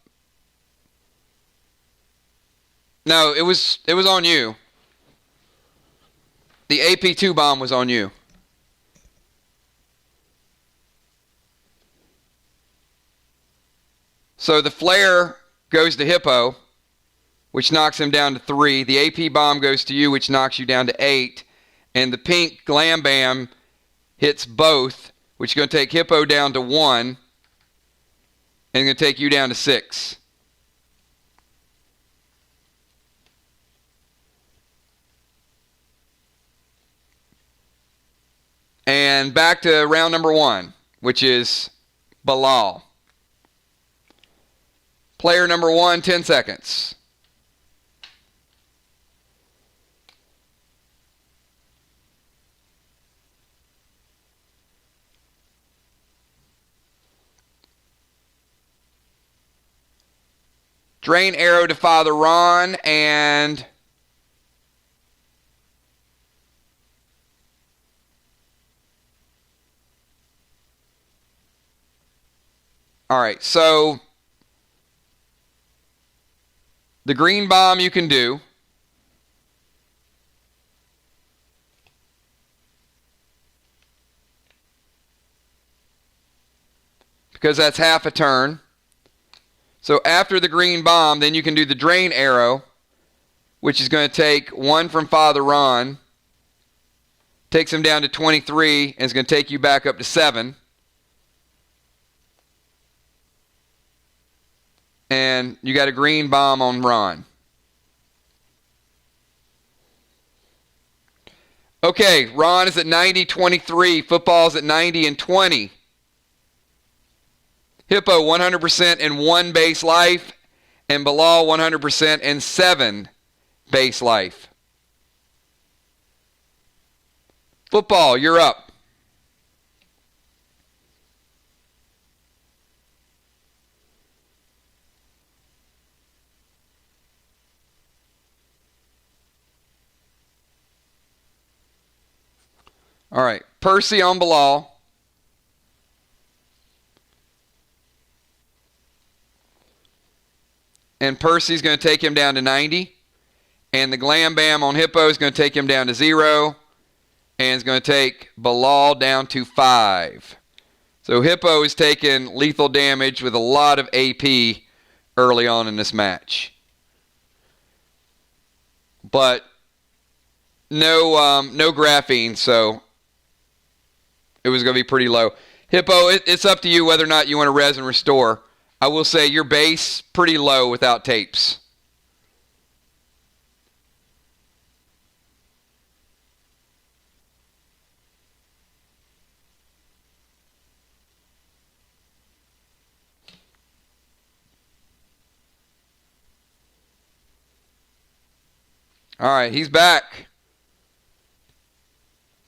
No, it was on you. The AP2 bomb was on you. So the flare goes to Hippo, which knocks him down to 3. The AP bomb goes to you, which knocks you down to 8. And the pink Glam Bam hits both, which is going to take Hippo down to 1. And going to take you down to 6. And back to round number 1, which is Bilal. Player number 1, 10 seconds. Drain arrow to Father Ron, and all right, so the green bomb you can do. Because that's half a turn. So after the green bomb, then you can do the drain arrow, which is going to take 1 from Father Ron, takes him down to 23, and is going to take you back up to 7. And you got a green bomb on Ron. Okay, Ron is at 90, 23. Football's at 90 and 20. Hippo 100% and 1 base life, and Bilal 100% and 7 base life. Football, you're up. All right, Percy on Bilal. And Percy's going to take him down to 90. And the Glam Bam on Hippo is going to take him down to 0. And it's going to take Bilal down to 5. So Hippo is taking lethal damage with a lot of AP early on in this match. But no graphene, so it was going to be pretty low. Hippo, it's up to you whether or not you want to res and restore. I will say your base pretty low without tapes. All right, he's back.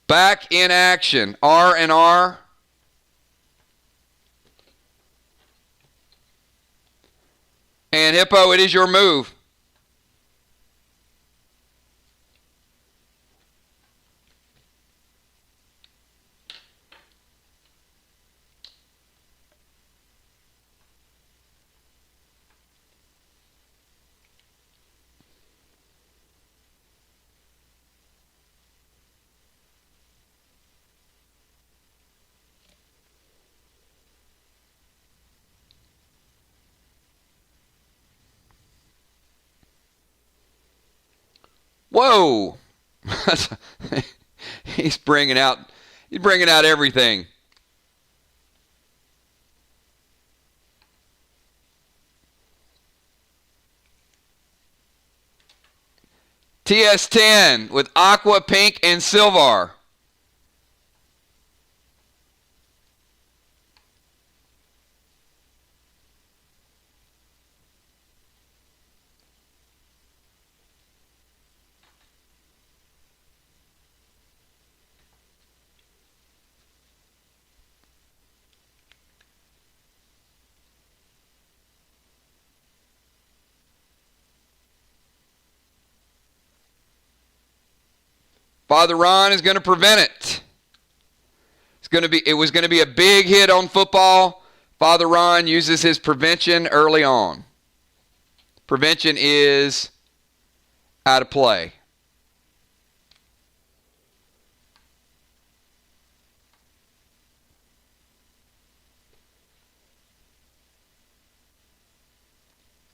Back in action. R and R. And Hippo, it is your move. Whoa! He's bringing out everything. TS10 with aqua, pink, and silver. Father Ron is going to prevent it. It was going to be a big hit on football. Father Ron uses his prevention early on. Prevention is out of play.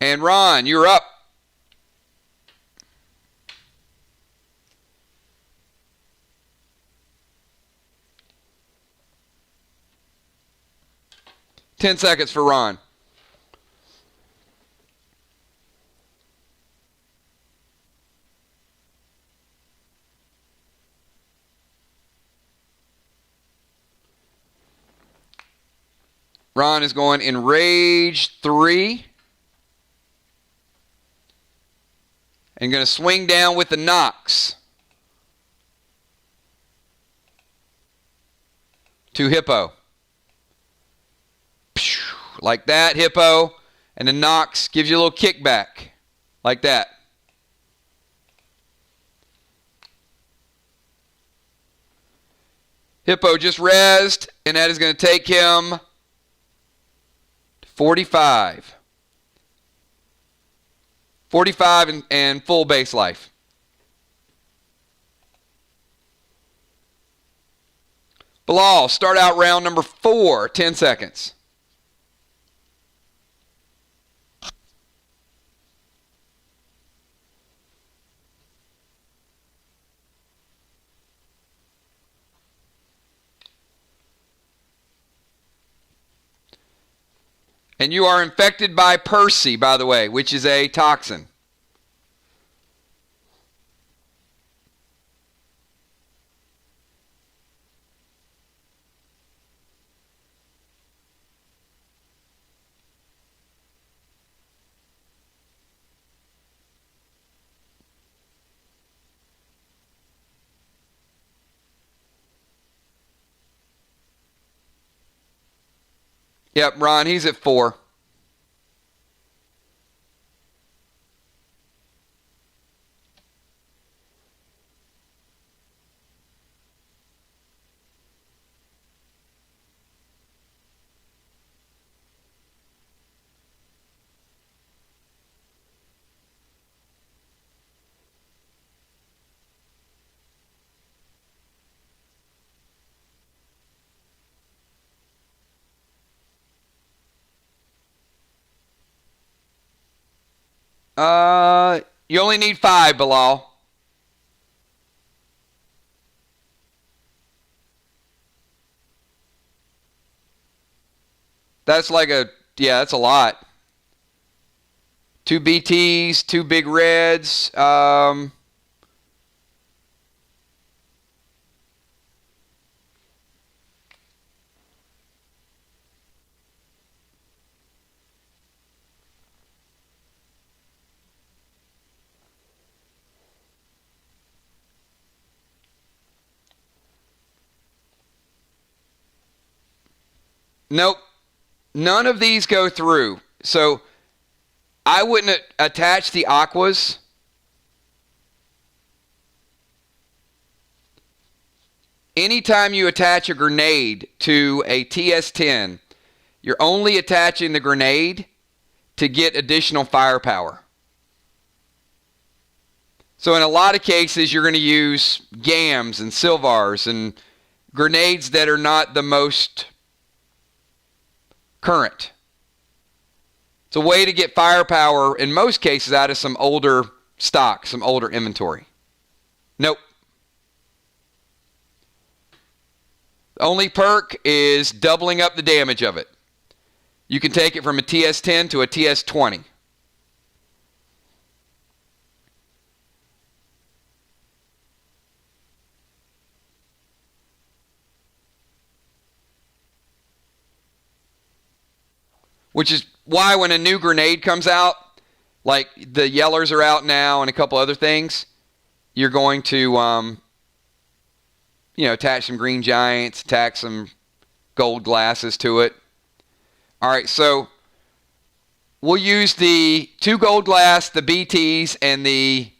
And Ron, you're up. Ten seconds for Ron. Ron is going Enrage 3. And going to swing down with the Nox. To Hippo. Like that, Hippo. And the Nox gives you a little kickback. Like that. Hippo just rezzed, and that is going to take him to 45. 45 and full base life. Bilal, start out round number 4, 10 seconds. And you are infected by Percy, by the way, which is a toxin. Yep, Ron, he's at 4. You only need 5, Bilal. That's like that's a lot. 2 BTs, 2 big reds. Nope. None of these go through. So I wouldn't attach the aquas. Anytime you attach a grenade to a TS-10, you're only attaching the grenade to get additional firepower. So in a lot of cases, you're going to use GAMs and Silvars and grenades that are not the most current. It's a way to get firepower, in most cases, out of some older stock, some older inventory. Nope. The only perk is doubling up the damage of it. You can take it from a TS-10 to a TS-20. Which is why when a new grenade comes out, like the Yellers are out now and a couple other things, you're going to attach some green giants, attach some gold glasses to it. All right, so we'll use the 2 gold glass, the BTs, and the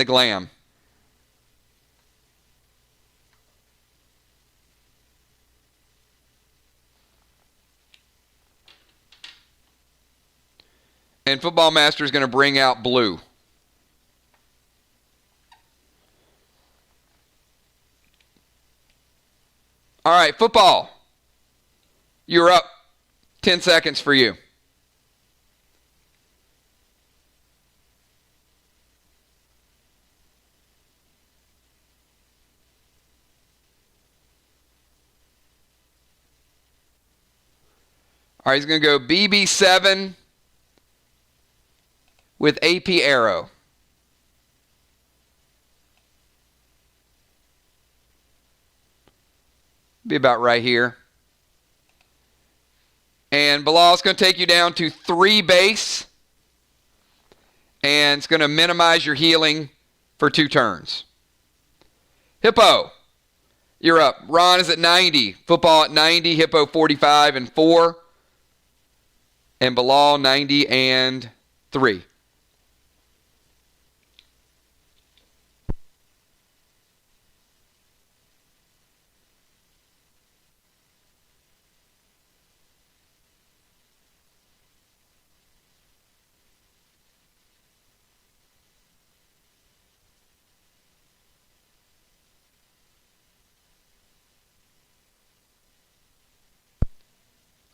glam. And Football Master is going to bring out blue. All right, football. You're up. 10 seconds for you. All right, he's going to go BB7 with AP arrow. Be about right here. And Bilal's going to take you down to 3 base. And it's going to minimize your healing for 2 turns. Hippo, you're up. Ron is at 90. Football at 90. Hippo 45 and 4. And Bilal 90 and 3.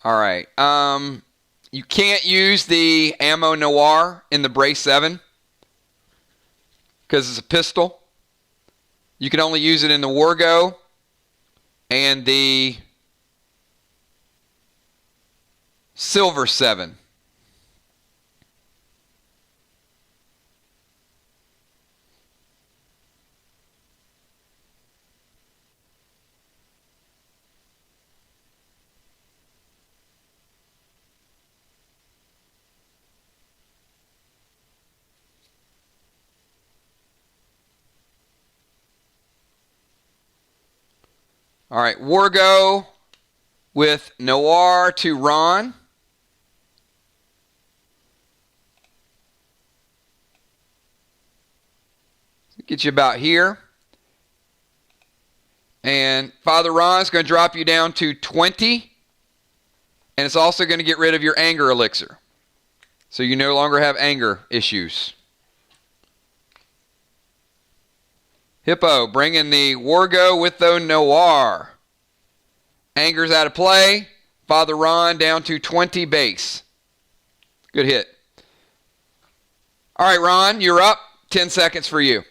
All right. You can't use the ammo noir in the brace 7 because it's a pistol. You can only use it in the Wargo and the silver 7. All right, Wargo with Noir to Ron. Get you about here. And Father Ron is going to drop you down to 20. And it's also going to get rid of your anger elixir. So you no longer have anger issues. Hippo, bring in the Wargo with the Noir. Anger's out of play. Father Ron down to 20 base. Good hit. All right, Ron, you're up. 10 seconds for you.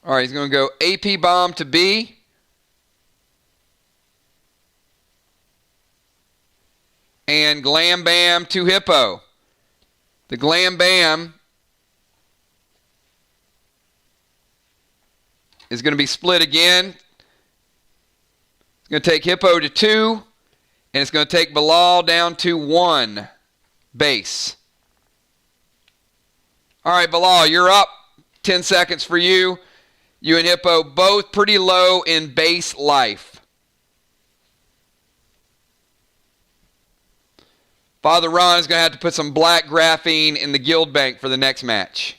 All right, he's going to go AP bomb to B. And Glam Bam to Hippo. The Glam Bam is going to be split again. It's going to take Hippo to 2. And it's going to take Bilal down to 1 base. All right, Bilal, you're up. 10 seconds for you. You and Hippo both pretty low in base life. Father Ron is going to have to put some black graphene in the guild bank for the next match.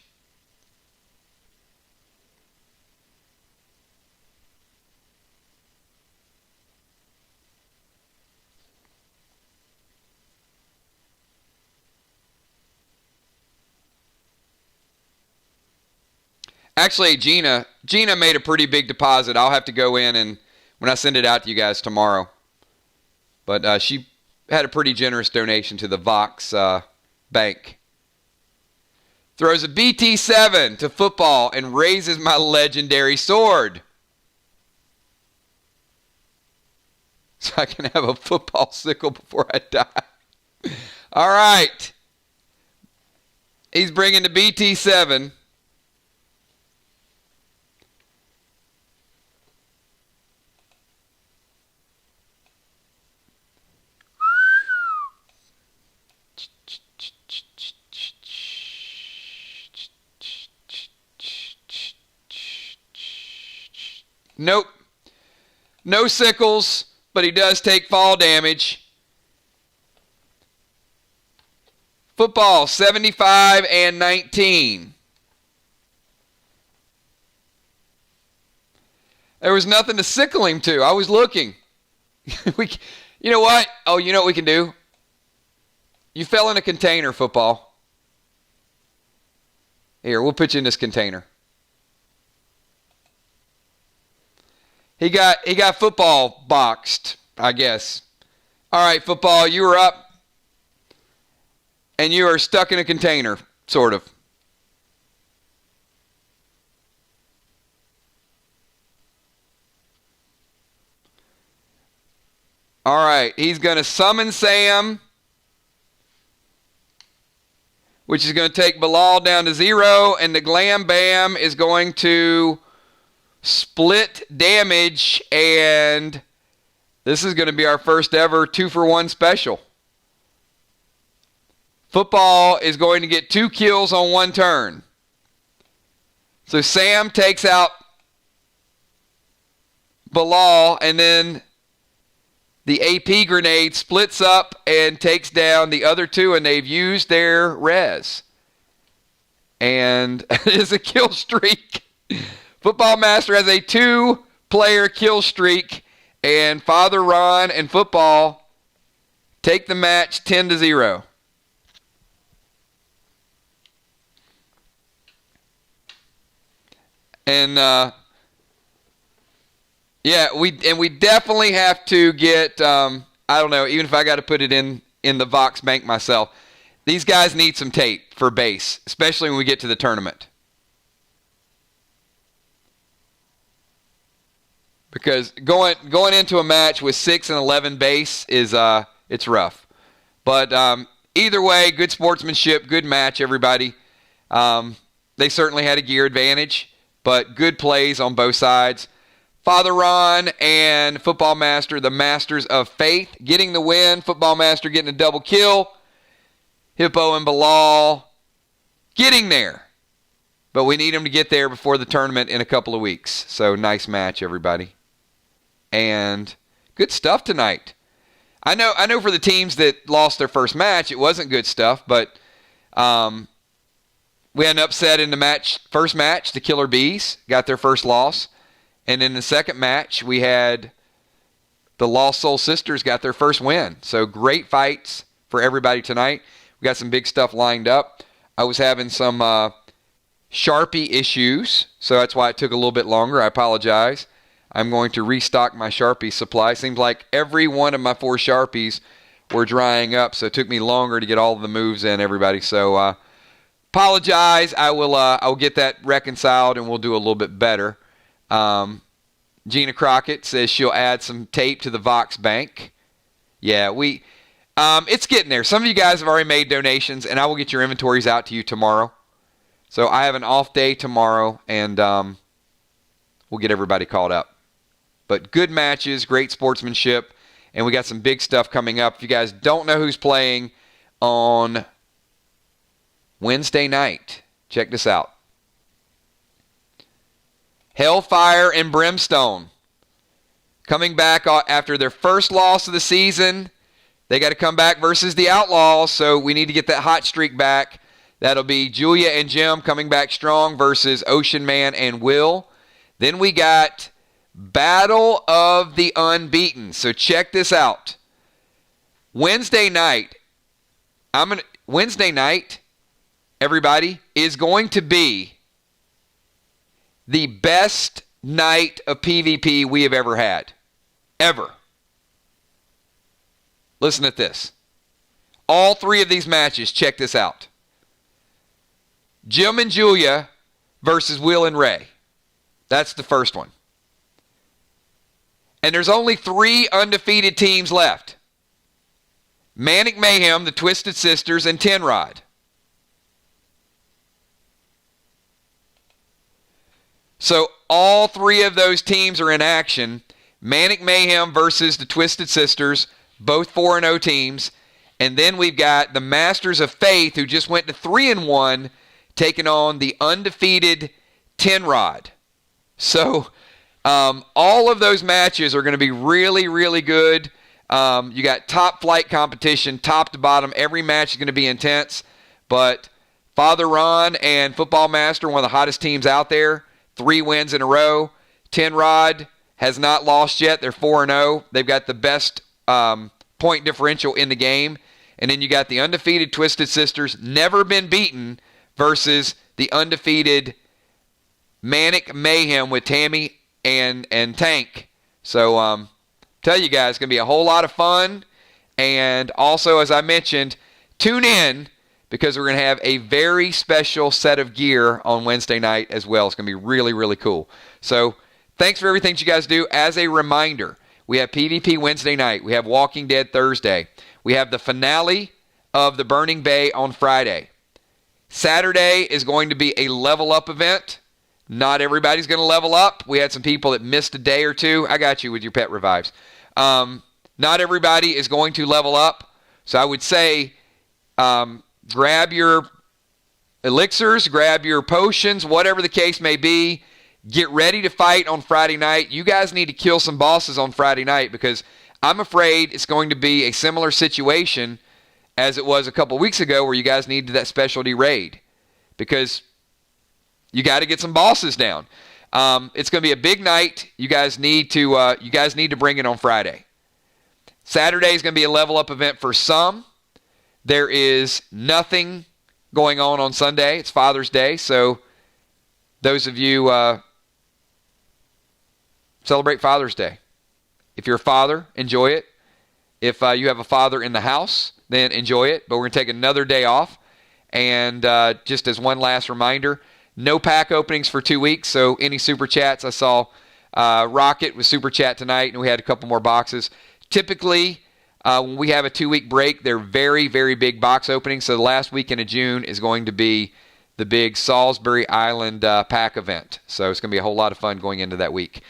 Actually, Gina made a pretty big deposit. I'll have to go in and when I send it out to you guys tomorrow. But she had a pretty generous donation to the Vox bank. Throws a BT7 to football and raises my legendary sword. So I can have a football sickle before I die. All right. He's bringing the BT7. Nope. No sickles. but he does take fall damage. Football, 75-19. There was nothing to sickle him to. I was looking. You know what? Oh, you know what we can do? You fell in a container, football. Here, we'll put you in this container. He got football boxed, I guess. All right, football, you are up. And you are stuck in a container, sort of. All right, he's going to summon Sam, which is going to take Bilal down to 0, and the Glam Bam is going to split damage, and this is going to be our first ever 2-for-1 special. Football is going to get 2 kills on 1 turn. So Sam takes out Bilal, and then the AP grenade splits up and takes down the other 2, and they've used their res. And it is a kill streak. Football Master has a 2-player kill streak, and Father Ron and Football take the match 10-0. And yeah, we definitely have to get, I don't know, even if I got to put it in the Vox Bank myself, these guys need some tape for base, especially when we get to the tournament. Because going into a match with 6 and 11 base is, it's rough. But either way, good sportsmanship, good match, everybody. They certainly had a gear advantage, but good plays on both sides. Father Ron and Football Master, the Masters of Faith, getting the win. Football Master getting a double kill. Hippo and Bilal getting there. But we need them to get there before the tournament in a couple of weeks. So nice match, everybody. And good stuff tonight. I know for the teams that lost their first match, it wasn't good stuff, but we had an upset in the first match. The Killer Bees got their first loss. And in the second match, we had the Lost Soul Sisters got their first win. So great fights for everybody tonight. We got some big stuff lined up. I was having some Sharpie issues, so that's why it took a little bit longer. I apologize. I'm going to restock my Sharpie supply. Seems like every one of my 4 Sharpies were drying up, so it took me longer to get all of the moves in, everybody. So apologize. I will get that reconciled, and we'll do a little bit better. Gina Crockett says she'll add some tape to the Vox Bank. Yeah, it's getting there. Some of you guys have already made donations, and I will get your inventories out to you tomorrow. So I have an off day tomorrow, and we'll get everybody called up. But good matches, great sportsmanship, and we got some big stuff coming up. If you guys don't know who's playing on Wednesday night, check this out. Hellfire and Brimstone coming back after their first loss of the season. They got to come back versus the Outlaws, so we need to get that hot streak back. That'll be Julia and Jim coming back strong versus Ocean Man and Will. Then we got Battle of the Unbeaten. So check this out. Wednesday night, everybody, is going to be the best night of PvP we have ever had. Ever. Listen to this. All 3 of these matches, check this out. Jim and Julia versus Will and Ray. That's the first one. And there's only 3 undefeated teams left. Manic Mayhem, the Twisted Sisters, and Tenrod. So all 3 of those teams are in action. Manic Mayhem versus the Twisted Sisters, both 4-0 teams. And then we've got the Masters of Faith, who just went to 3-1, taking on the undefeated Tenrod. So All of those matches are going to be really, really good. You got top flight competition, top to bottom. Every match is going to be intense. But Father Ron and Football Master, one of the hottest teams out there, 3 wins in a row. 10 Rod has not lost yet. They're 4-0. They've got the best point differential in the game. And then you got the undefeated Twisted Sisters, never been beaten, versus the undefeated Manic Mayhem with Tammy and Tank. So tell you guys, it's going to be a whole lot of fun. And also, as I mentioned, tune in because we're going to have a very special set of gear on Wednesday night as well. It's going to be really, really cool. So thanks for everything that you guys do. As a reminder, we have PvP Wednesday night. We have Walking Dead Thursday. We have the finale of the Burning Bay on Friday. Saturday is going to be a level up event. Not everybody's going to level up. We had some people that missed a day or two. I got you with your pet revives. Not everybody is going to level up. So I would say grab your elixirs, grab your potions, whatever the case may be. Get ready to fight on Friday night. You guys need to kill some bosses on Friday night because I'm afraid it's going to be a similar situation as it was a couple weeks ago where you guys needed that specialty raid because you got to get some bosses down. It's going to be a big night. You guys need to bring it on Friday. Saturday is going to be a level up event for some. There is nothing going on Sunday. It's Father's Day, so those of you celebrate Father's Day. If you're a father, enjoy it. If you have a father in the house, then enjoy it. But we're going to take another day off. And just as one last reminder, no pack openings for 2 weeks. So any Super Chats, I saw Rocket with Super Chat tonight, and we had a couple more boxes. Typically, when we have a 2-week break, they're very, very big box openings. So the last weekend of June is going to be the big Salisbury Island pack event. So it's going to be a whole lot of fun going into that week.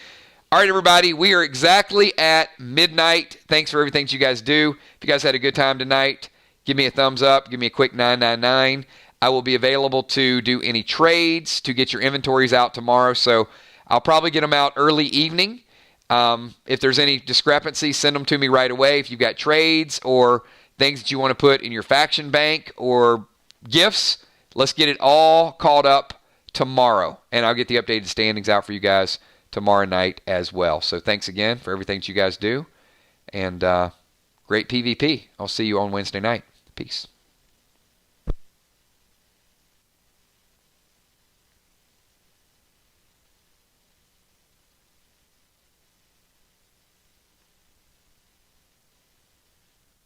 All right, everybody, we are exactly at midnight. Thanks for everything that you guys do. If you guys had a good time tonight, give me a thumbs up. Give me a quick 999. I will be available to do any trades, to get your inventories out tomorrow. So I'll probably get them out early evening. If there's any discrepancy, send them to me right away. If you've got trades or things that you want to put in your faction bank or gifts, let's get it all caught up tomorrow. And I'll get the updated standings out for you guys tomorrow night as well. So thanks again for everything that you guys do. And great PvP. I'll see you on Wednesday night. Peace.